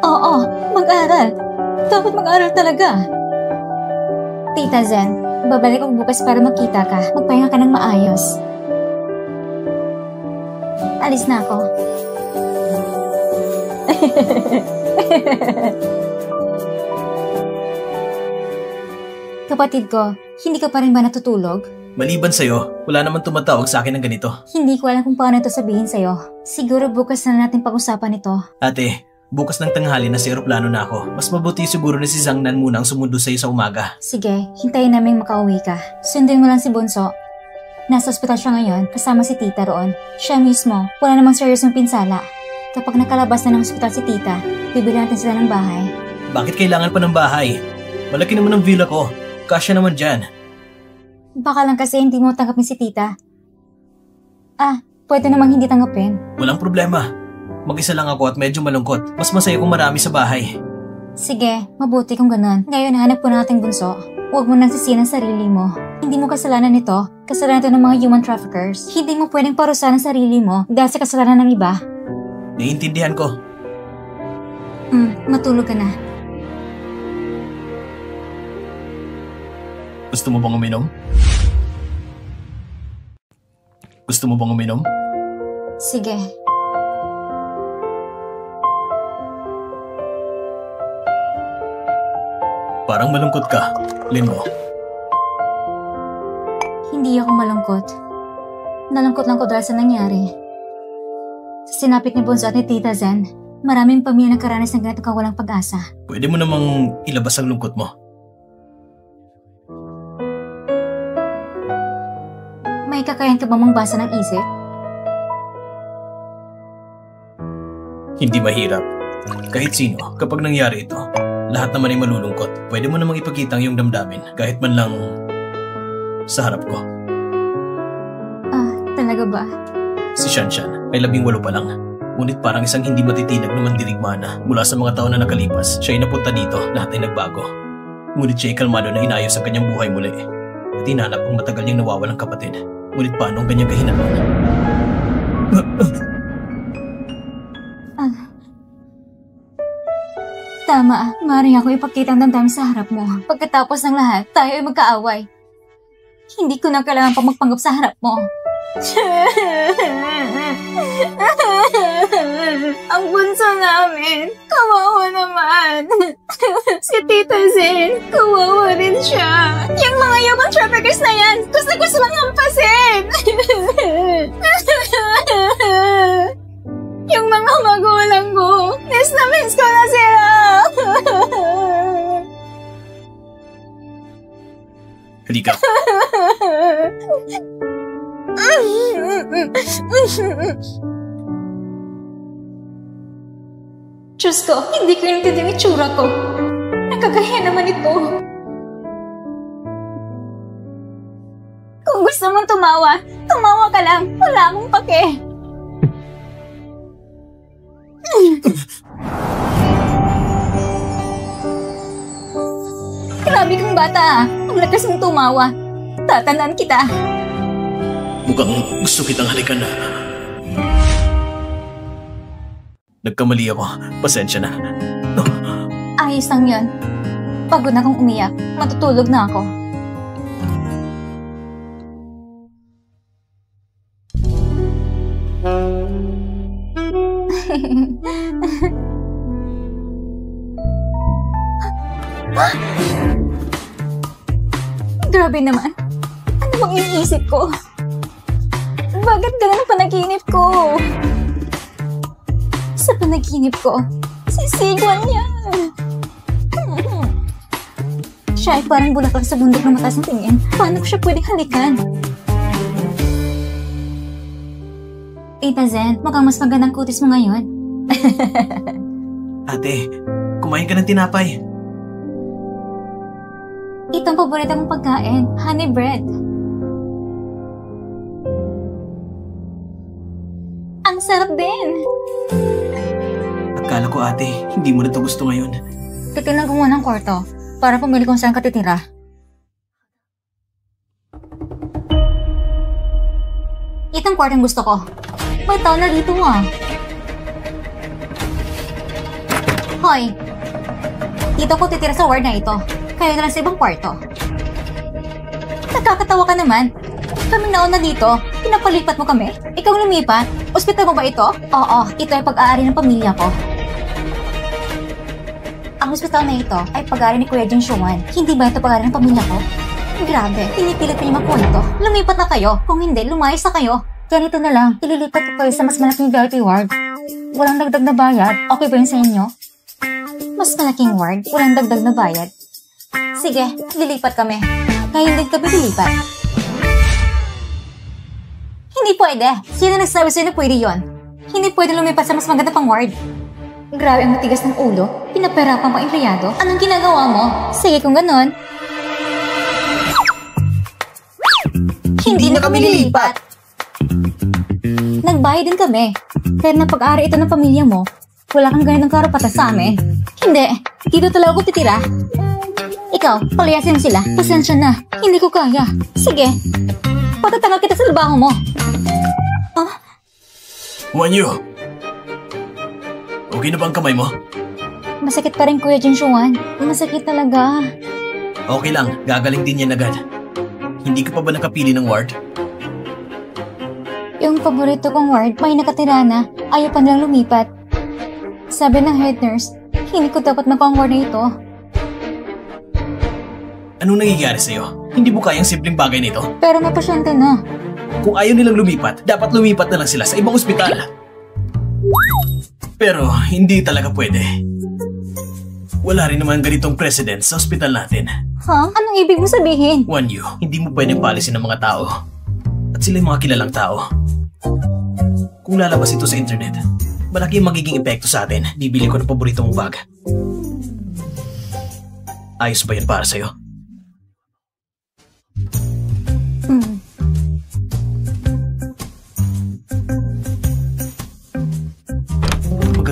Oo, mag-aral. Dapat mag-aral talaga. Tita Zen, babalik ako bukas para magkita ka. Magpahinga ka ng maayos. Alis na ako. Kapatid ko, hindi ka pa rin ba natutulog? Maliban sa'yo, wala naman tumatawag sa akin ng ganito. Hindi ko alam kung paano ito sabihin sa'yo. Siguro bukas na natin pag-usapan ito. Ate, bukas ng tanghali na sa eroplano na ako. Mas mabuti siguro na si Zhangnan muna ang sumundo sa'yo sa umaga. Sige, hintayin namin makauwi ka. Sundin mo lang si Bunso. Nasa ospital siya ngayon, kasama si Tita roon. Siya mismo, wala namang seryosong pinsala. Kapag nakalabas na ng ospital si Tita, bibili natin sila ng bahay. Bakit kailangan pa ng bahay? Malaki naman ang villa ko. Kasya naman dyan. Baka lang kasi hindi mo tanggapin si Tita. Pwede namang hindi tanggapin. Walang problema. Mag-isa lang ako at medyo malungkot. Mas masaya kung marami sa bahay. Sige, mabuti kung ganun. Ngayon hanap po nating Bunso. Huwag mo nang sisihin ang sarili mo. Hindi mo kasalanan ito. Kasalanan ito ng mga human traffickers. Hindi mo pwedeng parusahan ang sarili mo dahil sa kasalanan ng iba. Naiintindihan ko. Matulog ka na. Gusto mo bang uminom? Gusto mo bang uminom? Sige. Parang malungkot ka, Lin mo. Hindi ako malungkot. Nalungkot lang ko dahil sa nangyari. Sa sinapit ni Bunso at ni Tita Zen, maraming pamilya nakaranas ng ganito kawalang pag-asa. Pwede mo namang ilabas ang lungkot mo. May kakayahan ka ba magbasa ng isip? Hindi mahirap. Kahit sino, kapag nangyari ito, lahat naman ay malulungkot. Pwede mo namang ipakita ang iyong damdamin, kahit man lang sa harap ko. Talaga ba? Si Shanshan ay 18 pa lang. Ngunit parang isang hindi matitinag na mandirigma na mula sa mga taon na nakalipas, siya ay napunta dito, lahat ay nagbago. Ngunit siya ay kalmado na inayos ang kanyang buhay muli. At hinanap ang matagal niyang nawawalang kapatid. Ngunit paano ang kanyang kahinatnan? Tama, maaaring ako ipakita ang damdamin sa harap mo. Pagkatapos ng lahat, tayo ay magkaaway. Hindi ko na kailangan pang magpanggap sa harap mo. Ang bunso namin, kawawa naman. Si Tita Zen, kawawa rin siya. Yung mga yabang traffickers na yan, gusto lang hampasin. Yung mga magulang ko, miss ko na sila. Halika. Diyos ko, hindi ko intindihan yung itsura ko. Nakakahiya naman ito. Kung gusto mong tumawa ka lang. Wala akong pake. Grabe kang bata. Ang lakas mong tumawa. Tatandaan kita. Mukhang gusto kitang halikan na. Nagkamali ako. Pasensya na. Ayos lang yan. Pagod na akong umiyak. Matutulog na ako. Grabe naman. Ano bang iniisip ko? Bakit ganun ang panaginip ko? Sa panaginip ko, sisiguan niya. Siya ay parang bulaklak sa bundok na mataas ng tingin. Paano ko siya pwedeng halikan? Tita Zen, mukhang mas magandang kutis mo ngayon. Ate, kumain ka ng tinapay. Ito ang paborito mong pagkain, honey bread. Ang sarap din. Akala ko ate, hindi mo na ito gusto ngayon. Titignan ko muna ng kwarto para pumili kung saan ka titira. Itong kwarto ang gusto ko. May tao na dito ah. Hoy! Dito ko titira sa ward na ito. Kaya na lang sa ibang kwarto. Nakakatawa ka naman. Kami nauna dito. Pinapalipat mo kami. Ikaw lumipat. Ospital mo ba ito? Oo, ito ay pag-aari ng pamilya ko. Ang ospital na ito ay pag-aari ni Kuya Jing Xuan. Hindi ba ito pag-aari ng pamilya ko? Grabe, pinipilit niyo makuha ito. Lumipat na kayo. Kung hindi, lumayas na kayo. Ganito na lang. Ililipat ko kayo sa mas malaking VIP ward. Walang dagdag na bayad. Okay ba yun sa inyo? Mas malaking ward, walang dagdag na bayad. Sige, lilipat kami. Ngayon din kami lilipat. Hindi pwede. Sino nagsabi sa'yo na pwede yun? Hindi pwede lumipat sa mas maganda pang ward. Grabe ang matigas ng ulo. Pinaperapan mo ang empleyado. Anong ginagawa mo? Sige kung ganon. Hindi na kami lilipat. Nagbayad din kami. Pero napag-ari ito ng pamilya mo, wala kang ganitong karapatan sa amin. Hindi. Dito talaga ako titira. Ikaw, palayasin sila. Pasensya na. Hindi ko kaya. Sige. Patatanggal kita sa trabaho mo. Ah? Wanyu! Okay na ba ang kamay mo? Masakit pa rin, Kuya Jing Xuan. Masakit talaga. Okay lang. Gagaling din yan agad. Hindi ka pa ba nakapili ng ward? Yung paborito kong ward, may nakatira na. Ayaw pa nilang lumipat. Sabi ng head nurse, hindi ko dapat makuha ang ward na ito. Anong nangyayari sa'yo? Hindi mo kayang simpleng bagay nito? Pero may pasyente na. Kung ayaw nilang lumipat, dapat lumipat na lang sila sa ibang ospital. Pero hindi talaga pwede. Wala rin naman ganitong precedent sa ospital natin. Ha? Anong ibig mo sabihin? Wanyu, hindi mo pwedeng palisin ng mga tao. At sila yung mga kilalang tao. Kung lalabas ito sa internet, malaki ang magiging epekto sa atin. Bibili ko ng paborito mong bag. Ayos ba yun para sa'yo?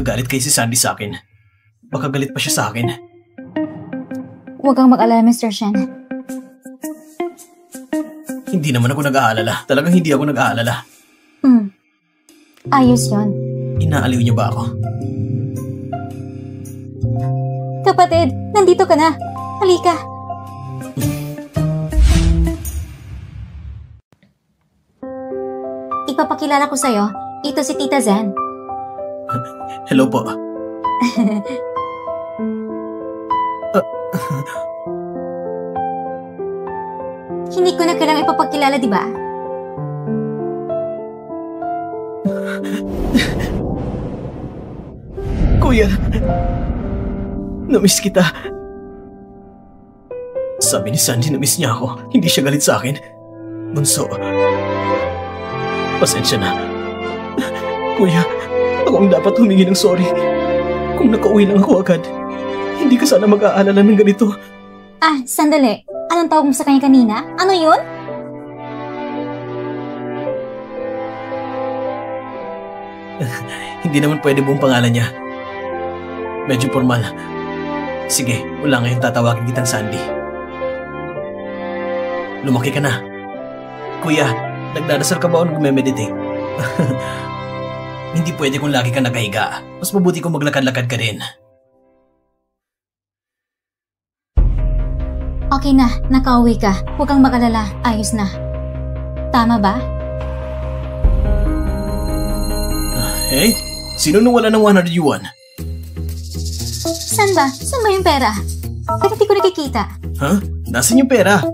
nagagalit kay si Sandy sa akin. Baka galit pa siya sa akin. Huwag kang mag-alala, Mr. Shen. Hindi naman ako nag-aalala. Talagang hindi ako nag-aalala. Ayos yon. Inaaliw niyo ba ako? Kapatid, nandito ka na. Halika. Ipapakilala ko sa'yo. Ito si Tita Zen. Hello po. Hindi ko na kailangang ipapakilala, di ba? Kuya, namiss kita. Sabi ni Sandy namiss niya ako. Hindi siya galit sa akin. Bunso, pasensya na. Kuya, ako ang dapat humingi ng sorry. Kung nakauwi lang ako agad, hindi ka sana mag-aalala ng ganito. Sandali. Anong tawag mo sa kanya kanina? Ano yun? Hindi naman pwede buong pangalan niya. Medyo formal. Sige, wala ngayong tatawagin kitang Sandy. Lumaki ka na. Kuya, nagdadasal ka ba o nagme-meditate? Hindi pwede kung lagi ka nakahiga. Mas mabuti kung maglakad-lakad ka rin. Okay na, nakauwi ka. Huwag kang mag-alala. Ayos na. Tama ba? Hey, sino nawala ng 100 yuan? Saan ba? Saan ba yung pera? Bakit di ko nakikita? Ha? Nasaan yung pera?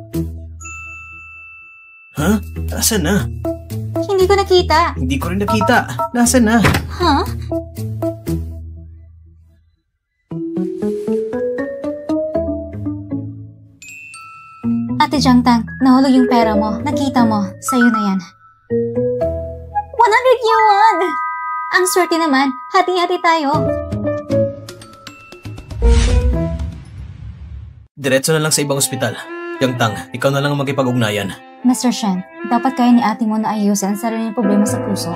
Ha? Nasaan na? Hindi ko nakita. Hindi ko rin nakita. Nasaan na? Ha? Ate Jiangtang, nahulog yung pera mo. Nakita mo. Sa'yo na yan. 100 yuan! Ang swerte naman. Hati-hati tayo. Diretso na lang sa ibang ospital. Jiangtang, ikaw na lang ang makipag-ugnayan. Mr. Shen, dapat kaya ni ate mo na ayusin ang sarili niyang problema sa puso.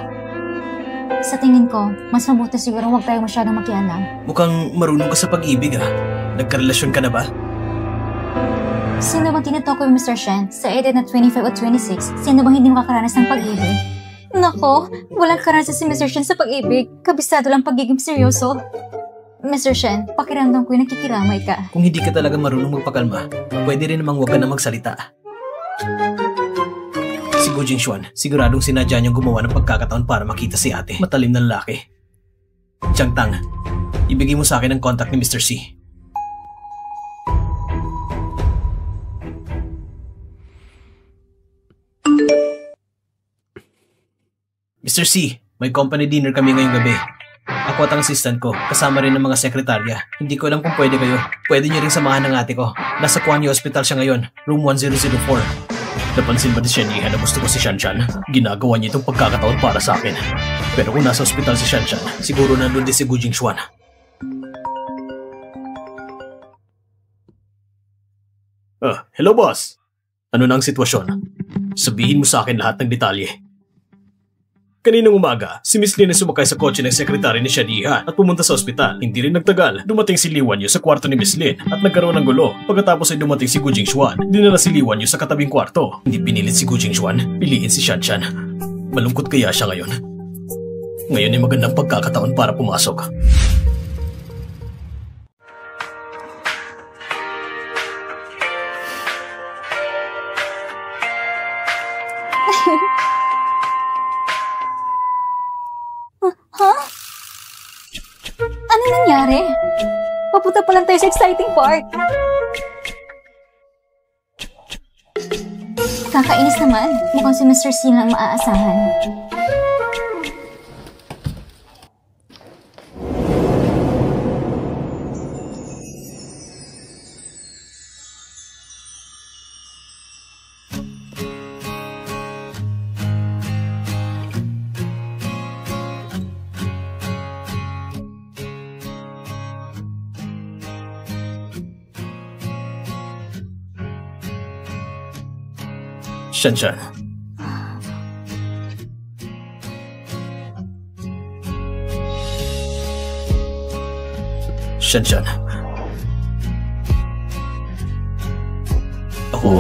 Sa tingin ko, mas mabuti siguro huwag tayo masyadong makialam. Mukhang marunong ka sa pag-ibig ah. Nagkarelasyon ka na ba? Sino bang tinutukoy mo, Mr. Shen? Sa edad na 25 o 26, sino bang hindi makakaranas ng pag-ibig? Nako, walang karanasan si Mr. Shen sa pag-ibig. Kabisado lang pagiging seryoso. Mr. Shen, pakiramdam ko'y nakikiramay ka. Kung hindi ka talaga marunong magpakalma, pwede rin namang huwag ka na magsalita. Si Gu Jingshuan, siguradong sinadya niyang gumawa ng pagkakataon para makita si ate. Matalim na lalaki. Jiangtang, ibigay mo sa akin ang contact ni Mr. C. Mr. C, may company dinner kami ngayong gabi. Ako at ang assistant ko, kasama rin ng mga sekretarya. Hindi ko alam kung pwede kayo. Pwede niyo rin samahan ng ate ko. Nasa Kuan Yin Hospital siya ngayon, room 1004. Napansin ba ni Shenyihan na gusto ko si Shanshan? Ginagawa niya itong pagkakataon para sa akin. Pero kung nasa ospital si Shanshan, siguro nandun din si Gu Jingshuan. Hello boss. Ano na ang sitwasyon? Sabihin mo sa akin lahat ng detalye. Kaninang umaga, si Miss Lin ay sumakay sa kotse ng sekretary ni Shadihan at pumunta sa ospital. Hindi rin nagtagal, dumating si Li Wanyu sa kwarto ni Miss Lin at nagkaroon ng gulo. Pagkatapos ay dumating si Gu Jingshuan. Dinala si Li Wanyu sa katabing kwarto. Hindi pinilit si Gu Jingshuan, piliin si Shanshan. Malungkot kaya siya ngayon? Ngayon ay magandang pagkakataon para pumasok. Ha? Ano nangyari? Papunta pa lang tayo sa exciting part. Kakainis naman. Mukhang si Mr. C lang maaasahan. Shanshan. Siyan. Ako,